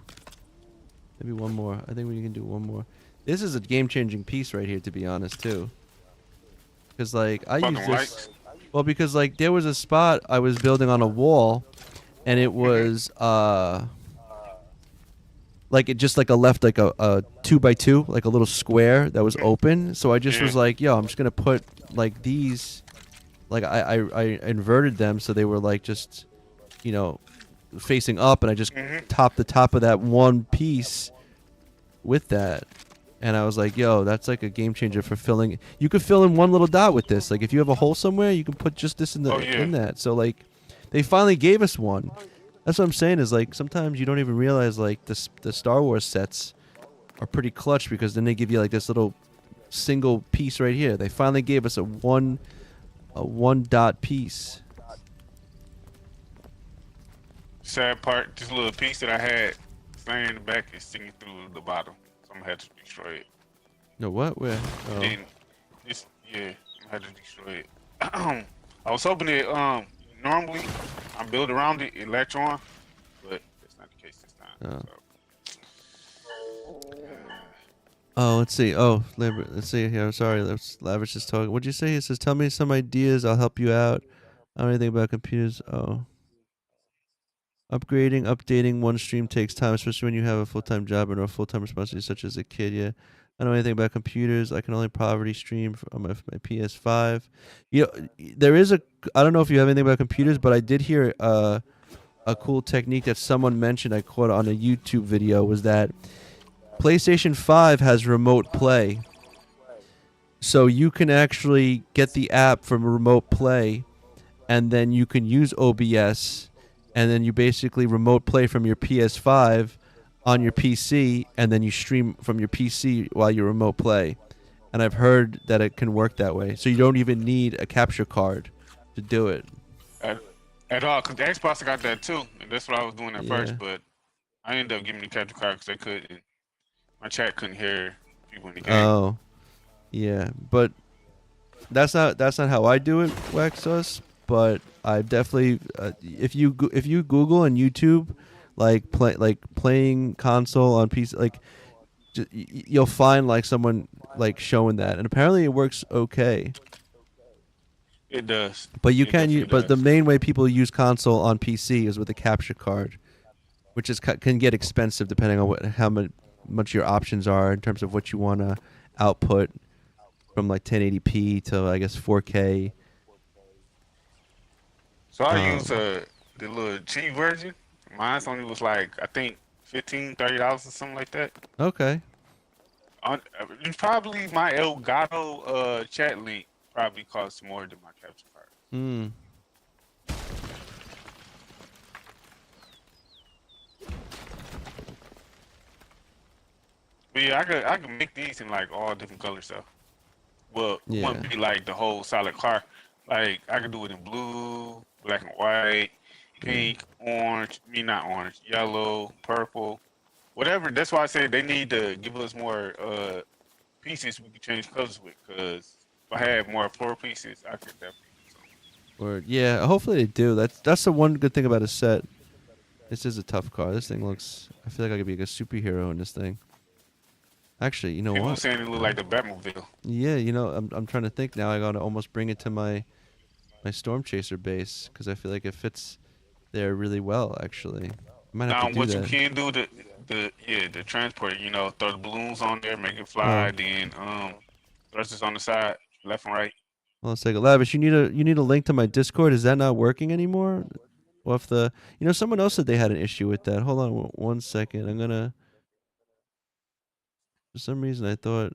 Maybe one more. I think we can do one more. This is a game-changing piece right here, to be honest, too. Because like I Fucking use this. lights. Well, because like there was a spot I was building on a wall, and it was like it just like a left like a 2x2, like a little square that was open. So I just was like, yo, I'm just gonna put like these, like I inverted them so they were like just, you know, facing up, and I just topped the top of that one piece with that. And I was like, yo, that's like a game changer for filling. You could fill in one little dot with this. Like if you have a hole somewhere, you can put just this in the in that. So like they finally gave us one. That's what I'm saying is like sometimes you don't even realize like the Star Wars sets are pretty clutch because then they give you like this little single piece right here. They finally gave us a one dot piece. Sad part, this little piece that I had staying in the back is sticking through the bottom. So I'm gonna have to destroy it. No, what? Where? Oh. Then this, yeah, I'm gonna have to destroy it. I was hoping it, normally I build around it, latch on, but that's not the case this time. Oh. So. Oh, let's see. Oh, let's see here. I'm sorry. Lavish is talking. What'd you say? He says, "Tell me some ideas. I'll help you out. I don't know anything about computers." Oh, upgrading, updating one stream takes time, especially when you have a full-time job and a full-time responsibility such as a kid. Yeah, I don't know anything about computers. I can only poverty stream on my PS5. You know, there is a. I don't know if you have anything about computers, but I did hear a cool technique that someone mentioned. I caught on a YouTube video was that PlayStation 5 has remote play. So you can actually get the app from remote play and then you can use OBS and then you basically remote play from your PS5 on your PC and then you stream from your PC while you remote play. And I've heard that it can work that way. So you don't even need a capture card to do it. at, at all. Cause the Xbox got that too, and that's what I was doing at Yeah. first. But I ended up giving the capture card because they couldn't. My chat couldn't hear people in the game. Oh, yeah. But that's not how I do it, Wax Us. But I definitely, if you Google and YouTube, like playing console on PC, like you'll find like someone like showing that, and apparently it works okay. It does. But you It can use, definitely but the does. main way people use console on PC is with a capture card, which is can get expensive depending on how much your options are in terms of what you want to output from like 1080p to I guess 4K. So I use Um, the little cheap version. Mine's only was like I think $15, $30 or something like that. okay. It's probably my Elgato chat link probably costs more than my capture card. Hmm. But yeah, I could make these in like all different colors though. Well, it Yeah. wouldn't be like the whole solid car. Like I could do it in blue, black and white, Yeah. pink, orange. Me not orange, yellow, purple, whatever. That's why I said they need to give us more pieces we can change colors with. Cause if I had more floor pieces, I could definitely do something. Or yeah. Hopefully they do. That's the one good thing about a set. This is a tough car. This thing looks. I feel like I could be like a superhero in this thing. Actually, you know People were what? saying it looked like the Batmobile. Yeah, you know, I'm trying to think now. I gotta almost bring it to my Storm Chaser base because I feel like it fits there really well. Actually, I might have to Now, do what you that. can do the transport, throw the balloons on there, make it Oh, fly, then thrusters on the side, left and right. well, let's take a Lavish. You need a link to my Discord. Is that not working anymore? Well, if the someone else said they had an issue with that. Hold on one second. I'm gonna. For some reason, I thought.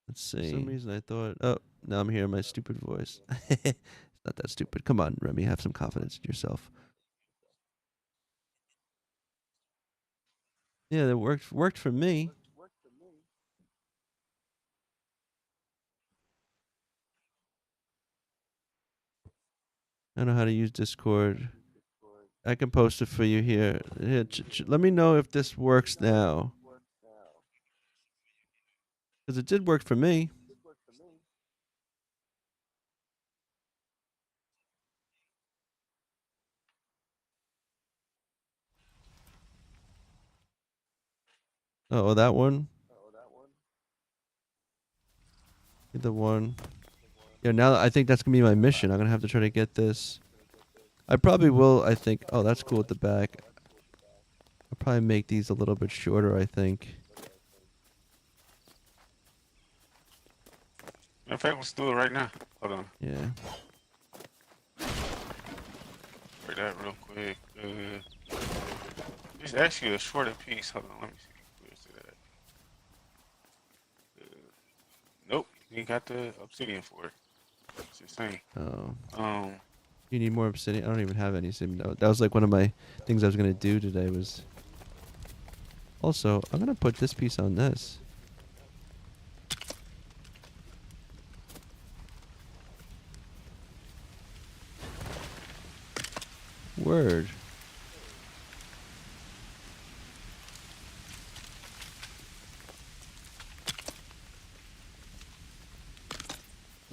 Let's see. Oh, now I'm hearing my stupid voice. It's not that stupid. Come on, Remy, have some confidence in yourself. Yeah, that worked for me. I know how to use Discord. I can post it for you here. Here, let me know if this works now, because it did work for me. Oh, that one. The one. Yeah, now I think that's gonna be my mission. I'm gonna have to try to get this. I probably will. I think. Oh, that's cool at the back. I'll probably make these a little bit shorter. I think. In fact, let's do it right now. Hold on, Yeah. break that real quick. It's actually a shorter piece. Hold on, let me see. Where's it at? Nope, you ain't got the obsidian for it. It's insane. Oh. Um, You need more obsidian. I don't even have any obsidian. That was like one of my things I was gonna do today. Was also I'm gonna put this piece on this. Word.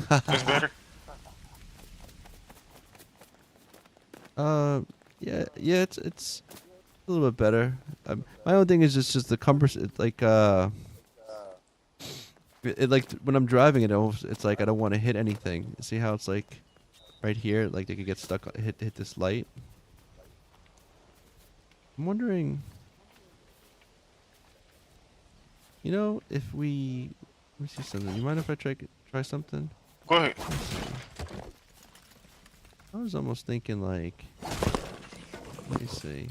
that's better. Uh, yeah, it's a little bit better. My own thing is just the cumbersome. Like when I'm driving it, it's like I don't want to hit anything. See how it's like right here, like they could get stuck, hit this light. I'm wondering, you know, if we let me see something. You mind if I try something? Go ahead. I was almost thinking like, let me see.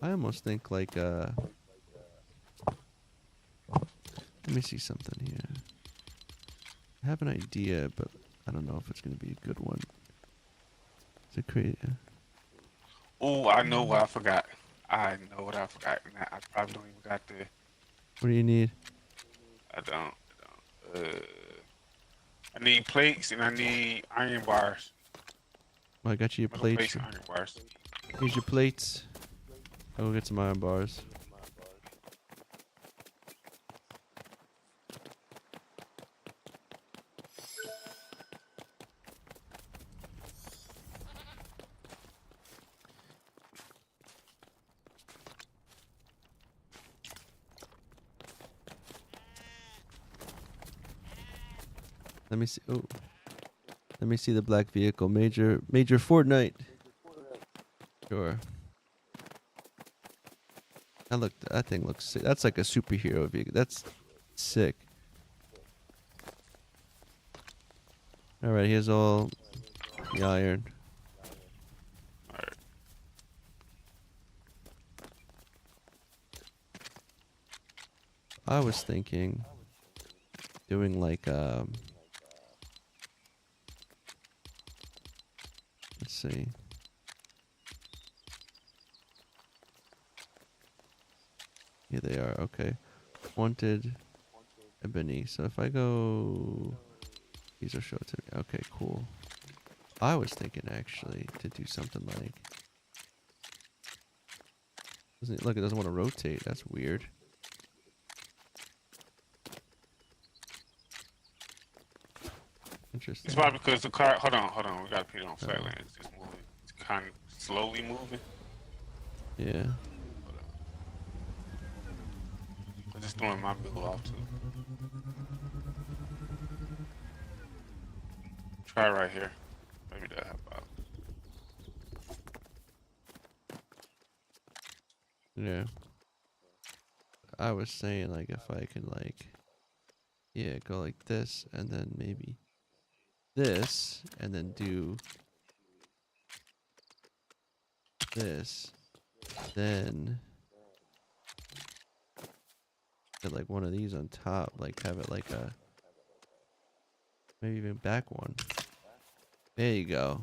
I almost think like let me see something here. I have an idea, but I don't know if it's gonna be a good one. Is it crazy? Oh, I know what I forgot. I know what I forgot. Nah, I probably don't even got the. What do you need? I don't. I need plates and I need iron bars. Oh, I got you your Metal plates. plates and iron bars. Here's your plates. I'll go get some iron bars. Let me see. Oh, let me see the black vehicle. Major Fortnite. Sure. That thing looks sick. That's like a superhero vehicle. That's sick. All right, here's all the iron. Alright. I was thinking doing like let's see. Here they are. Okay. Wanted ebony. So if I go, these will show it to me. Okay, cool. I was thinking actually to do something like. Look, it doesn't want to rotate. That's weird. Interesting. It's probably because the car. Hold on. We gotta put it on flat land. It's just moving. It's kind of slowly moving. Yeah. I'm just throwing my bill off too. Try right here. Maybe that'll help out. Yeah. I was saying like if I can like, yeah, go like this and then maybe this and then do this, then get like one of these on top, like have it like a, maybe even back one. There you go.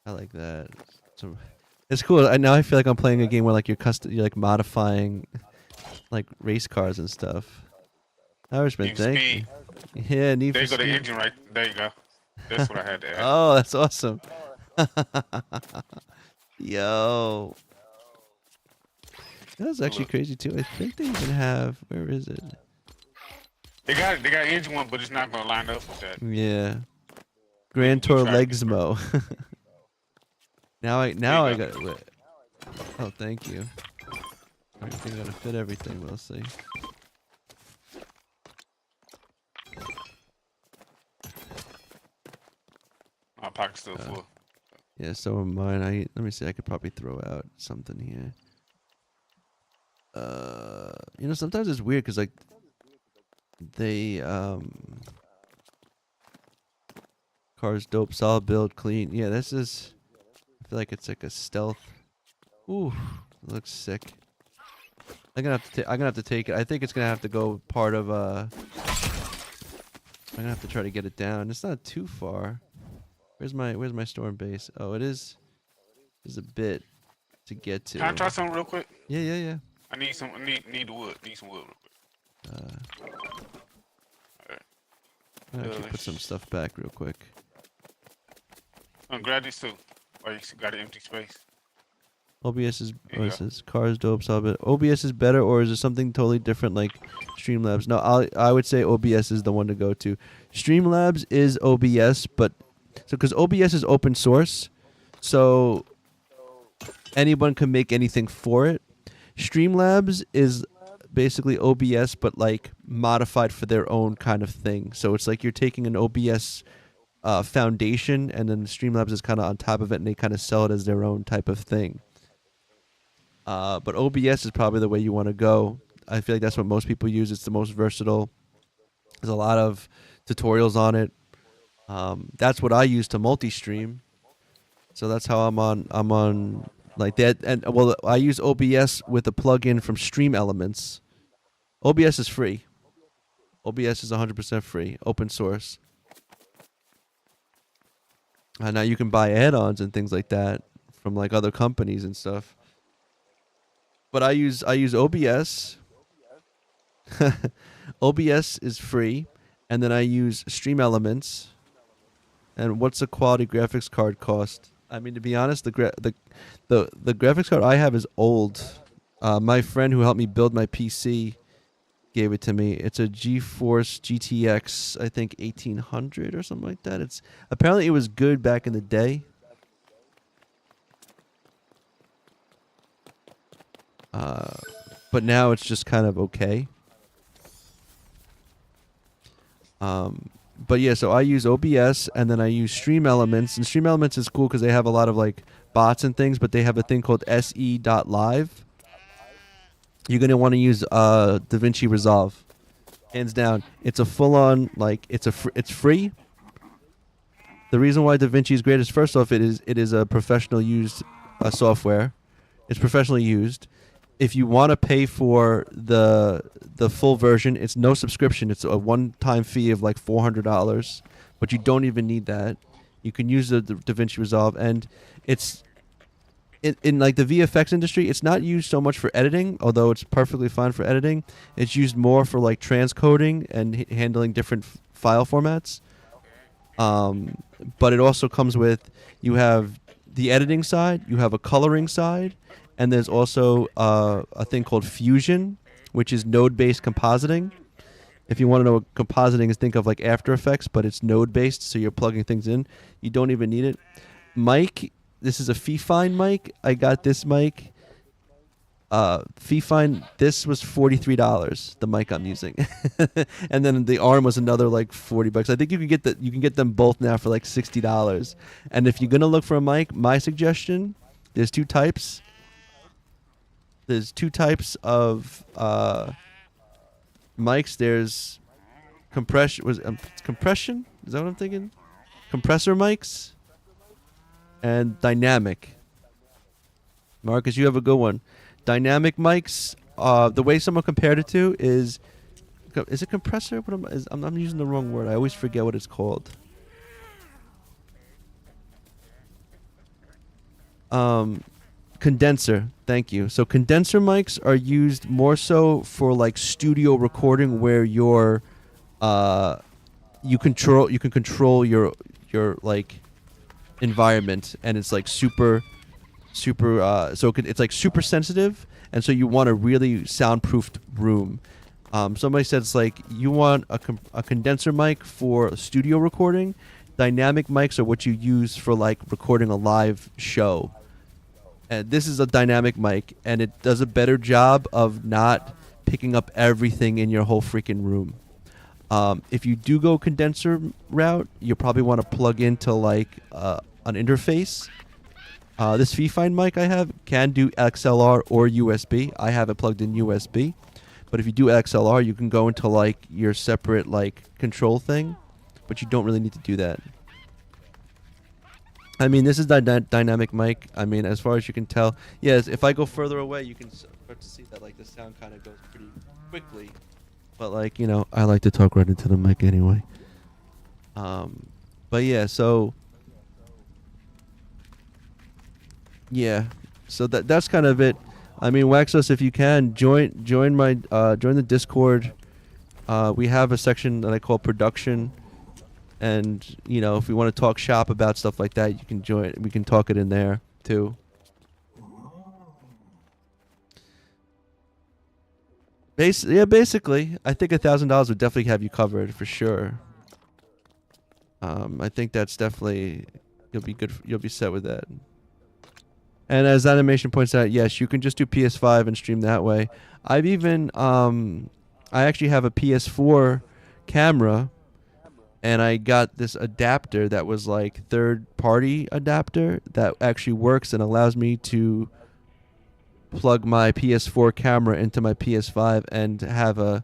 I like that. So it's cool. Now I feel like I'm playing a game where like you're like modifying like race cars and stuff. Irishman, Need for thank you. speed. Yeah, Need There for you go, the Speed. engine right. There you go. That's what I had to add. Oh, that's awesome. Yo. That's actually crazy too. I think they even have, where is it? They got engine one, but it's not gonna line up with that. Yeah. Grand We Tour tried it before. Legsmo. now I There you got it. Wait. Oh, thank you. I think I'm gonna fit everything. We'll see. My pocket's still full. Yeah, so am mine. Let me see. I could probably throw out something here. You know, sometimes it's weird because like they car's dope, solid build, clean. Yeah, this is. I feel like it's like a stealth. Ooh, it looks sick. I'm gonna have to take it. I think it's gonna have to go part of I'm gonna have to try to get it down. It's not too far. Where's my storm base? Oh, it is. There's a bit to get to. Can I try something real quick? Yeah. I need some. Need the wood. Need some wood real quick. Alright. I'm gonna actually put some stuff back real quick. Grab these too. Or you got an empty space. OBS is There you what is go. this? Cars dope, solid bit. OBS is better, or is it something totally different like Streamlabs? No, I would say OBS is the one to go to. Streamlabs is OBS, but so because OBS is open source, so anyone can make anything for it. Streamlabs is basically OBS, but like modified for their own kind of thing. So it's like you're taking an OBS foundation, and then Streamlabs is kind of on top of it, and they kind of sell it as their own type of thing. But OBS is probably the way you want to go. I feel like that's what most people use. It's the most versatile. There's a lot of tutorials on it. That's what I use to multi-stream. So that's how I'm on like that. And well, I use OBS with a plugin from Stream Elements. OBS is free. OBS is 100% free, open source. And now you can buy add-ons and things like that from like other companies and stuff. But I use OBS. OBS is free, and then I use Stream Elements. And what's a quality graphics card cost? I mean, to be honest, the graphics card I have is old. My friend who helped me build my PC gave it to me. It's a GeForce GTX, I think 1800 or something like that. It's apparently it was good back in the day. But now it's just kind of okay. But yeah, so I use OBS, and then I use Stream Elements, and Stream Elements is cool because they have a lot of like bots and things, but they have a thing called se.live. You're gonna want to use DaVinci Resolve, hands down. It's a full-on like it's free. The reason why DaVinci is great is first off it is a professional used software. It's professionally used. If you want to pay for the full version, it's no subscription. It's a one-time fee of like $400, but you don't even need that. You can use the DaVinci Resolve, and it's in like the VFX industry. It's not used so much for editing, although it's perfectly fine for editing. It's used more for like transcoding and handling different file formats. But it also comes with, you have the editing side, you have a coloring side, and there's also a thing called Fusion, which is node-based compositing. If you want to know what compositing is, think of like After Effects, but it's node-based, so you're plugging things in. You don't even need it. Mic, this is a Fifine mic. I got this mic. Fifine, this was $43, the mic I'm using. And then the arm was another like $40. I think you can get them both now for like $60. And if you're going to look for a mic, my suggestion, there's two types. There's two types of mics. There's compression. Is that what I'm thinking? Compressor mics and dynamic. Marcus, you have a good one. Dynamic mics. The way someone compared it to is it compressor? I'm using the wrong word. I always forget what it's called. Condenser. Thank you. So condenser mics are used more so for like studio recording, where you can control your like environment, and it's like super it's like super sensitive, and so you want a really soundproofed room. Somebody said it's like you want a condenser mic for studio recording. Dynamic mics are what you use for like recording a live show. And this is a dynamic mic, and it does a better job of not picking up everything in your whole freaking room. If you do go condenser route, you probably want to plug into like an interface. This Fifine mic I have can do XLR or USB. I have it plugged in USB. But if you do XLR, you can go into like your separate like control thing, but you don't really need to do that. I mean, this is dynamic mic. I mean, as far as you can tell, yes. If I go further away, you can start to see that like the sound kind of goes pretty quickly. But like, you know, I like to talk right into the mic anyway. But yeah, so yeah, so that's kind of it. I mean, Waxos, if you can join the Discord. We have a section that I call production. And, you know, if we want to talk shop about stuff like that, you can join. We can talk it in there, too. Basically, I think $1,000 would definitely have you covered, for sure. I think that's definitely... You'll be good. You'll be set with that. And as animation points out, yes, you can just do PS5 and stream that way. I've even I actually have a PS4 camera, and I got this adapter that was like third party adapter that actually works and allows me to plug my PS4 camera into my PS5 and have a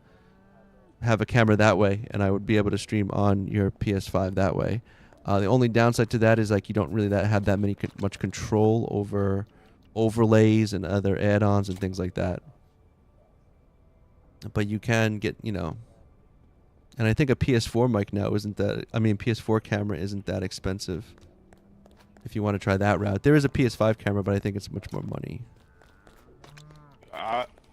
camera that way, and I would be able to stream on your PS5 that way. The only downside to that is like you don't really have that much control over overlays and other add-ons and things like that. But you can get, and I think a PS4 mic now isn't that. I mean, PS4 camera isn't that expensive. If you want to try that route, there is a PS5 camera, but I think it's much more money.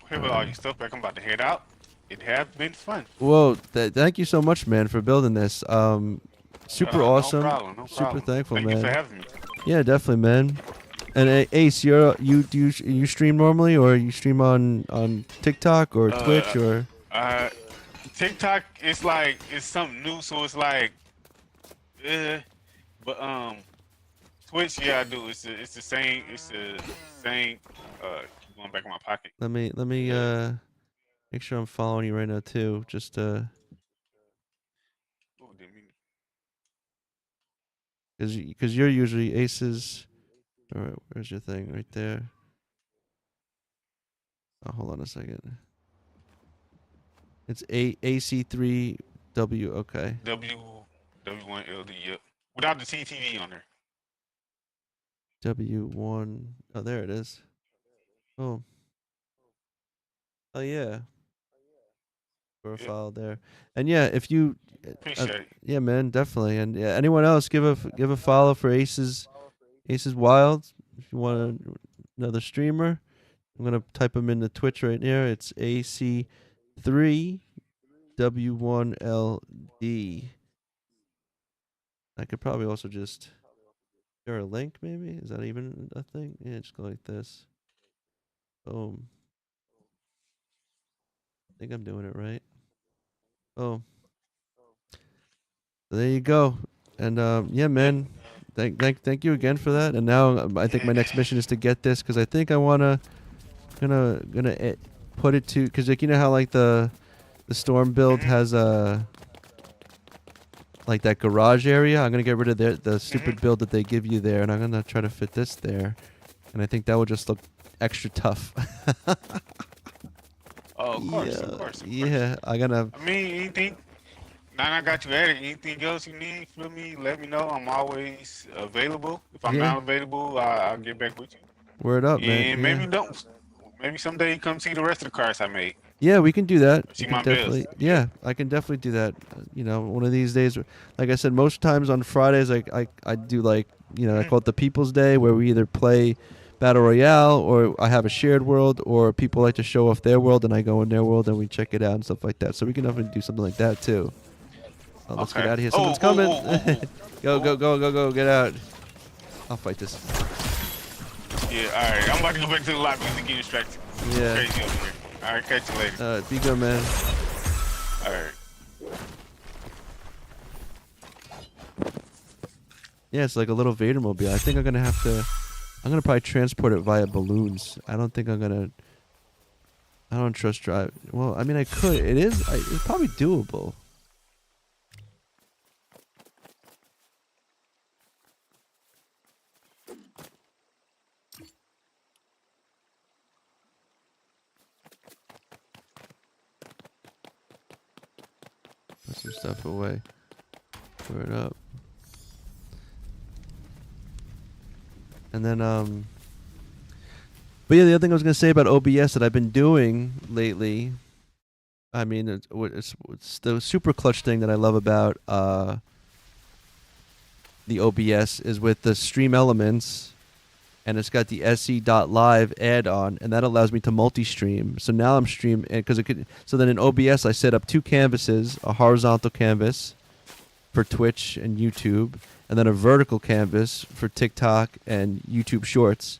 Here with all your stuff back, I'm about to head out. It has been fun. Whoa, thank you so much, man, for building this. Super awesome. No problem, no Super problem. thankful, Thank man. you for having me. Yeah, definitely, man. And Ace, you stream normally, or you stream on TikTok or Twitch or? TikTok is like it's something new, so it's like, but Twitch, yeah, I do. It's the same. It's the same. Going back in my pocket. Let me make sure I'm following you right now too. Just Oh, didn't mean because you're usually Aces. All right, where's your thing right there? Oh, hold on a second. It's AC3W. Okay. W1LD. Yep. Without the TTV on there. W1. Oh, there it is. Oh. Oh yeah. Profile there. And yeah, if you Appreciate it. yeah, man, definitely. And yeah, anyone else give a follow for Aces Wild if you want another streamer. I'm going to type him into Twitch right here. It's AC3W1LD. I could probably also just share a link maybe. Is that even a thing? Yeah, just go like this. Boom. I think I'm doing it right. Oh. So there you go. And yeah, man. Thank you again for that. And now I think my next mission is to get this because I think I wanna gonna put it to because like you know how like the storm build has like that garage area. I'm gonna get rid of the stupid build that they give you there, and I'm gonna try to fit this there. And I think that would just look extra tough. Oh, of course, of course. Yeah, I'm gonna. I mean, anything. Now I got you at it. Anything else you need from me, let me know. I'm always available. If I'm not available, I'll get back with you. Word up, man. And maybe don't. Maybe someday you come see the rest of the cars I made. Yeah, we can do that. See We can my definitely. builds. Yeah, I can definitely do that. One of these days. Like I said, most times on Fridays, I do like I call it the People's Day, where we either play Battle Royale or I have a shared world, or people like to show off their world and I go in their world and we check it out and stuff like that. So we can definitely do something like that too. Oh, let's get out of here. Someone's coming. Go, get out. I'll fight this. Yeah, alright. I'm about to go back to the lobby to get distracted. Yeah. Crazy over here. Alright, catch you later. Be good, man. Alright. Yeah, it's like a little Vader mobile. I think I'm gonna probably transport it via balloons. I don't trust drive. Well, I mean, I could. It's probably doable. Put some stuff away. Clear it up. And then, but yeah, the other thing I was going to say about OBS that I've been doing lately, I mean, it's the super clutch thing that I love about the OBS is with the stream elements, and it's got the se.live add-on, and that allows me to multi-stream. So now I'm streaming, because so then in OBS I set up two canvases, a horizontal canvas for Twitch and YouTube, and then a vertical canvas for TikTok and YouTube Shorts.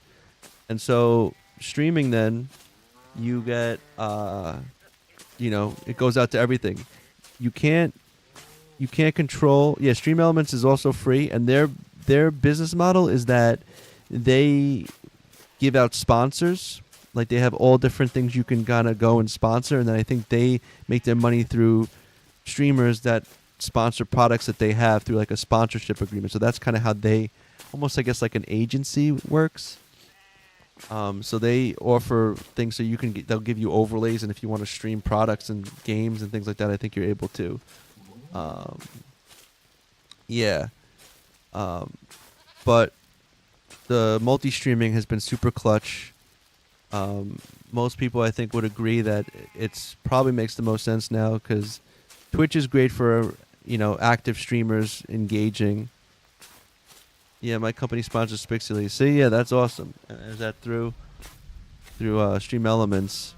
And so streaming, then you get, it goes out to everything. You can't control. Yeah, Stream Elements is also free, and their business model is that they give out sponsors. Like they have all different things you can kind of go and sponsor, and then I think they make their money through streamers that sponsor products that they have through like a sponsorship agreement. So that's kind of how they, almost I guess like an agency works. So they offer things so you can they'll give you overlays, and if you want to stream products and games and things like that, I think you're able to. Yeah. But the multi-streaming has been super clutch. Most people I think would agree that it's probably makes the most sense now because Twitch is great for active streamers engaging. Yeah, my company sponsors Spixily. See, yeah, that's awesome. Is that through Stream Elements?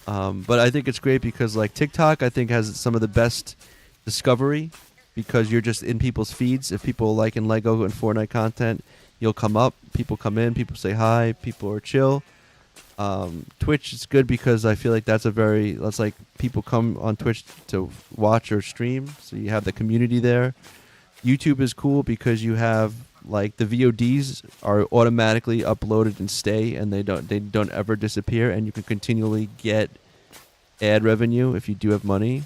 But I think it's great because like TikTok, I think has some of the best discovery because you're just in people's feeds. If people liking Lego and Fortnite content, you'll come up. People come in. People say hi. People are chill. Twitch is good because I feel like that's like people come on Twitch to watch or stream, so you have the community there. YouTube is cool because you have like the VODs are automatically uploaded and stay, and they don't ever disappear, and you can continually get ad revenue if you do have money.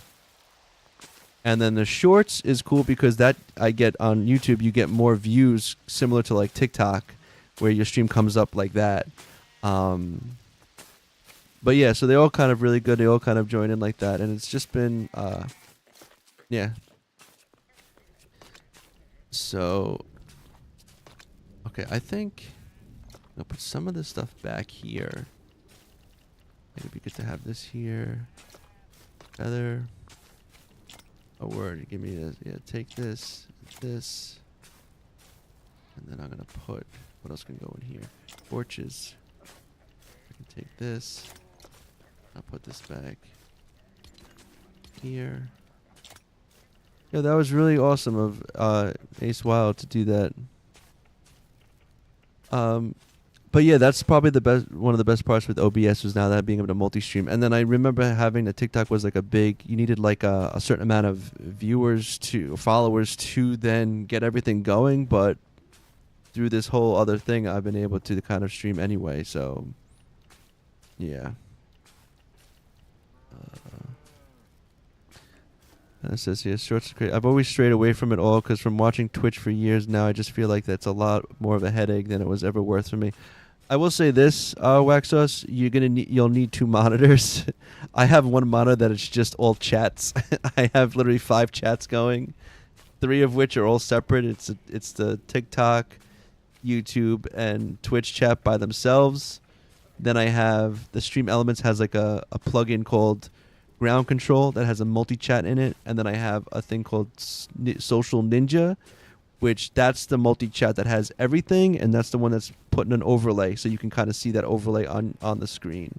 And then the shorts is cool because that I get on YouTube, you get more views similar to like TikTok, where your stream comes up like that. But yeah, so they're all kind of really good. They all kind of join in like that, and it's just been, yeah. So, okay, I think I'll put some of this stuff back here. Maybe it'd be good to have this here. Feather. Oh, word, give me this. Yeah, take this, this. And then I'm going to put, what else can go in here? Torches. I can take this. I'll put this back here. Yeah, that was really awesome of Ace Wild to do that. But yeah, that's probably one of the best parts with OBS was now that being able to multi-stream. And then I remember having the TikTok was like you needed like a certain amount of followers to then get everything going. But through this whole other thing, I've been able to kind of stream anyway. So yeah. It says here, shorts are great. I've always strayed away from it all because from watching Twitch for years now, I just feel like that's a lot more of a headache than it was ever worth for me. I will say this, Waxos, you'll need 2 monitors. I have one monitor that is just all chats. I have literally 5 chats going, 3 of which are all separate. It's the TikTok, YouTube, and Twitch chat by themselves. Then I have the Stream Elements has like a plugin called Ground Control that has a multi-chat in it, and then I have a thing called Social Ninja, which that's the multi-chat that has everything, and that's the one that's putting an overlay, so you can kind of see that overlay on the screen.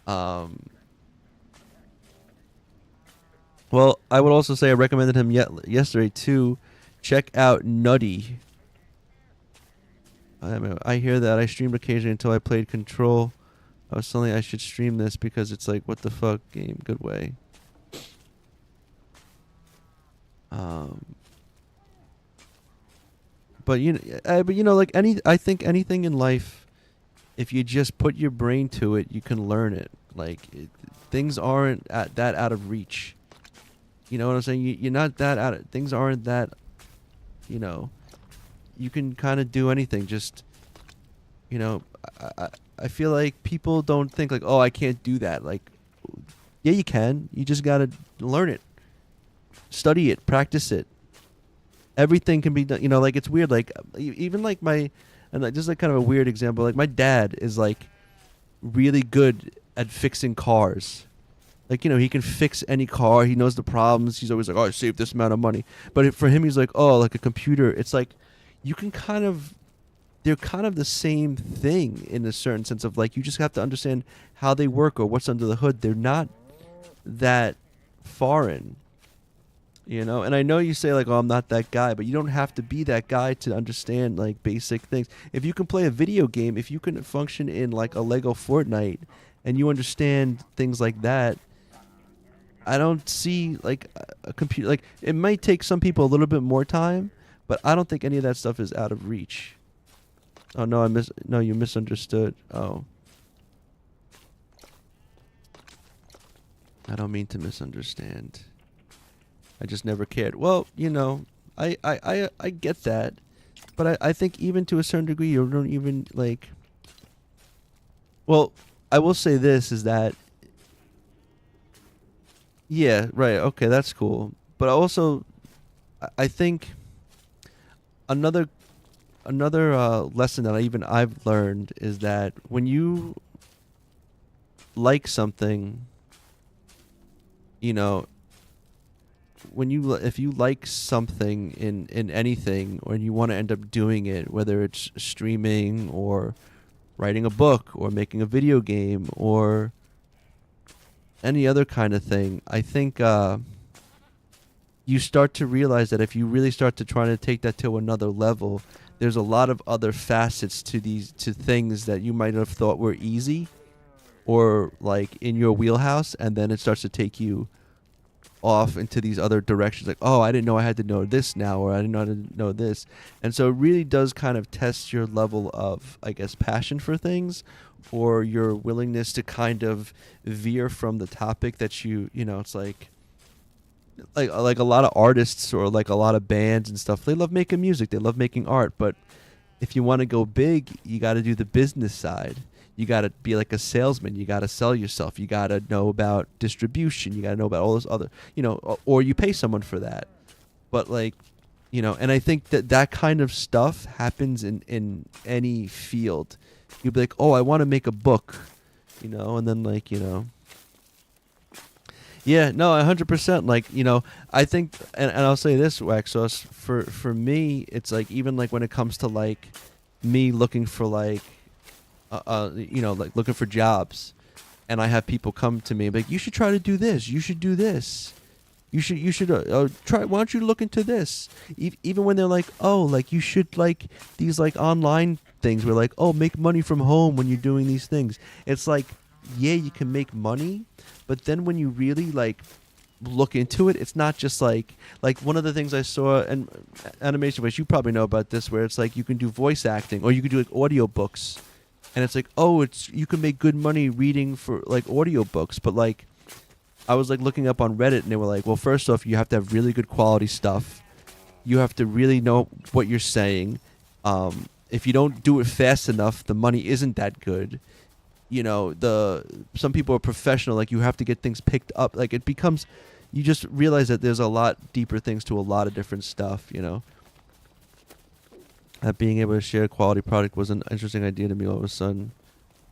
Well, I would also say I recommended him yesterday to check out Nutty. I hear that I streamed occasionally until I played Control. I was telling I should stream this because it's like, what the fuck game? Good way. But like I think anything in life, if you just put your brain to it, you can learn it. Like things aren't that out of reach. You know what I'm saying? You're not that out of, things aren't that, you can kind of do anything. Just, I feel like people don't think like, oh, I can't do that. Like, yeah, you can. You just got to learn it. Study it. Practice it. Everything can be done. Like it's weird. Like even like just like kind of a weird example. Like my dad is like really good at fixing cars. Like, he can fix any car. He knows the problems. He's always like, oh, I saved this amount of money. But for him, he's like, oh, like a computer. It's like you can they're kind of the same thing in a certain sense of like you just have to understand how they work or what's under the hood. They're not that foreign, and I know you say like, oh, I'm not that guy, but you don't have to be that guy to understand like basic things. If you can play a video game, if you can function in like a Lego Fortnite and you understand things like that, I don't see like a computer, like it might take some people a little bit more time, but I don't think any of that stuff is out of reach. Oh no, no, you misunderstood. Oh, I don't mean to misunderstand. I just never cared. Well, I get that, but I think even to a certain degree, you don't even like. Well, I will say this is that yeah, right, okay, that's cool. But also, I think another lesson that I've learned is that when you like something, you know, if you like something in anything, or you want to end up doing it, whether it's streaming or writing a book or making a video game or any other kind of thing, I think you start to realize that if you really start to try to take that to another level, there's a lot of other facets to things that you might have thought were easy or like in your wheelhouse, and then it starts to take you off into these other directions, like, oh, I didn't know I had to know this now, or I didn't know I didn't know this. And so it really does kind of test your level of, I guess, passion for things, or your willingness to kind of veer from the topic that it's like a lot of artists or like a lot of bands and stuff, they love making music, they love making art, but if you want to go big, you got to do the business side. You got to be like a salesman. You got to sell yourself. You got to know about distribution. You got to know about all this other, or you pay someone for that. But like, and I think that kind of stuff happens in any field. You'd be like, oh, I want to make a book, and then like, yeah, no, 100%. Like, I think, and I'll say this, Waxos, for me, it's like, even like when it comes to like me looking for like, like looking for jobs, and I have people come to me and be like, you should try to do this. You should do this. You should try. Why don't you look into this? Even when they're like, oh, like you should like these like online things where like, oh, make money from home when you're doing these things. It's like, yeah, you can make money, but then when you really like look into it, it's not just like one of the things I saw in animation, which you probably know about this, where it's like you can do voice acting or you can do like audiobooks, and it's like, oh, you can make good money reading for like audiobooks, but like I was like looking up on Reddit, and they were like, well, first off, you have to have really good quality stuff. You have to really know what you're saying. If you don't do it fast enough, the money isn't that good. Some people are professional, like you have to get things picked up, like it becomes, you just realize that there's a lot deeper things to a lot of different stuff. That being able to share a quality product was an interesting idea to me. All of a sudden,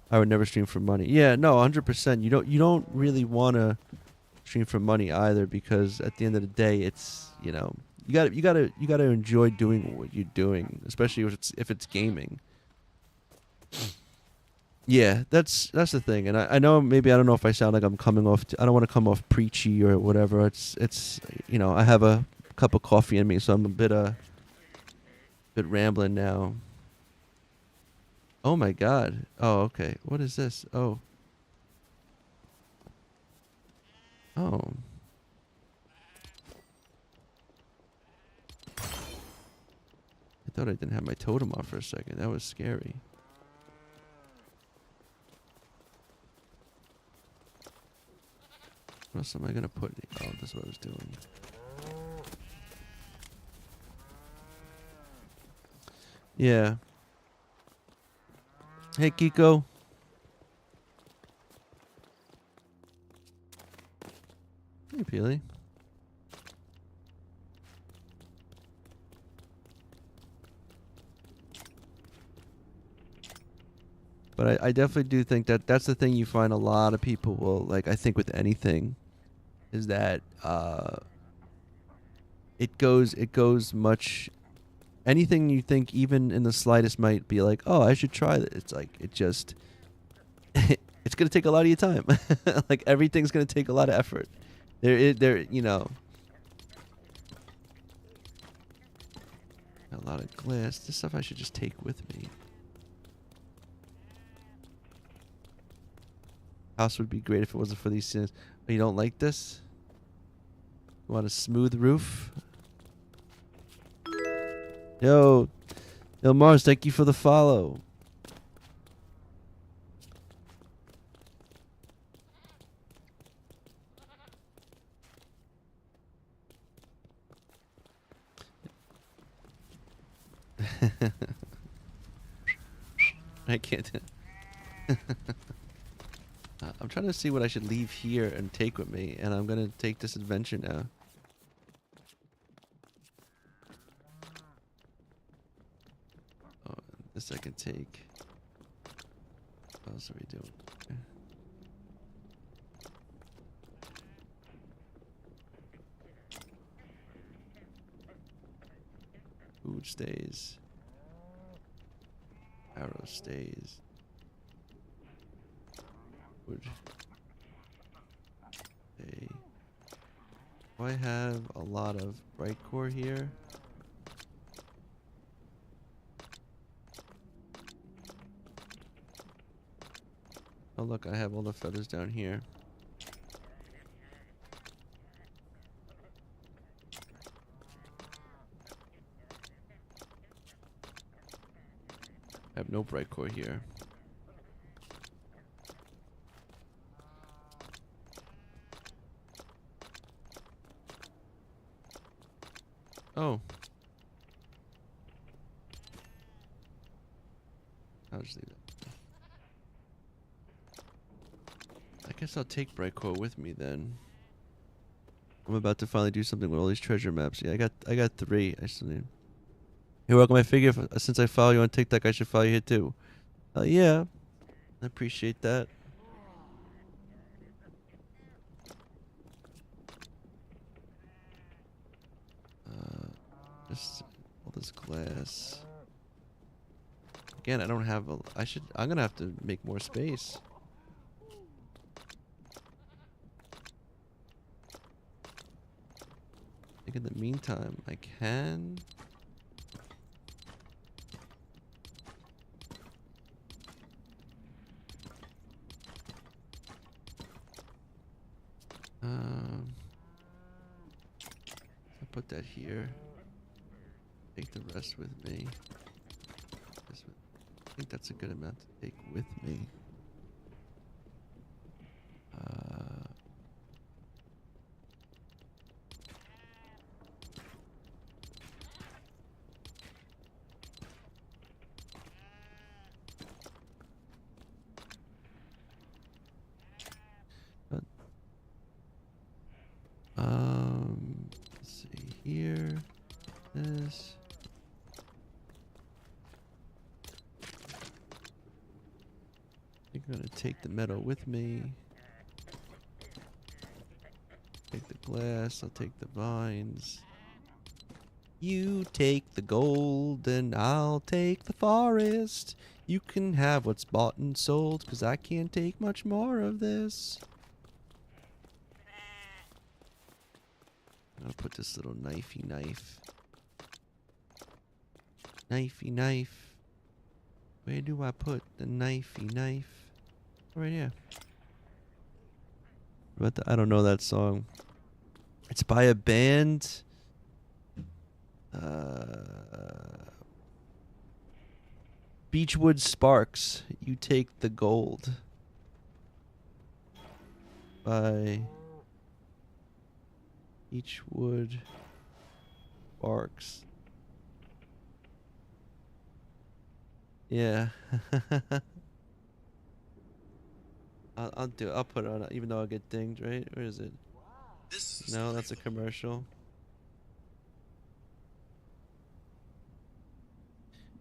I would never stream for money. Yeah, no, 100%. You don't really want to stream for money either, because at the end of the day, it's you gotta enjoy doing what you're doing, especially if it's gaming. Yeah, that's the thing, and I know, maybe, I don't know if I sound like I'm coming off. I don't want to come off preachy or whatever. It's I have a cup of coffee in me, so I'm a bit rambling now. Oh my God. Oh, okay. What is this? Oh. Oh. I thought I didn't have my totem off for a second. That was scary. What else am I gonna put? Oh, this is what I was doing. Yeah. Hey, Kiko. Hey, Peely. But I definitely do think that that's the thing you find a lot of people will, like, I think with anything, is that it goes much, anything you think even in the slightest might be like, oh, I should try this. It's like, it just, it's going to take a lot of your time. Like, everything's going to take a lot of effort. A lot of glass. This stuff I should just take with me. House would be great if it wasn't for these things. Oh, you don't like this? You want a smooth roof? Yo, Yo, Mars, thank you for the follow. I can't. I'm trying to see what I should leave here and take with me, and I'm gonna take this adventure now. Oh, this I can take. What else are we doing? Food stays. Arrow stays. Wood. Stay. Do I have a lot of bright core here? Oh look, I have all the feathers down here. I have no bright core here. Oh. I'll just leave it. I guess I'll take bright core with me then. I'm about to finally do something with all these treasure maps. Yeah, I got 3. I still need. You're welcome. I figure since I follow you on TikTok, I should follow you here too. Yeah. I appreciate that. Just all this glass. Again, I don't have a. I'm gonna have to make more space. I think in the meantime, I can. I'll put that here. Take the rest with me. I think that's a good amount to take with me. Let's see here. This. I'm gonna take the metal with me. Take the glass, I'll take the vines. You take the gold and I'll take the forest. You can have what's bought and sold, 'cause I can't take much more of this. I'll put this little knifey knife. Knifey knife. Where do I put the knifey knife? Right here. But I don't know that song. It's by a band. Beechwood Sparks. You take the gold. By Beechwood Sparks. Yeah. I'll do it. I'll put it on, even though I'll get dinged, right? Where is it? No, that's a commercial.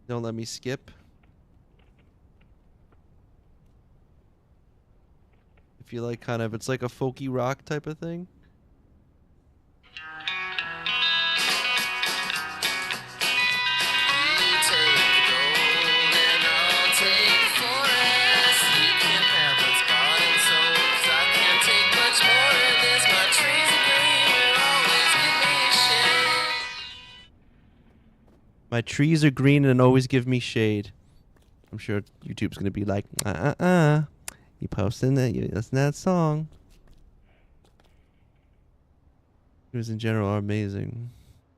Don't let me skip. If you like kind of, it's like a folky rock type of thing. My trees are green and always give me shade. I'm sure YouTube's gonna be like, you posting that? You listen to that song. Videos in general are amazing.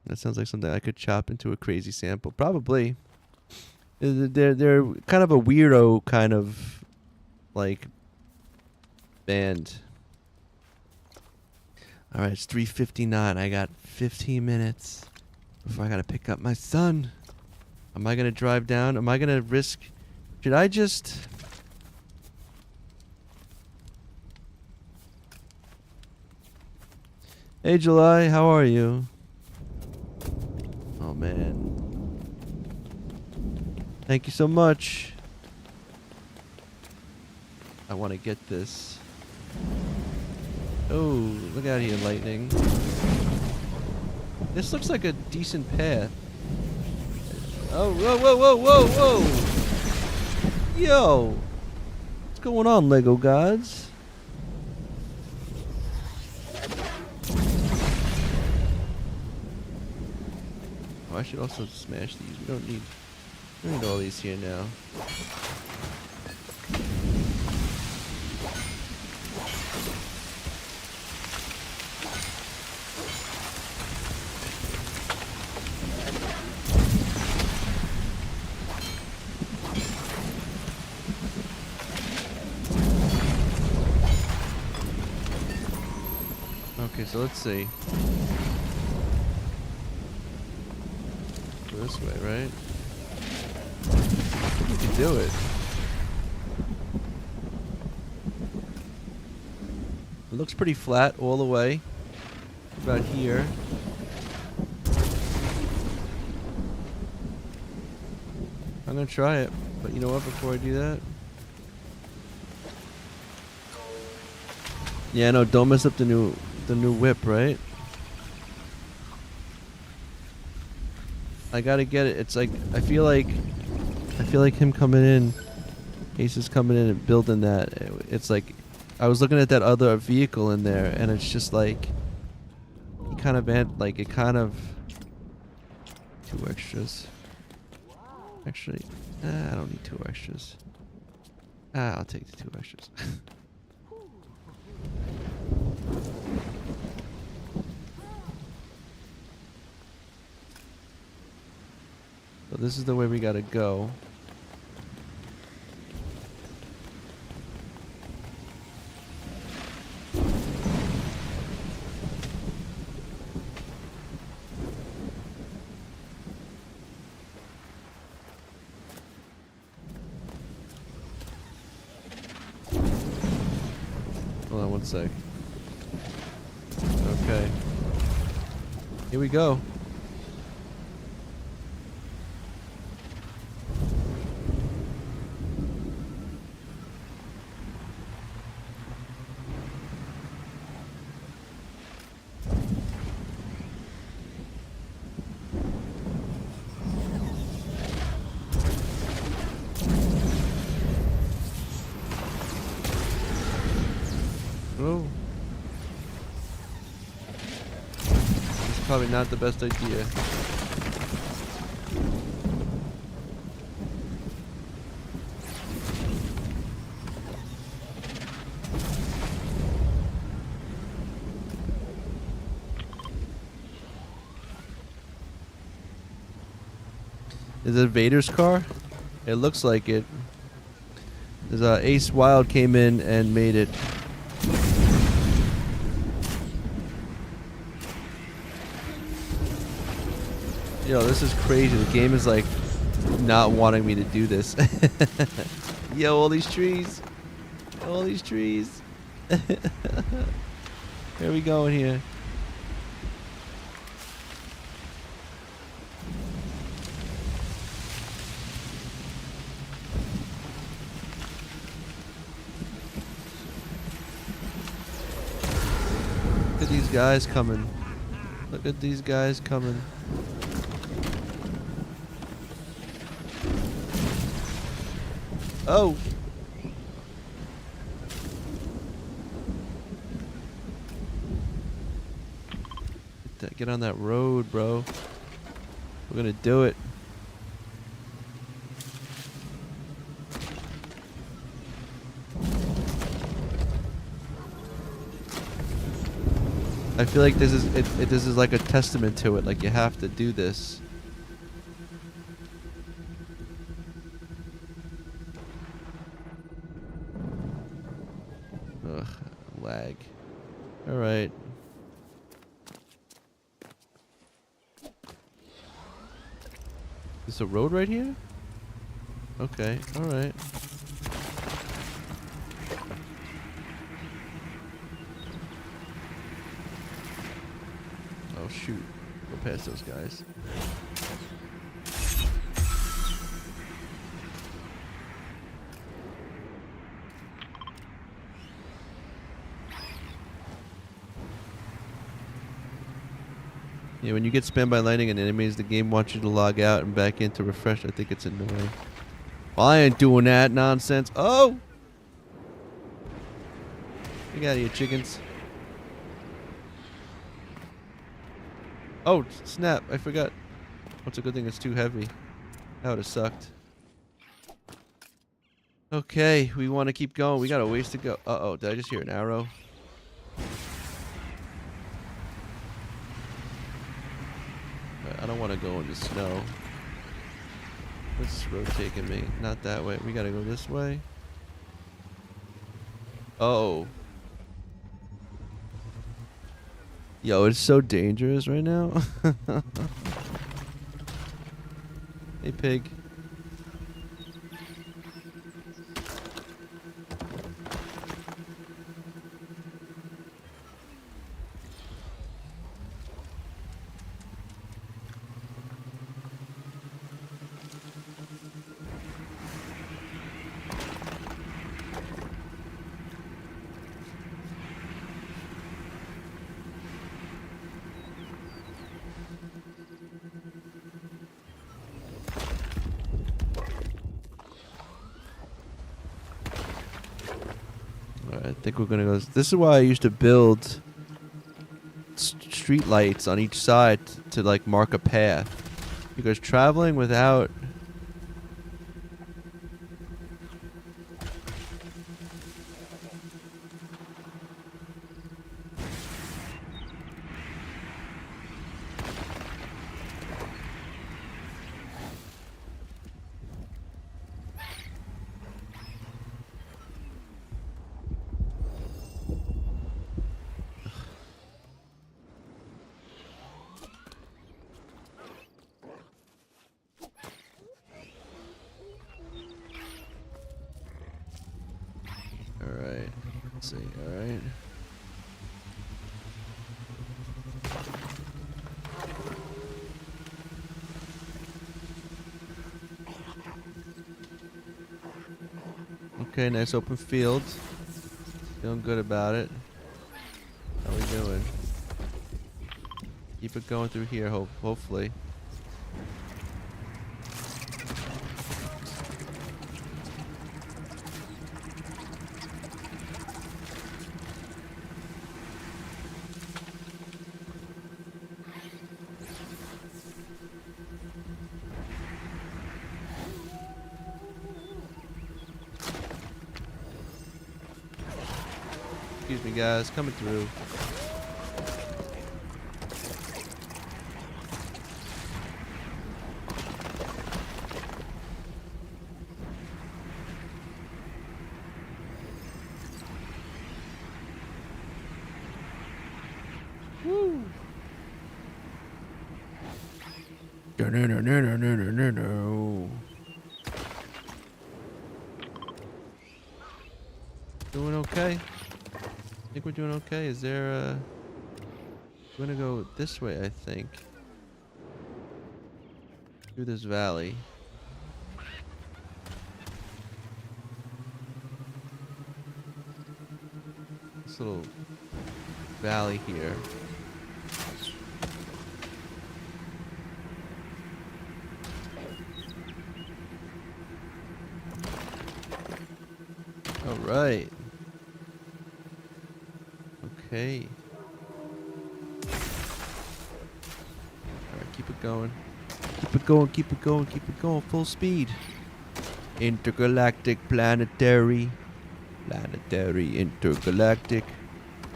That sounds like something I could chop into a crazy sample. Probably. They're kind of a weirdo kind of like band. All right, it's 3:59. I got 15 minutes before I gotta pick up my son. Am I gonna drive down? Am I gonna risk? Should I just? Hey, July, how are you? Oh man. Thank you so much. I want to get this. Oh, look out here, lightning. This looks like a decent path. Oh, whoa, whoa, whoa, whoa, whoa! Yo! What's going on, Lego gods? Oh, I should also smash these. We don't need all these here now. Okay, so let's see. Go this way, right? You can do it. It looks pretty flat all the way. About here. I'm gonna try it, but you know what? Before I do that, yeah, no, don't mess up the new whip, right? I gotta get it. It's like I feel like him coming in, Ace is coming in and building that. It's like I was looking at that other vehicle in there, and it's just like he kind of like it kind of 2 extras. Actually, I don't need 2 extras. I'll take the 2 extras. So this is the way we gotta go. Hold on one sec. Okay. Here we go. Oh. It's probably not the best idea. Is it Vader's car? It looks like it. There's Ace Wild came in and made it. Yo, this is crazy. The game is like not wanting me to do this. Yo, all these trees. All these trees. Where are we going here? Look at these guys coming. Look at these guys coming. Oh! Get on that road, bro. We're gonna do it. I feel like this is this is like a testament to it. Like you have to do this. All right. Is this a road right here? Okay. All right. Oh shoot! Go past those guys. Yeah, when you get spammed by lightning and enemies, the game wants you to log out and back in to refresh. I think it's annoying. Well, I ain't doing that nonsense. Oh! Get out of here, chickens. Oh, snap. I forgot. What's a good thing it's too heavy. That would have sucked. Okay, we want to keep going. We got a ways to go. Uh-oh, did I just hear an arrow? I don't want to go in the snow. Where's this road taking me? Not that way. We gotta go this way. Oh. Yo, it's so dangerous right now. Hey, pig. I think we're gonna go. This is why I used to build street lights on each side to like mark a path, because traveling without Alright. Let's see. Alright. Okay, nice open field. Feeling good about it. How we doing? Keep it going through here, hopefully. Excuse me, guys. Coming through. Woo! No. Doing okay? I think we're doing okay. Is there a... We're gonna go this way, I think. Through this valley. This little valley here. All right. Okay. Alright, keep it going. Keep it going, keep it going, keep it going. Full speed. Intergalactic, planetary. Planetary, intergalactic.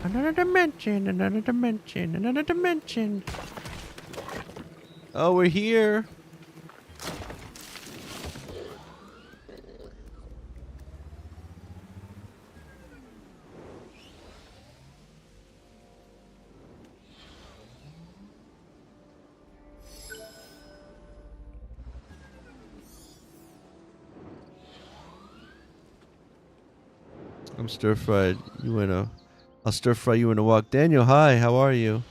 Another dimension, another dimension, another dimension. Oh, we're here. I'm stir fried. You in a? I'll stir fry you in a wok. Daniel, hi. How are you?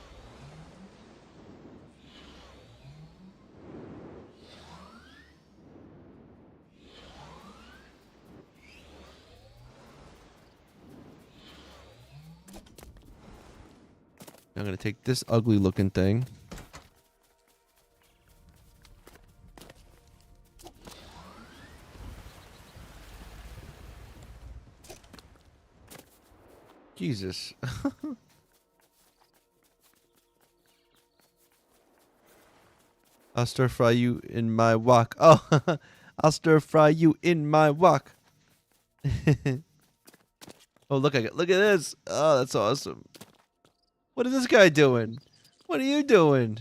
I'm gonna take this ugly looking thing. Jesus. I'll stir fry you in my wok. Oh, I'll stir fry you in my wok. Oh, look at this. Oh, that's awesome. What is this guy doing? What are you doing?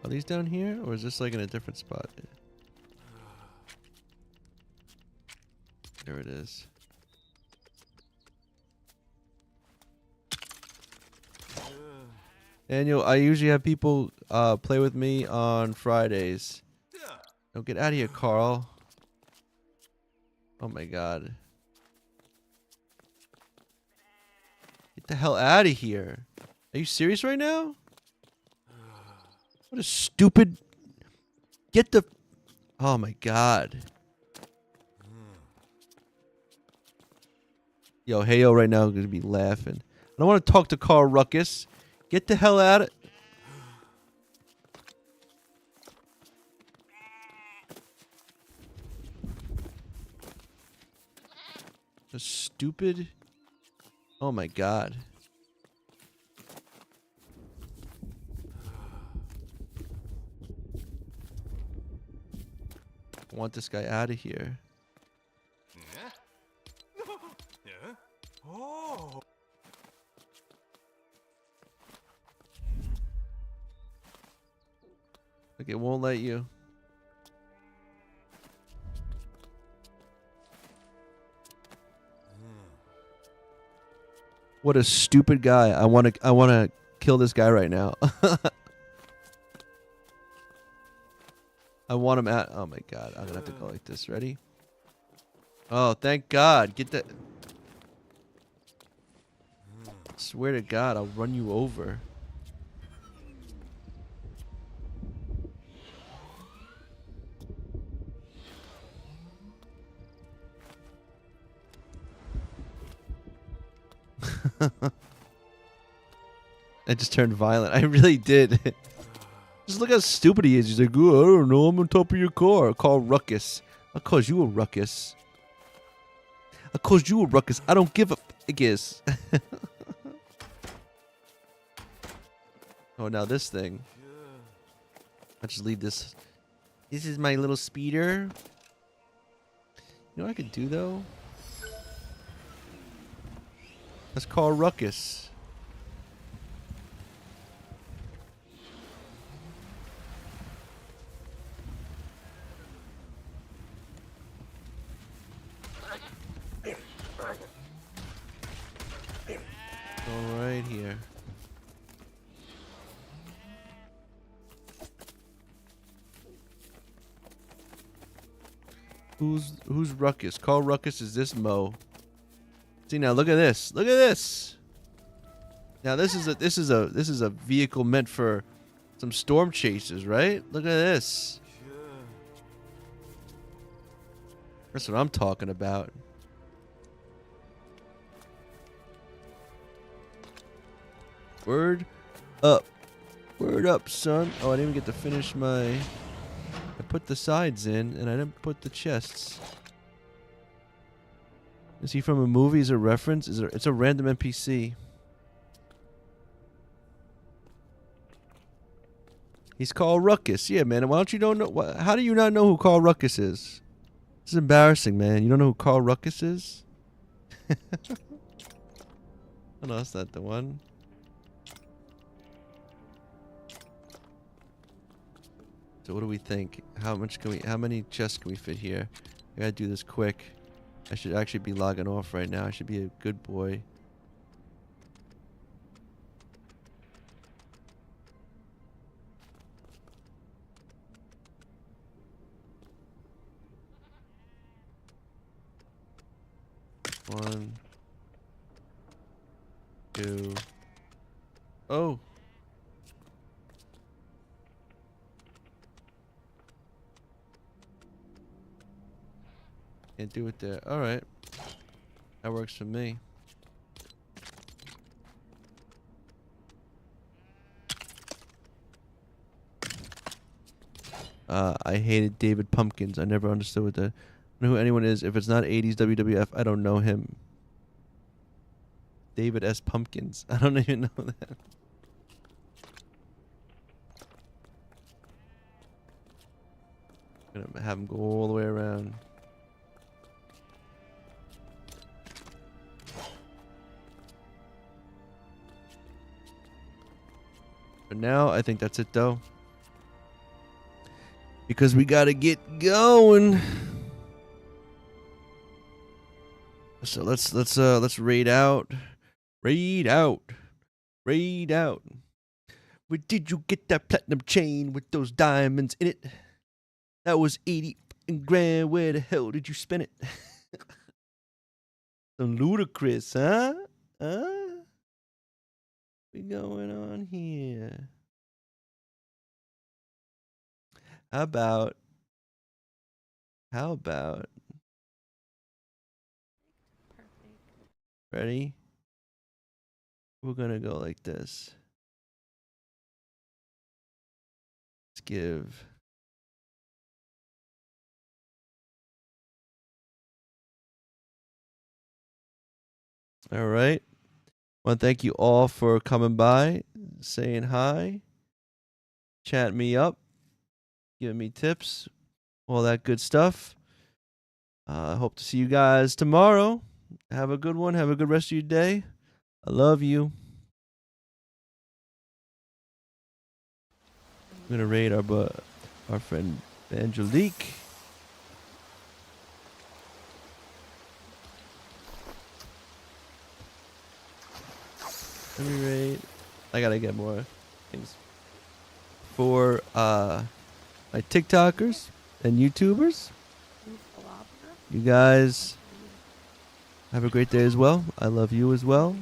Are these down here, or is this like in a different spot? There it is. Daniel, I usually have people play with me on Fridays. Don't get out of here, Carl. Oh my god. Get the hell out of here. Are you serious right now? What a stupid... Get the... Oh my god. Yo, Heyo right now is going to be laughing. I don't want to talk to Carl Ruckus. Get the hell out of... The stupid... Oh my god. I want this guy out of here. Like it won't let you. What a stupid guy. I want to kill this guy right now. I want him out. Oh my god. I'm going to have to go like this. Ready? Oh, thank god. Get that. Swear to god, I'll run you over. I just turned violent. I really did. Just look how stupid he is. He's like, oh, I don't know. I'm on top of your car. Call Ruckus. I'll cause you a ruckus. I'll cause you a ruckus. I don't give a I guess. Oh, now this thing. I'll just leave this. This is my little speeder. You know what I could do, though? Let's call Ruckus. All right here. Who's Ruckus? Call Ruckus. Is this Mo? See now, look at this. Look at this. Now this is a vehicle meant for some storm chasers, right? Look at this. That's what I'm talking about. Word up. Word up, son. Oh, I didn't even get to finish my... I put the sides in, and I didn't put the chests. Is he from a movie? Is it a reference? It's a random NPC. He's called Ruckus. Yeah, man. Why don't you don't know? How do you not know who Carl Ruckus is? This is embarrassing, man. You don't know who Carl Ruckus is? Oh no, that's not the one. So what do we think? How many chests can we fit here? I gotta do this quick. I should actually be logging off right now. I should be a good boy. One, two. Oh. Can't do it there. All right. That works for me. I hated David Pumpkins. I never understood what the... I don't know who anyone is. If it's not 80s WWF, I don't know him. David S. Pumpkins. I don't even know that. I'm gonna have him go all the way around. For now, I think that's it though. Because we gotta get going. So let's raid out. Raid out. Raid out. Where did you get that platinum chain with those diamonds in it? That was 80 grand. Where the hell did you spend it? Some ludicrous, huh? Huh? What's going on here? How about ready? We're gonna go like this. Let's give all right. I want to thank you all for coming by, saying hi, chatting me up, giving me tips, all that good stuff. I hope to see you guys tomorrow. Have a good one. Have a good rest of your day. I love you. I'm gonna raid our friend Angelique. Let me raid. I gotta get more things for my TikTokers and YouTubers. You guys have a great day as well. I love you as well.